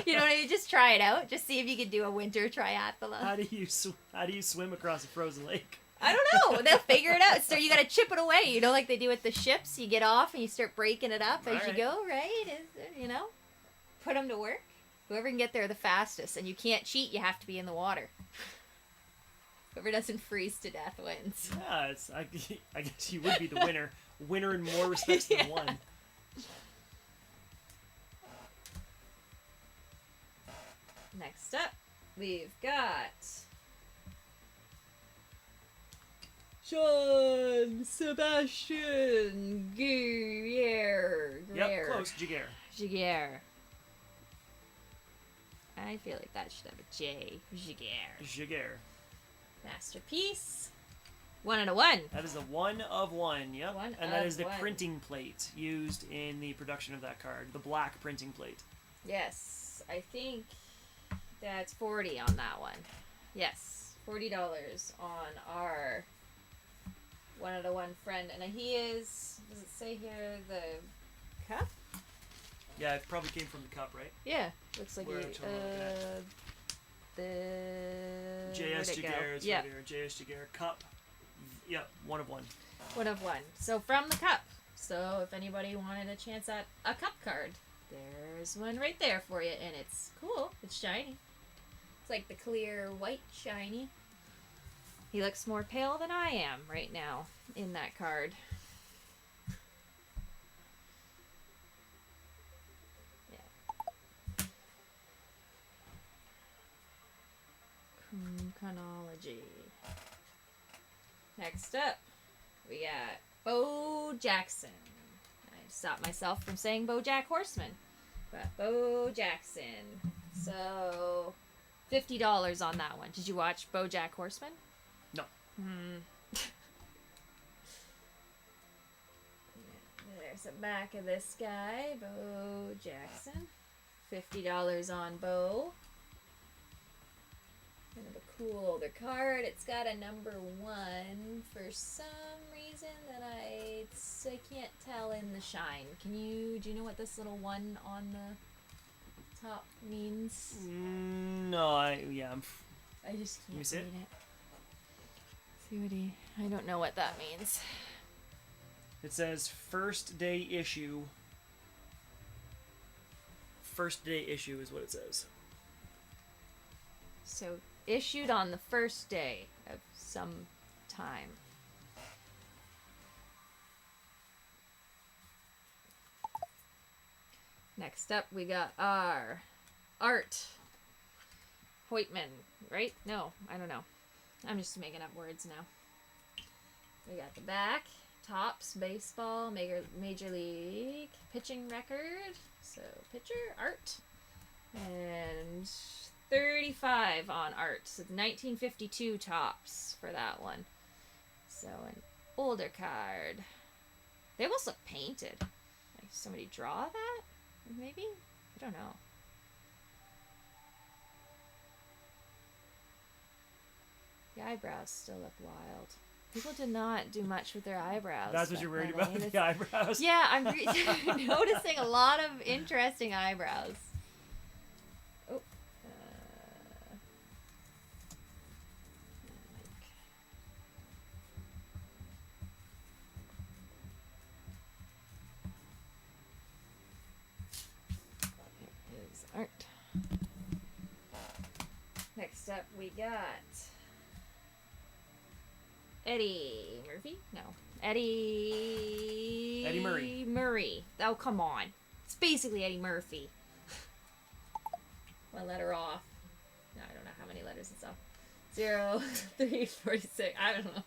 you know what I mean? Just try it out. Just see if you could do a winter triathlon. How do you swim across a frozen lake? I don't know. They'll figure it out. So you got to chip it away. You know, like they do with the ships. You get off and you start breaking it up as you go, right? You know? Put them to work. Whoever can get there the fastest. And you can't cheat. You have to be in the water. Whoever doesn't freeze to death wins. Yeah, I guess you would be the winner. Winner in more respects than one. Next up, we've got... Sean Sebastian Guerrier. Yep, close. Giguere. I feel like that should have a J. Giguere. Masterpiece. 1 out of 1. That is a 1 of 1, yep. And that is the printing plate used in the production of that card. The black printing plate. Yes. I think that's 40 on that one. Yes. $40 on our 1 out of 1 friend. And he is, does it say here, the cup? Yeah, it probably came from the cup, right? Yeah. Looks like Where you, the... J.S. Giguere is yeah. right here. J.S. Giguere cup. Yep, 1 of 1. 1 of 1. So from the cup. So if anybody wanted a chance at a cup card, There's one right there for you, and it's cool. It's shiny. It's like the clear white shiny. He looks more pale than I am right now in that card. Yeah. Chronology. Next up, we got Bo Jackson. I stopped myself from saying BoJack Horseman. But Bo Jackson. So, $50 on that one. Did you watch BoJack Horseman? No. There's the back of this guy, Bo Jackson. $50 on Bo. Kind of a cool older card. It's got a number 1 for some reason that I can't tell in the shine. Do you know what this little 1 on the top means? No, I just Let me can't see read it. it. See what I don't know what that means. It says first day issue. First day issue is what it says. So, issued on the first day of some time. Next up, we got our Art Hoytman, right? No, I don't know. I'm just making up words now. We got the back, Topps Baseball, Major League pitching record. So, pitcher, Art. And 35 on Art. So, 1952 Topps for that one. So, an older card. They almost look painted. Like somebody draw that? Maybe? I don't know. The eyebrows still look wild. People did not do much with their eyebrows. That's what back you're worried then. about, I mean, the eyebrows? yeah, I'm noticing a lot of interesting eyebrows. Oh. Here is Art. Next up, we got Eddie Murphy? No. Eddie Murray. Murray. Oh, come on. It's basically Eddie Murphy. One letter off. No, I don't know how many letters it's off. 0, 3, 46. I don't know.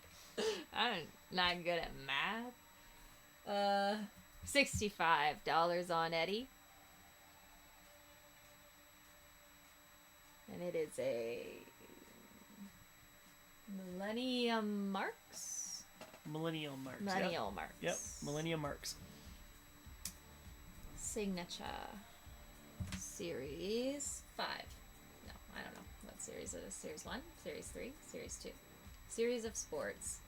I'm not good at math. $65 on Eddie. And it is a Millennium Marks? Millennial Marks. Millennial Marks. Yep. Millennium Marks. Signature. Series 5. No, I don't know what series it is. Series 1, Series 3, Series 2. Series of Sports.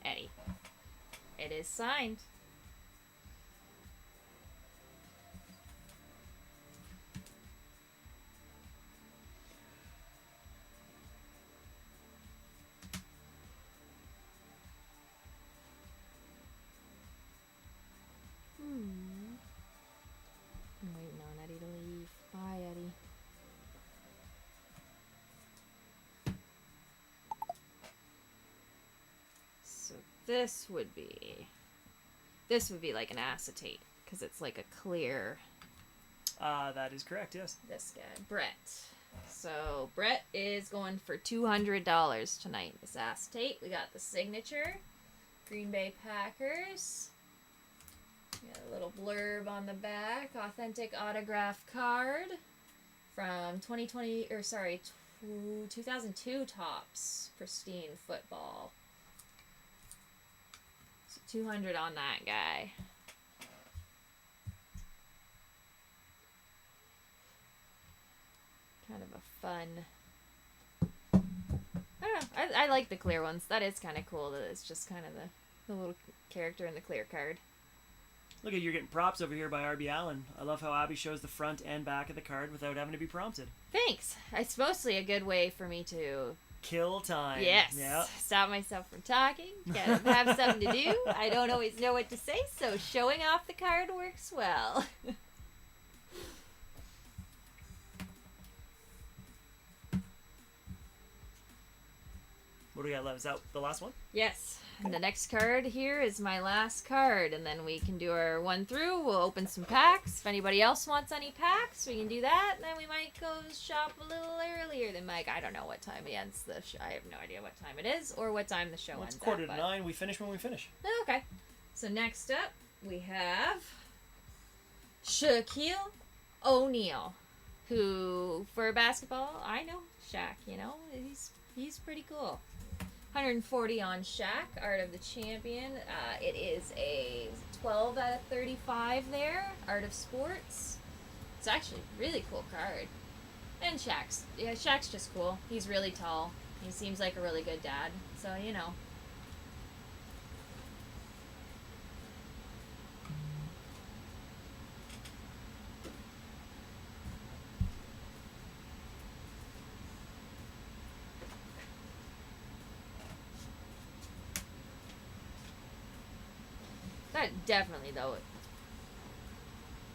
Eddie. It is signed. I'm waiting on Eddie to leave. Bye, Eddie. So this would be like an acetate because it's like a clear. That is correct, yes. This guy, Brett. So Brett is going for $200 tonight. This acetate. We got the signature. Green Bay Packers. Got a little blurb on the back. Authentic autograph card from 2002 Topps. Pristine football. So 200 on that guy. Kind of a fun. I don't know. I like the clear ones. That is kind of cool. That it's just kind of the little character in the clear card. Look at you're getting props over here by RB Allen. I love how Abby shows the front and back of the card without having to be prompted. Thanks. It's mostly a good way for me to Kill time. yes, Yep. stop myself from talking. Gotta have something to do. I don't always know what to say, so showing off the card works well. What do we got left? Is that the last one? Yes. And the next card here is my last card, and then we can do our one through. We'll open some packs. If anybody else wants any packs, we can do that. And then we might go shop a little earlier than Mike. I don't know what time he ends the show. I have no idea what time it is or what time the show Well, ends. it's 8:45. But... We finish when we finish. Okay. So next up, we have Shaquille O'Neal, who, for basketball, I know Shaq, you know, he's pretty cool. 140 on Shaq, Art of the Champion. It is a 12 out of 35 there, Art of Sports. It's actually a really cool card. And Shaq's just cool. He's really tall. He seems like a really good dad. So, you know. That definitely, though,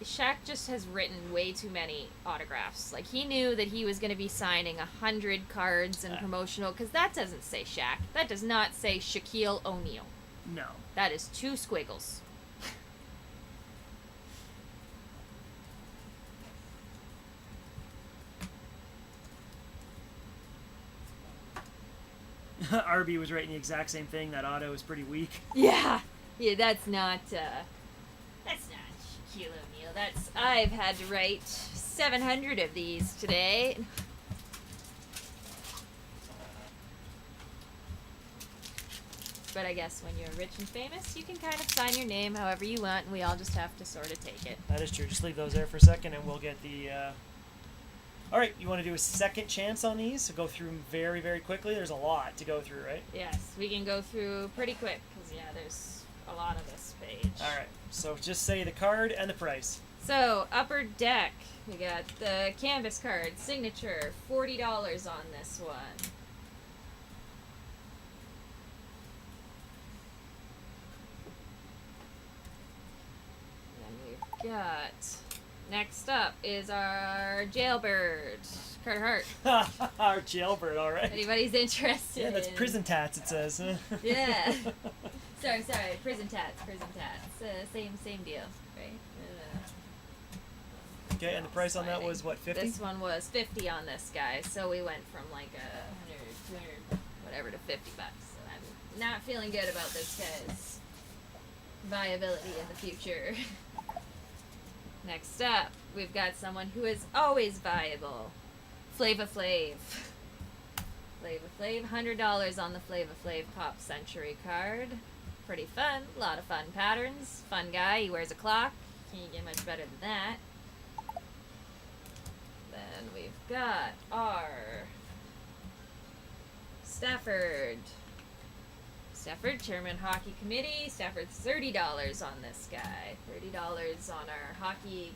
Shaq just has written way too many autographs. Like, he knew that he was going to be signing 100 cards and promotional, because that doesn't say Shaq. That does not say Shaquille O'Neal. No. That is 2 squiggles. RB was writing the exact same thing. That auto is pretty weak. Yeah, that's not Shaquille O'Neal. I've had to write 700 of these today. But I guess when you're rich and famous, you can kind of sign your name however you want, and we all just have to sort of take it. That is true. Just leave those there for a second, and we'll get the... All right, you want to do a second chance on these? So go through them very, very quickly. There's a lot to go through, right? Yes, we can go through pretty quick, because, yeah, there's a lot of this page. All right, so just say the card and the price. So, Upper Deck, we got the canvas card, signature, $40 on this one. Then we've got, next up is our Jailbird, Carter Hart. Our jailbird, all right. Anybody's interested? Yeah, that's prison tats, it says. Yeah. Sorry, prison tats. Same deal, right? Okay, and the price on that was, what, 50? This one was 50 on this guy, so we went from like 100, 200, whatever to $50. So I'm not feeling good about this guy's viability in the future. Next up, we've got someone who is always viable. Flava Flav. $100 on the Flava Flav Pop Century card. Pretty fun. A lot of fun patterns. Fun guy. He wears a clock. Can't get much better than that. Then we've got our Stafford, Chairman Hockey Committee. Stafford's $30 on this guy. $30 on our hockey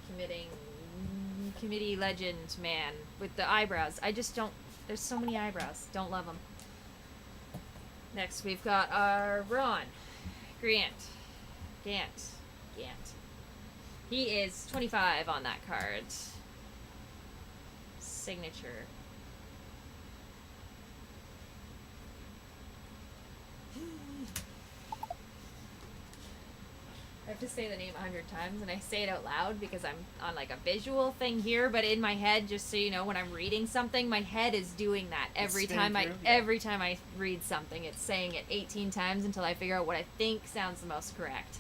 committee legend man with the eyebrows. I just don't. There's so many eyebrows. Don't love them. Next, we've got our Ron Gant. He is 25 on that card. Signature. I have to say the name 100 times, and I say it out loud because I'm on like a visual thing here, but in my head, just so you know, when I'm reading something, my head is doing that every time I read something. It's saying it 18 times until I figure out what I think sounds the most correct.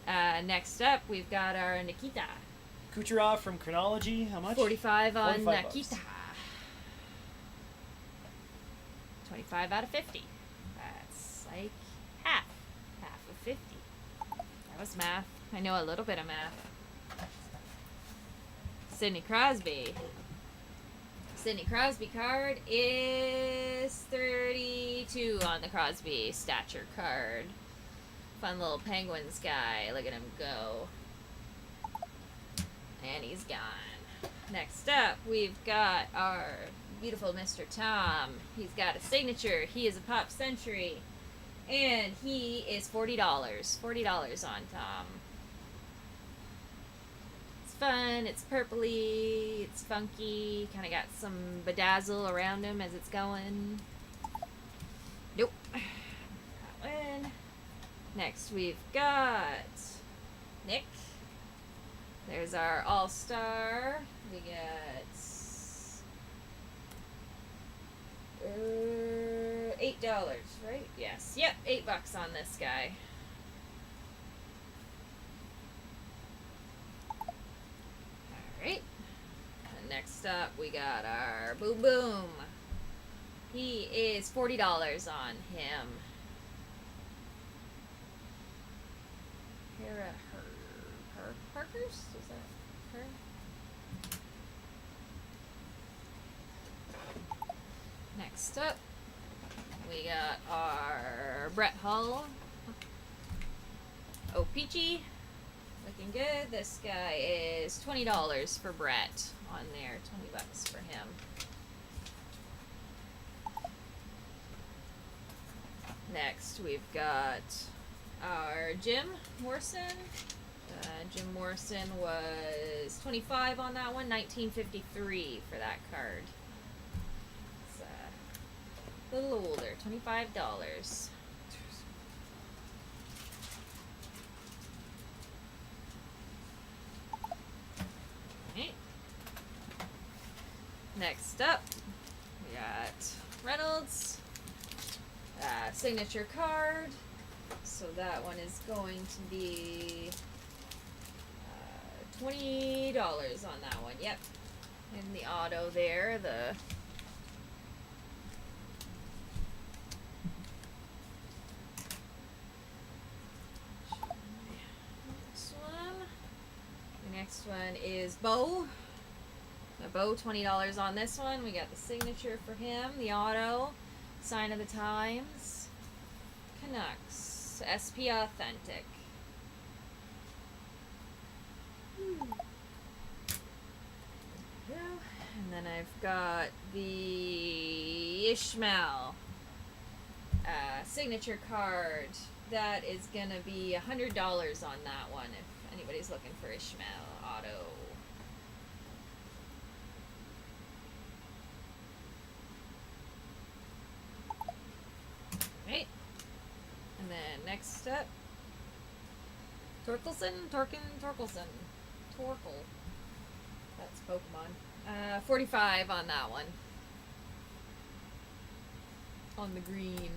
Next up, we've got our Nikita. Kucherov from Chronology, how much? 45 on 45 Nikita. bucks. 25 out of 50. That's like half of 50. That was math. I know a little bit of math. Sidney Crosby. Sidney Crosby card is 32 on the Crosby stature card. Fun little Penguins guy. Look at him go. And he's gone. Next up, we've got our beautiful Mr. Tom. He's got a signature. He is a Pop Century. And he is $40. $40 on Tom. It's fun. It's purpley. It's funky. Kind of got some bedazzle around him as it's going. Nope. That one. Next, we've got Nick. There's our all-star. We got $8, right? Yes. Yep, $8 on this guy. Alright. Next up, we got our Boom Boom. He is $40 on him. Parkers? Is that her? Next up, we got our Brett Hull. Oh, Peachy. Looking good. This guy is $20 for Brett on there. $20 for him. Next, we've got our Jim Morrison. Jim Morrison was $25 on that one, $19.53 for that card. It's a little older, $25. Okay. Next up, we got Reynolds. Signature card. So that one is going to be $20 on that one. Yep. In the auto there, the next one. The next one is Bo. So Bo, $20 on this one. We got the signature for him, the auto, sign of the times, Canucks, SP Authentic. And then I've got the Ishmael signature card. That is gonna be $100 on that one if anybody's looking for Ishmael auto. Right. And then next up, Torkelson. Torkel. That's Pokemon. 45 on that one. On the green.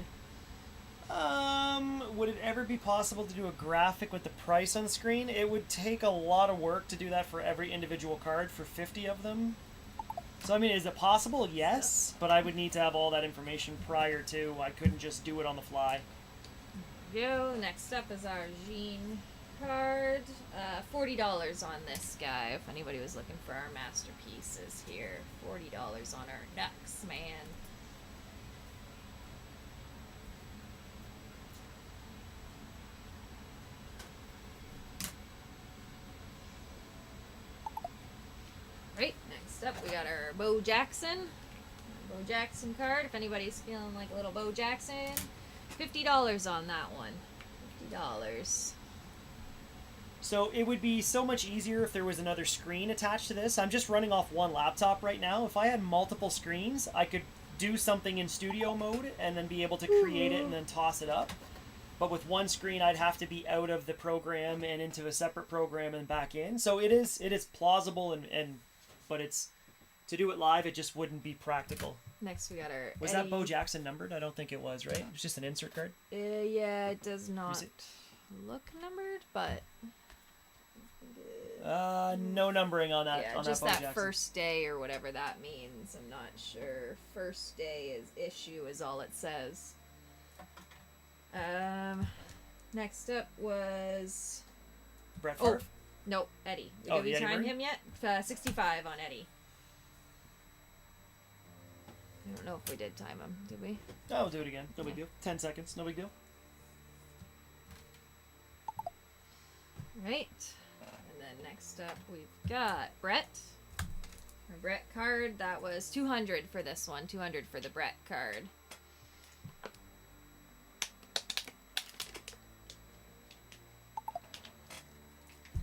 Would it ever be possible to do a graphic with the price on screen? It would take a lot of work to do that for every individual card for 50 of them. So, I mean, is it possible? Yes, but I would need to have all that information prior to. I couldn't just do it on the fly. Go. Next up is our Jean card. $40 on this guy, if anybody was looking for our masterpieces here. $40 on our Ducks, man. Right, next up we got our Bo Jackson. Bo Jackson card, if anybody's feeling like a little Bo Jackson. $50 on that one. $50. So it would be so much easier if there was another screen attached to this. I'm just running off one laptop right now. If I had multiple screens, I could do something in studio mode and then be able to create it and then toss it up. But with one screen, I'd have to be out of the program and into a separate program and back in. So it is plausible but it's to do it live, it just wouldn't be practical. Next we got our Was Eddie. that Bo Jackson numbered? I don't think it was, right? It's just an insert card. Yeah, it does not look numbered, but no numbering on that. yeah, on just that, Bo that Jackson. first day or whatever that means. I'm not sure. First day is issue is all it says. Next up was Brett Favre. nope, Eddie. Oh, Did we the Eddie time Murray? him yet? 65 on Eddie. I don't know if we did time him. Did we? Oh, we'll do it again. No big deal. 10 seconds. No big deal. Right. And then next up we've got Brett. Our Brett card. That was 200 for this one. 200 for the Brett card.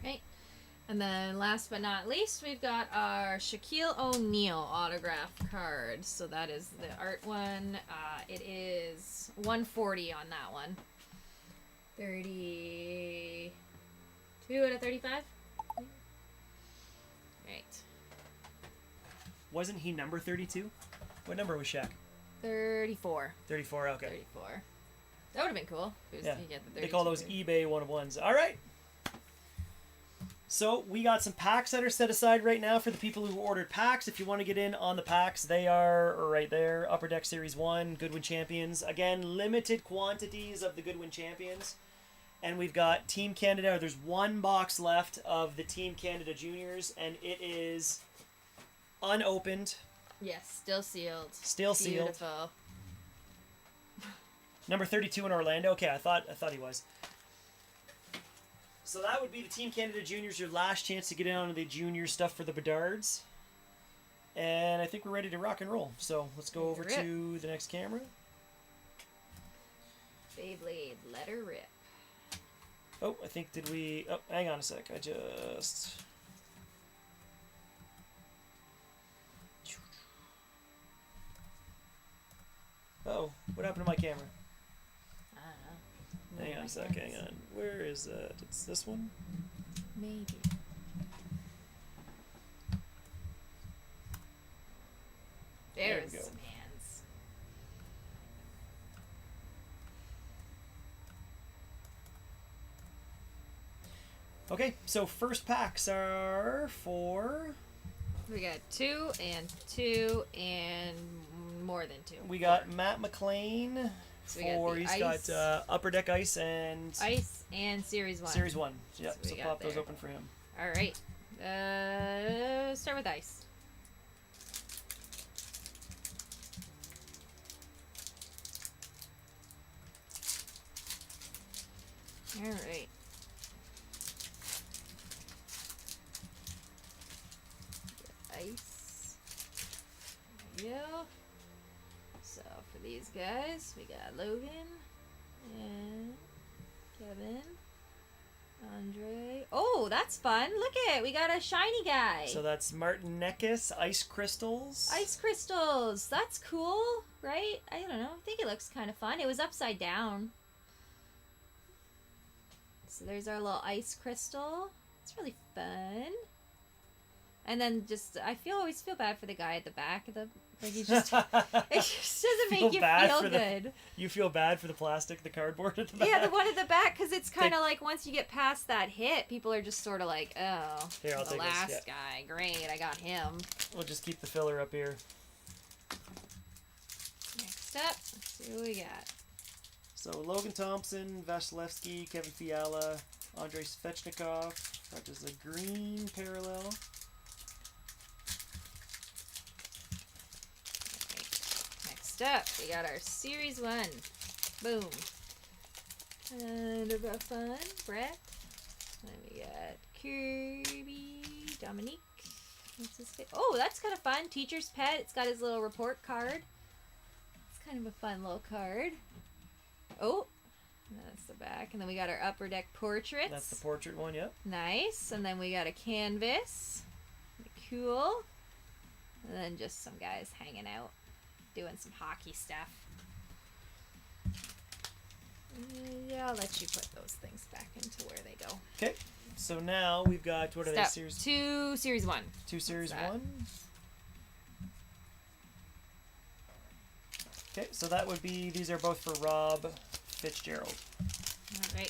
Right. And then last but not least, we've got our Shaquille O'Neal autograph card. So that is the art one. It is 140 on that one. 32 out of 35. Right. Wasn't he number 32? What number was Shaq? 34. 34, okay. 34. That would have been cool. Yeah. You get the They call 32. those eBay one-of-ones. All right. So we got some packs that are set aside right now for the people who ordered packs. If you want to get in on the packs, they are right there. Upper Deck Series 1, Goodwin Champions. Again, limited quantities of the Goodwin Champions. And we've got Team Canada. There's one box left of the Team Canada Juniors, and it is unopened. Yes, still sealed. Still sealed. Beautiful. Number 32 in Orlando. Okay, I thought he was. So that would be the Team Canada Juniors, your last chance to get in on the junior stuff for the Bedards. And I think we're ready to rock and roll. So let's go over Rip. to the next camera. Beyblade, let her rip. Oh, I think did we... Oh, hang on a sec. I just... Oh, what happened to my camera? I don't know. Hang on a sec, hang on. Where is that? It's this one? Maybe. There we There's go. some hands. Okay, so first packs are for... We got 2 and 2 and more than 2. We got Matt McLean So we got for... the He's ice. got Upper Deck Ice and... Ice and Series 1. Series 1. Yep, So we so got pop those there. open for him. Alright. Start with ice. Alright. Ice. There we go. So for these guys, we got Logan and Kevin, Andre. Oh, that's fun! Look at it, we got a shiny guy. So that's Martin Neckis, Ice Crystals. Ice crystals. That's cool, right? I don't know. I think it looks kind of fun. It was upside down. So there's our little ice crystal. It's really fun. And then just, always feel bad for the guy at the back of the, like he just, it just doesn't Feel make you bad feel for the- good. You feel bad for the plastic, the cardboard at the back? Yeah, the one at the back, because it's kind of like once you get past that hit, people are just sort of like, oh, Here, I'll the take this, last yeah. guy, great, I got him. We'll just keep the filler up here. Next up, let's see what we got. So Logan Thompson, Vasilevsky, Kevin Fiala, Andrei Svechnikov. That is a green parallel. Next up, we got our Series 1. Boom. Kind of a fun, Brett. Then we got Kirby, Dominique. What's his face? Oh, that's kind of fun. Teacher's Pet. It's got his little report card. It's kind of a fun little card. Oh, that's the back. And then we got our Upper Deck portraits. That's the portrait one, yep. Nice. And then we got a canvas. Cool. And then just some guys hanging out, doing some hockey stuff. Yeah, I'll let you put those things back into where they go. Okay, so now we've got, what are they, Step series 2, Series 1. 2, series that? 1? Okay, so that would be, these are both for Rob Fitzgerald. All right.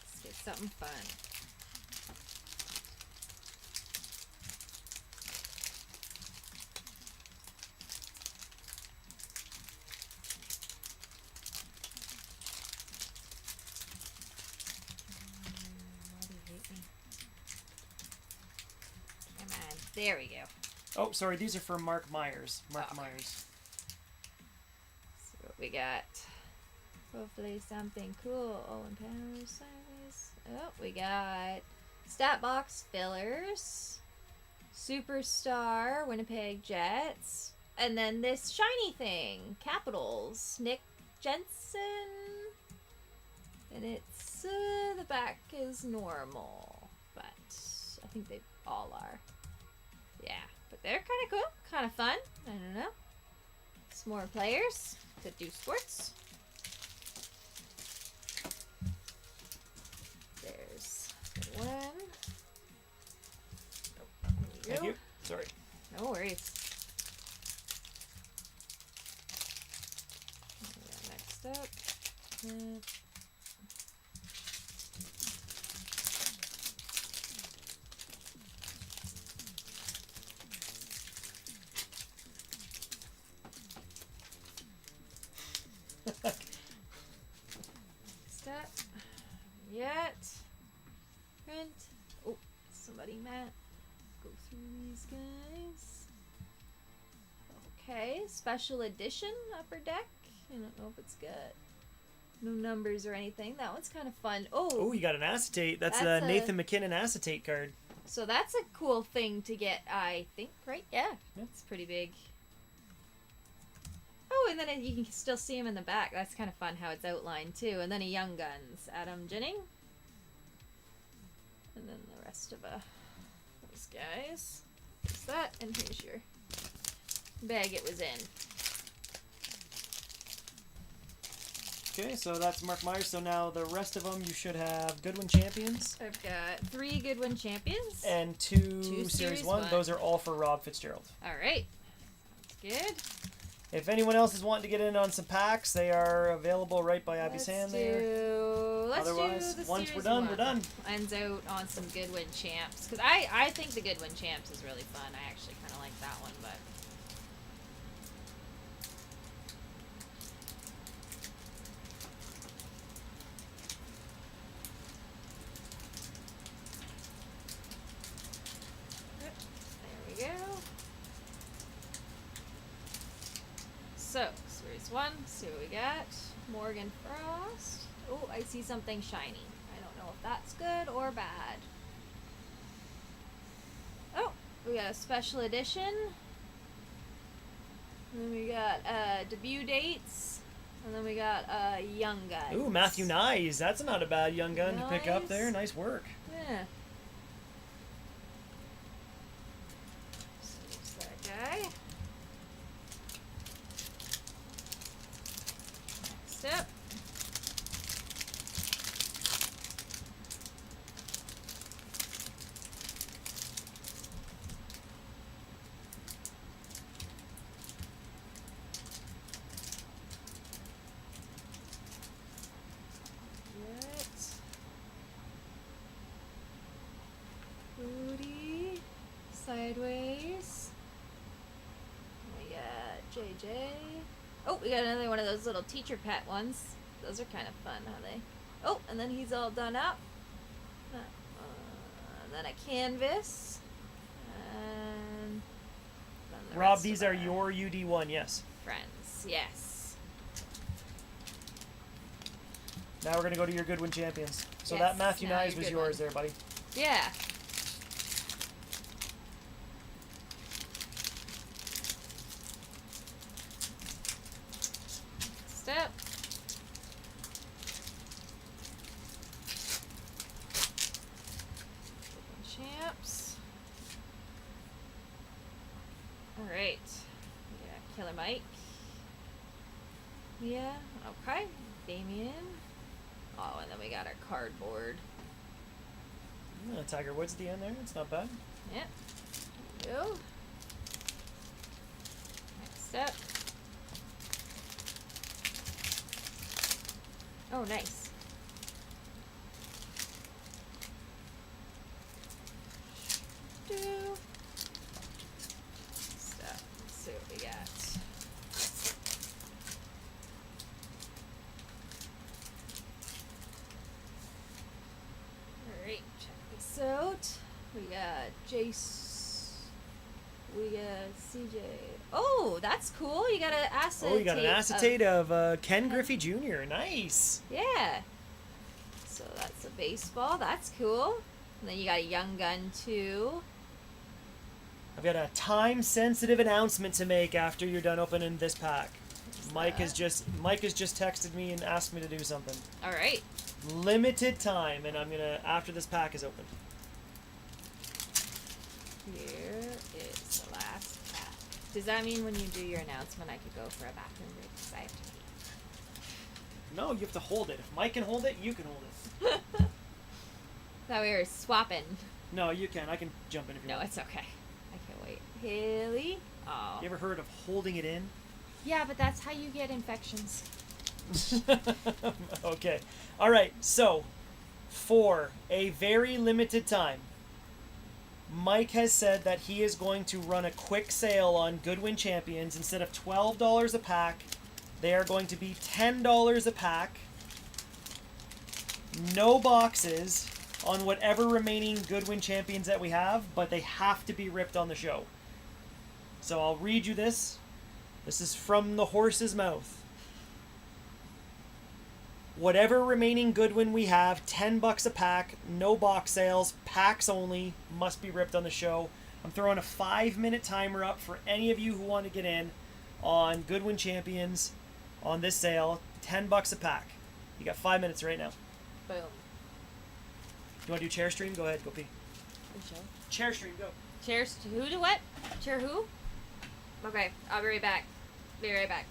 Let's get something fun. Why do you hate me? Come on. There we go. Oh, sorry, these are for Mark Myers. Mark Okay. Myers. So what we got? Hopefully something cool. Oh, and power service. Oh, we got stat box fillers, superstar Winnipeg Jets, and then this shiny thing, Capitals. Nick Jensen. And it's, the back is normal, but I think they all are. Yeah, but they're kind of cool, kind of fun. I don't know. Some more players that do sports. There's one. Oh, there Thank go. you. Sorry. No worries. Next up. Step. Yet. Print. Oh, somebody Matt. Go through these guys. Okay, special edition upper deck. I don't know if it's got no numbers or anything. That one's kind of fun. Oh, Oh, you got an acetate. That's That's a a- Nathan McKinnon acetate card. so that's a cool thing to get, I think, right? Yeah, Yeah. it's pretty big. Oh, and then you can still see him in the back. That's kind of fun how it's outlined too. And then a Young Guns, Adam Jennings. And then the rest of those guys. There's that, and here's your bag it was in. Okay, so that's Mark Myers. So now the rest of them, you should have Goodwin champions I've got 3 Goodwin champions. and two Two Series Series 1. one. Those are all for Rob Fitzgerald. All right, sounds good. If anyone else is wanting to get in on some packs, they are available right by Abby's hand there. Let's Otherwise, do the once Series we're done, one. we're done. Ends out on some Goodwin champs because I think the Goodwin champs is really fun. I actually kind of like that one, but. There we go. So, Series 1, see what we got. Morgan Frost. Oh, I see something shiny. I don't know if that's good or bad. Oh, we got a special edition. And then we got debut dates. And then we got Young Guns. Ooh, Matthew Nyes. That's not a bad young gun to pick up there. Nice. Nice work. Yeah. So there's that guy. Next up. Booty. Sideways. We got JJ. Oh, we got another one of those little teacher pet ones. Those are kind of fun, how they. Oh, and then he's all done up. And then a canvas. And then the Rob, rest these of are our your UD1, yes. friends. Yes. Now we're going to go to your Goodwin champions. So Yes, that Matthew now Nyes your was good yours one. there, buddy. Yeah. Step. Champs. All right. Yeah, Killer Mike. Yeah. Okay. Damien. Oh, and then we got our cardboard. Tiger Woods at the end there. It's not bad. Yep. There we go. Next up. Oh, nice. Do. Next up. Let's see what we got. Alright, check this out. We got Jace. We got CJ. Oh, that's cool. You got an acetate. Oh, you got an of- acetate of Ken Griffey Jr. Nice. Yeah. So that's a baseball. That's cool. And then you got a Young Gun too. I've got a time-sensitive announcement to make after you're done opening this pack. Mike has just texted me and asked me to do something. All right. Limited time, and I'm gonna after this pack is open. Here is the last pack. Does that mean when you do your announcement, I could go for a bathroom break? Because I have to pee. No, you have to hold it. If Mike can hold it, you can hold it. Thought we were swapping. No, you can. I can jump in if you No, want. it's okay. I can't wait. Haley? Oh. You ever heard of holding it in? Yeah, but that's how you get infections. Okay. All right. So, for a very limited time, Mike has said that he is going to run a quick sale on Goodwin Champions. Instead of $12 a pack, they are going to be $10 a pack. No boxes on whatever remaining Goodwin Champions that we have, but they have to be ripped on the show. So I'll read you this. This is from the horse's mouth. Whatever remaining Goodwin we have, $10 a pack, no box sales, packs only, must be ripped on the show. I'm throwing a 5-minute timer up for any of you who want to get in on Goodwin Champions on this sale. $10 a pack. You got 5 minutes right now. Boom. You want to do chair stream? Go ahead, go pee. Chair stream, go. Cheers to who to what? Cheer who? Okay, I'll be right back. Be right back.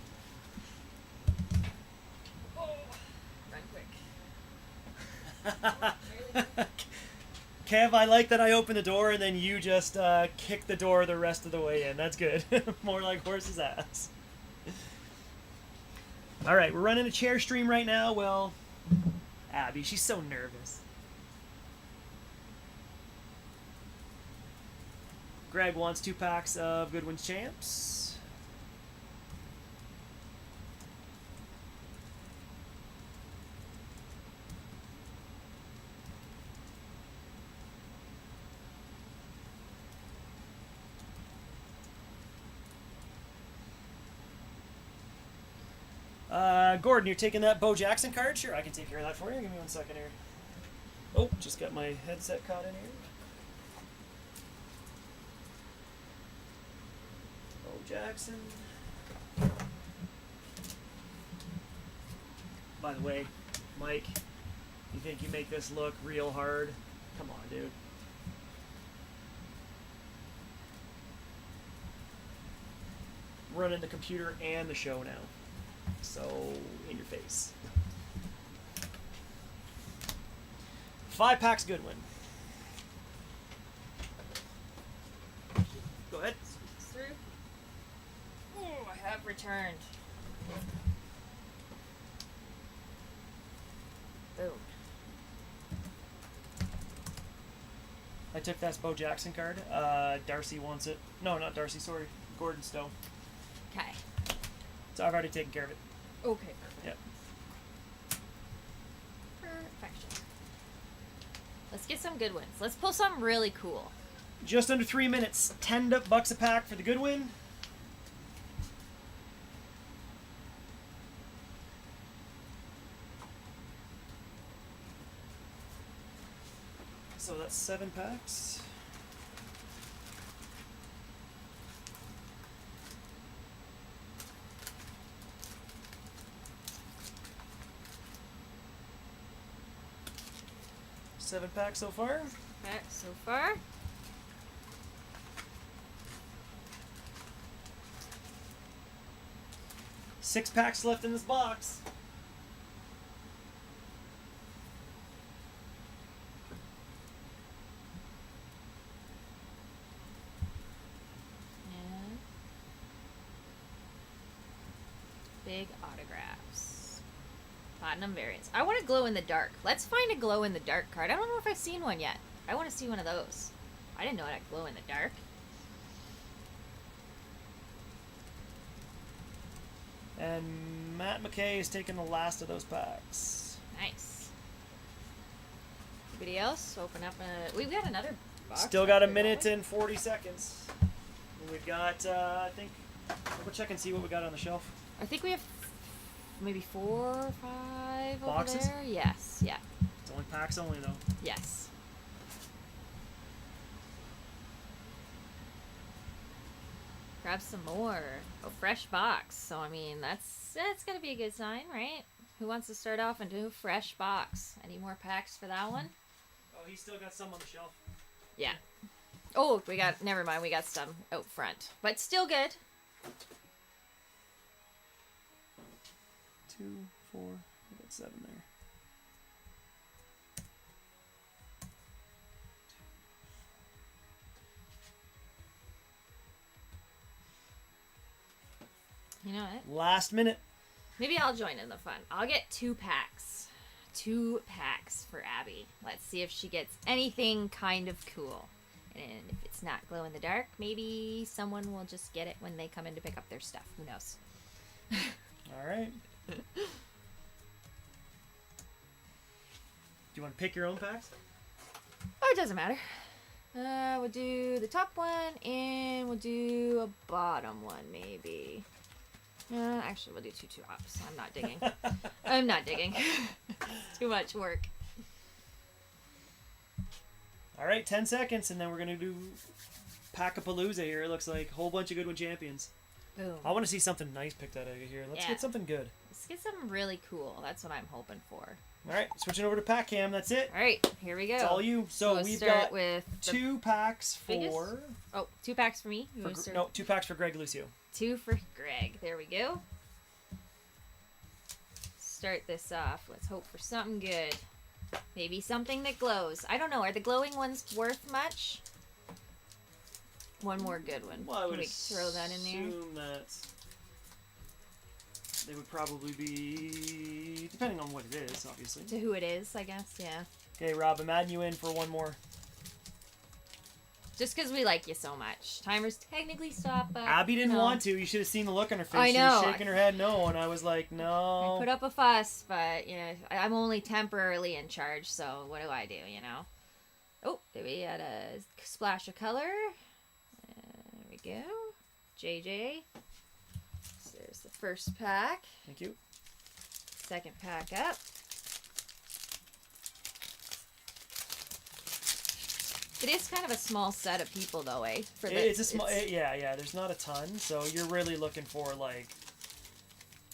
Oh, run quick. Kev, I like that I opened the door and then you just kick the door the rest of the way in. That's good. More like horse's ass. All right, we're running a chair stream right now. Well, Abby, she's so nervous. Greg wants 2 packs of Goodwin's Champs. Gordon, you're taking that Bo Jackson card? Sure, I can take care of that for you. Give me 1 second here. Oh, just got my headset caught in here. Bo Jackson. By the way, Mike, you think you make this look real hard? Come on, dude. Running the computer and the show now. So, in your face. 5 packs Goodwin. Go ahead. Through. Oh, I have returned. Boom. I took that Bo Jackson card. Darcy wants it. No, not Darcy, sorry. Gordon Stowe. Okay. So I've already taken care of it. Okay, perfect. Yep. Perfection. Let's get some good ones. Let's pull something really cool. Just under 3 minutes. $10 a pack for the Goodwin. So that's 7 packs. Seven packs so far. Okay, so far. Six packs left in this box. Yeah. Big autographs. Platinum variants. I want a glow in the dark. Let's find a glow in the dark card. I don't know if I've seen one yet. I want to see one of those. I didn't know I had glow in the dark. And Matt McKay is taking the last of those packs. Nice. Anybody else? Open up a... We've got another box. Still got a back there, minute don't and 40 seconds. And we've got, I think, we'll check and see what we got on the shelf. we? I think we have maybe 4 or 5 Boxes? over there. Yes. Yeah. It's only packs only, though. Yes. Grab some more. Oh, fresh box. So I mean, that's gotta be a good sign, right? Who wants to start off and do fresh box? Any more packs for that one? Oh, he's still got some on the shelf. Yeah. Oh, never mind, we got some out front. But still good. 2, 4, I got 7 there. You know what? Last minute. Maybe I'll join in the fun. I'll get 2 packs. 2 packs for Abby. Let's see if she gets anything kind of cool. And if it's not glow in the dark, maybe someone will just get it when they come in to pick up their stuff. Who knows? All right. Do you want to pick your own packs? Oh, it doesn't matter. We'll do the top one, and we'll do a bottom one, maybe. Actually, we'll do 2 tops. I'm not digging. I'm not digging. Too much work. All right, 10 seconds, and then we're going to do Pack-a-Palooza here. It looks like a whole bunch of Goodwin champions. Boom. I want to see something nice picked out of here. Let's Yeah. get something good. Let's get something really cool. That's what I'm hoping for. All right, switching over to Pack Cam. That's it. All right, here we go. It's all you. So we'll we've start got with the 2 packs biggest? for... Oh, 2 packs for me. You wanna start? No, 2 packs for Greg Lucio. 2 for Greg. There we go. Start this off. Let's hope for something good. Maybe something that glows. I don't know. Are the glowing ones worth much? One more good one. Well, I would Can we throw that in there? assume that they would probably be, depending on what it is, obviously. To who it is, I guess. Yeah. Okay, Rob, I'm adding you in for one more. Just because we like you so much. Timer's technically stopped, but Abby didn't no. want to. You should have seen the look on her face. I She know. was shaking her head no, and I was like, I no. put up a fuss, but I'm only temporarily in charge, so what do I do, Oh, did we add a splash of color? There we go. JJ. So there's the first pack. Thank you. Second pack up. It is kind of a small set of people, though, eh? For It's a small, yeah. There's not a ton, so you're really looking for like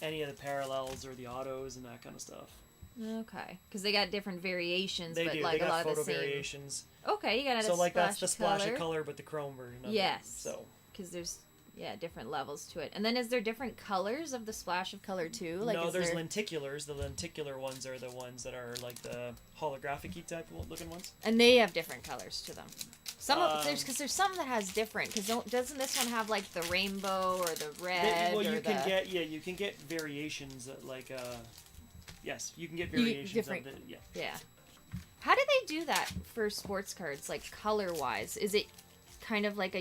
any of the parallels or the autos and that kind of stuff. Okay, because they got different variations, They but do. like They a got lot of photo the same. variations. Okay, you got So like that's the splash splash of color, but the chrome version of Yes. it. So Because there's different levels to it. And then is there different colors of the splash of color too? no, is there's there... lenticulars. The lenticular ones are the ones that are like the holographic-y type looking ones. And they have different colors to them. Some of Um, there's some that has different. Because doesn't this one have like the rainbow or the red? Well, or you can the... get you can get variations like yes, you can get variations different- of the Yeah. How do they do that for sports cards, like color wise? Is it kind of like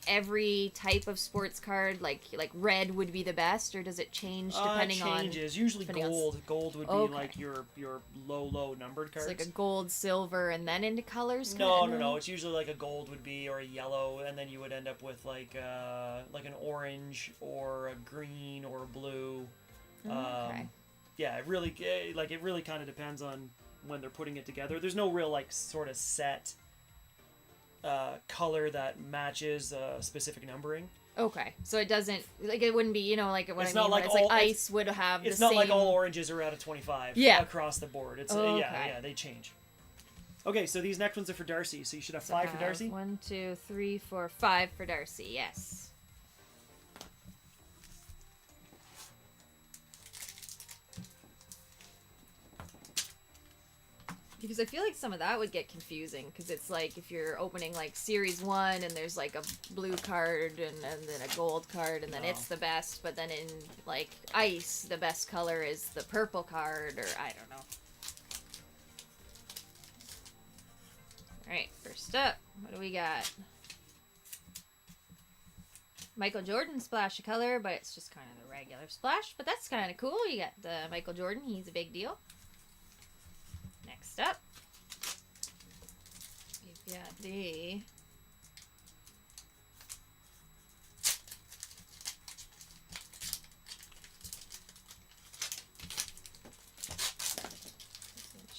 every type of sports card, like red would be the best, or does it change depending on? changes. Usually depending on gold. Gold would be Okay. like your low numbered cards. It's like a gold, silver, and then into colors. No. It's usually like a gold would be or a yellow, and then you would end up with like an orange or a green or a blue. Okay. Yeah, it really kind of depends on when they're putting it together. There's no real like sort of set color that matches specific numbering. Okay, so it doesn't it wouldn't be like what It's I not mean. like It's like all- ice would have. It's the not same... like all oranges are out of 25 Yeah. across the board. It's Okay. yeah, they change. Okay, so these next ones are for Darcy. So you should have So 5 for Darcy. 1, 2, 3, 4, 5 for Darcy. Yes. Because I feel like some of that would get confusing, because it's like if you're opening like series 1 and there's like a blue card and then a gold card and then No. it's the best, but then in like ice the best color is the purple card, or I don't know. Alright, first up, what do we got? Michael Jordan splash of color, but it's just kind of the regular splash, but that's kind of cool. You got the Michael Jordan, he's a big deal. Next up, we've got the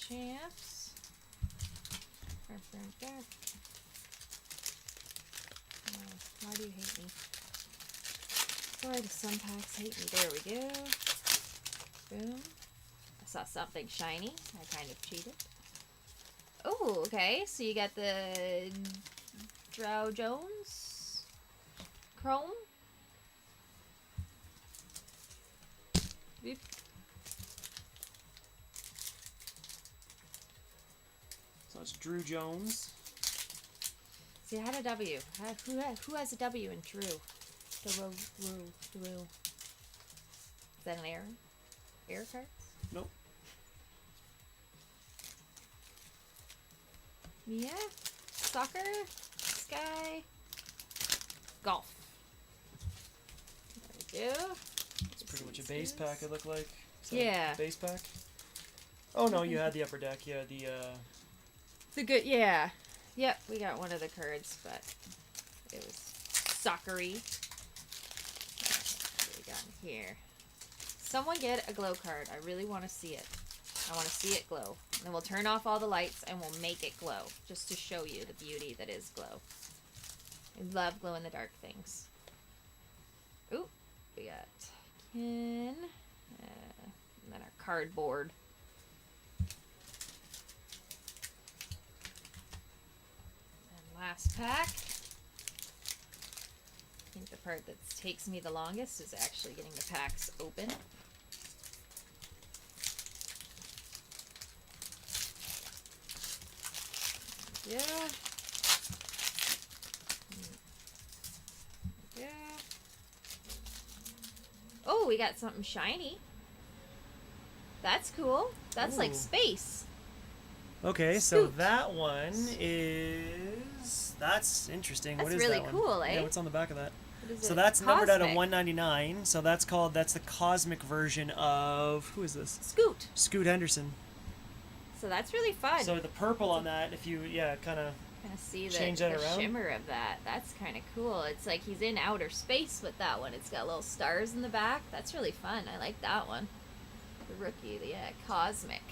champs. Why do you hate me? Why do some packs hate me? There we go. Boom. saw something shiny. I kind of cheated. Oh, okay. So you got the Drow Jones Chrome. Beep. So it's Drew Jones. See, I had a W. Who has a W in Drew? Drew. Is that an error? Error cards? Nope. Yeah. Soccer. Sky. Golf. There we go. It's pretty much a base pack, it looked like. Is that Yeah. a base pack? Oh no, you had the upper deck. You had the, The good, yeah. Yep, we got one of the cards, but it was soccery. What do we got in here? Someone get a glow card. I really want to see it. I want to see it glow. And we'll turn off all the lights and we'll make it glow, just to show you the beauty that is glow. I love glow-in-the-dark things. Ooh, we got Ken, and then our cardboard. And last pack. I think the part that takes me the longest is actually getting the packs open. Yeah. Yeah. Oh, we got something shiny. That's cool. That's like Ooh. space. okay, so Scoot. that one is... That's interesting. That's what is really that one? cool, eh? Yeah, what's on the back of that? What is So it? that's numbered out of Cosmic. 199. So that's the cosmic version of... Who is this? Scoot. Scoot Henderson. So that's really fun. So the purple on that, if you, kind of... Kind of see change the that around. shimmer of that. That's kind of cool. It's like he's in outer space with that one. It's got little stars in the back. That's really fun. I like that one. The rookie, yeah, cosmic.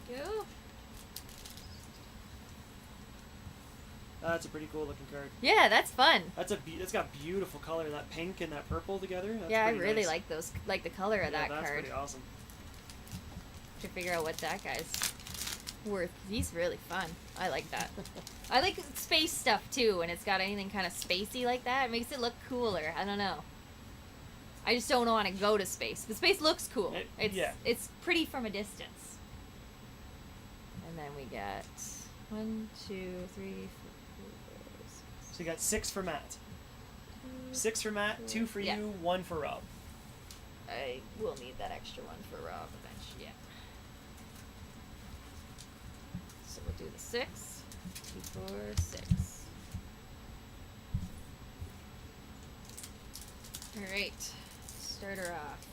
Go. That's a pretty cool looking card. Yeah, that's fun. It's got beautiful color, that pink and that purple together. That's Yeah, I pretty really nice. like those, like the color of that that's card. pretty awesome. To figure out what that guy's worth. He's really fun. I like that. I like space stuff too, and it's got anything kind of spacey like that. It makes it look cooler. I don't know. I just don't want to go to space. The space looks cool. It's pretty from a distance. And then we got 1, 2, 3, 4, 5, 6. So you got 6 for Matt. 6 for Matt, 2 for Yeah. you, 1 for Rob. I will need that extra one for Rob eventually. Yeah. So we'll do the 6, 2, 4, 6. All right, start her off.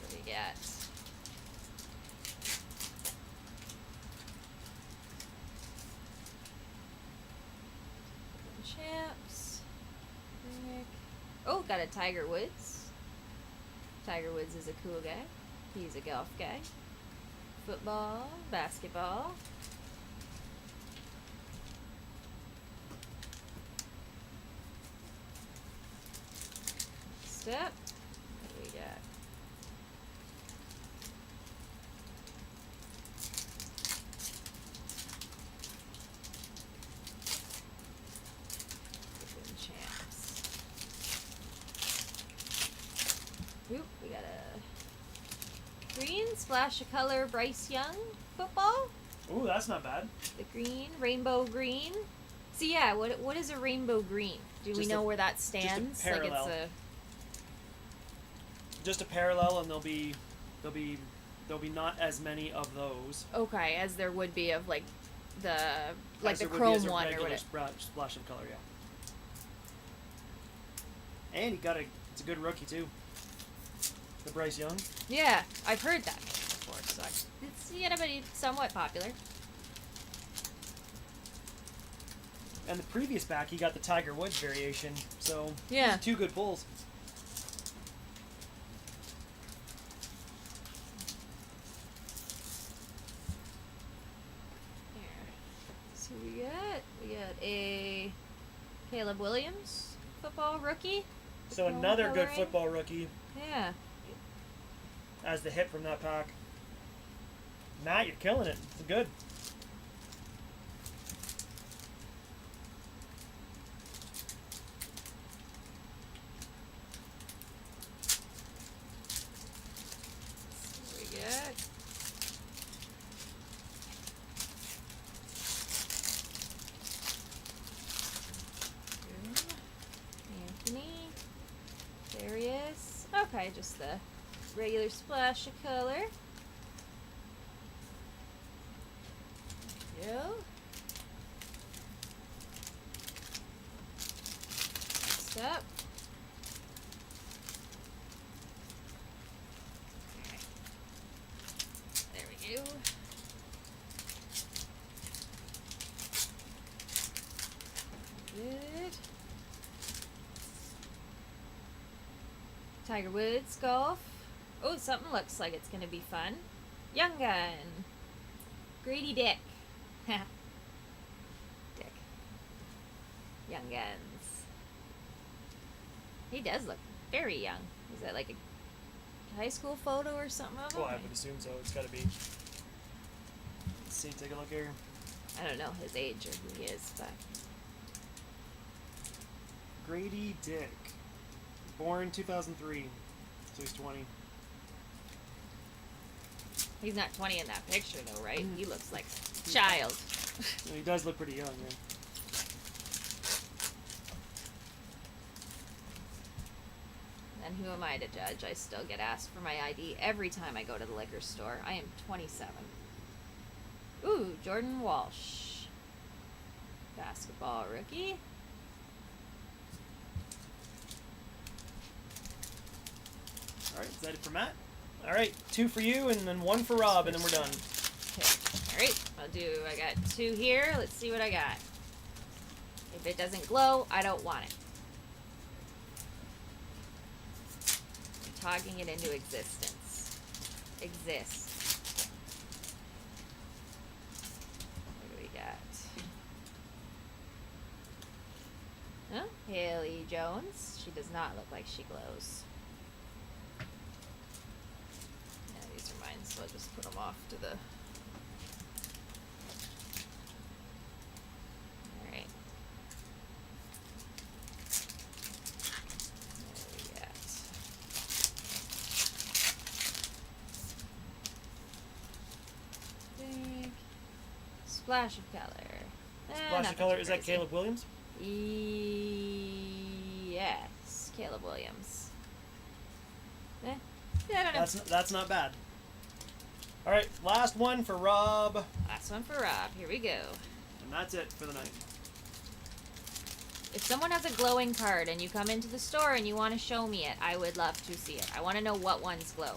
What do we got? Champs. Rick. Oh, got a Tiger Woods. Tiger Woods is a cool guy. He's a golf guy. Football, basketball. Next up, what do we got? Different champs. Oop, we got a green splash of color Bryce Young football. Ooh, that's not bad. The green, rainbow green. So yeah, what is a rainbow green? Do we Just know a- where that just a stands? parallel. Like Just a parallel, and there'll be not as many of those. okay, as there would be of like the as the there would be chrome as a one or regular whatever. splash of color, yeah. And it's a good rookie too. The Bryce Young. Yeah, I've heard that before. So it's but it's somewhat popular. And the previous back, he got the Tiger Woods variation. So Yeah. 2 good pulls. Here. So we got a Caleb Williams football rookie. So another good coloring. football rookie Yeah. as the hit from that pack. Matt, you're killing it. It's good. Very good. Anthony. There he is. Okay, just the regular splash of color. There we go. Next up. Okay. There we go. Good. Tiger Woods golf. Oh, something looks like it's gonna be fun. Young Gun. Grady Dick. Dick. Young Guns. He does look very young. Is that like a high school photo or something of him? Well, I would assume so. It's got to be. Let's see. Take a look here. I don't know his age or who he is, but Grady Dick. Born 2003. So he's 20. he's not 20 in that picture though, right? He looks like a child. And he does look pretty young, yeah. And who am I to judge? I still get asked for my ID every time I go to the liquor store. I am 27. Ooh, Jordan Walsh. Basketball rookie. Alright, is that it for Matt? Alright, 2 for you and then 1 for Rob, and then we're done. Okay. Alright, I got 2 here. Let's see what I got. If it doesn't glow, I don't want it. I'm talking it into existence. Exist. What do we got? Huh? Haley Jones. She does not look like she glows. Yeah, these are mine, so I'll just put them off to the... Alright. What do we got? Big splash of color. Flash of Nothing color. too Is that crazy. Caleb Williams? Yes, Caleb Williams. I don't know. That's not bad. Alright, last one for Rob. Last one for Rob. Here we go. And that's it for the night. If someone has a glowing card and you come into the store and you want to show me it, I would love to see it. I want to know what ones glow.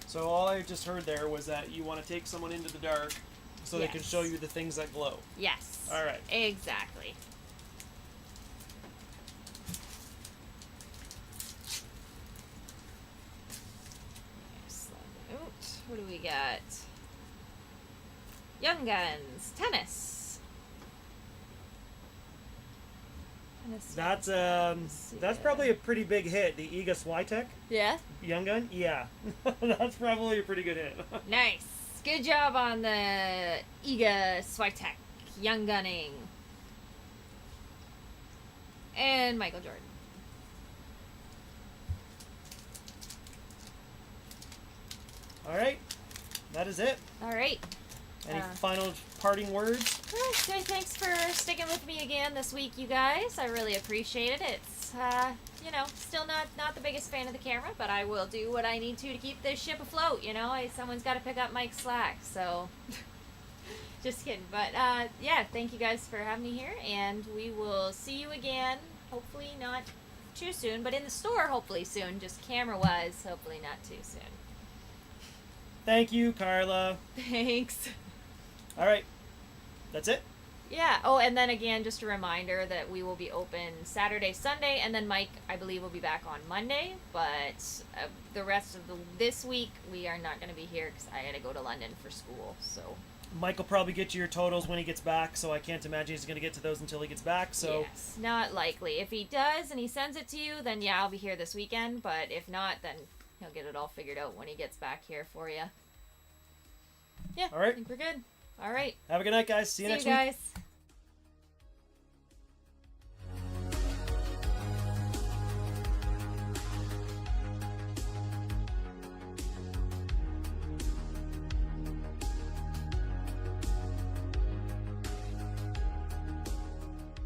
So all I just heard there was that you want to take someone into the dark so they can Yes. show you the things that glow. Yes. All right. Exactly. What do we got? Young Guns. Tennis. That's probably a pretty big hit. The Iga Swiatek Yeah. Young Gun. Yeah, that's probably a pretty good hit. Nice. Good job on the Iga Swiatek Young Gunning. And Michael Jordan. All right, that is it. All right. Any final parting words? Okay, thanks for sticking with me again this week, you guys. I really appreciate it. It's, still not the biggest fan of the camera, but I will do what I need to keep this ship afloat, Someone's got to pick up Mike's slack, so... Just kidding. But, thank you guys for having me here, and we will see you again, hopefully not too soon, but in the store hopefully soon, just camera-wise, hopefully not too soon. Thank you, Carla. Thanks. All right, that's it. Yeah. Oh, and then again, just a reminder that we will be open Saturday, Sunday, and then Mike, I believe, will be back on Monday. But the rest of this week, we are not going to be here because I got to go to London for school. So. Mike will probably get you your totals when he gets back, so I can't imagine he's going to get to those until he gets back. So yes, not likely. If he does and he sends it to you, then yeah, I'll be here this weekend. But if not, then he'll get it all figured out when he gets back here for you. Yeah, all right. I think we're good. All right. Have a good night, guys. See you next week. guys.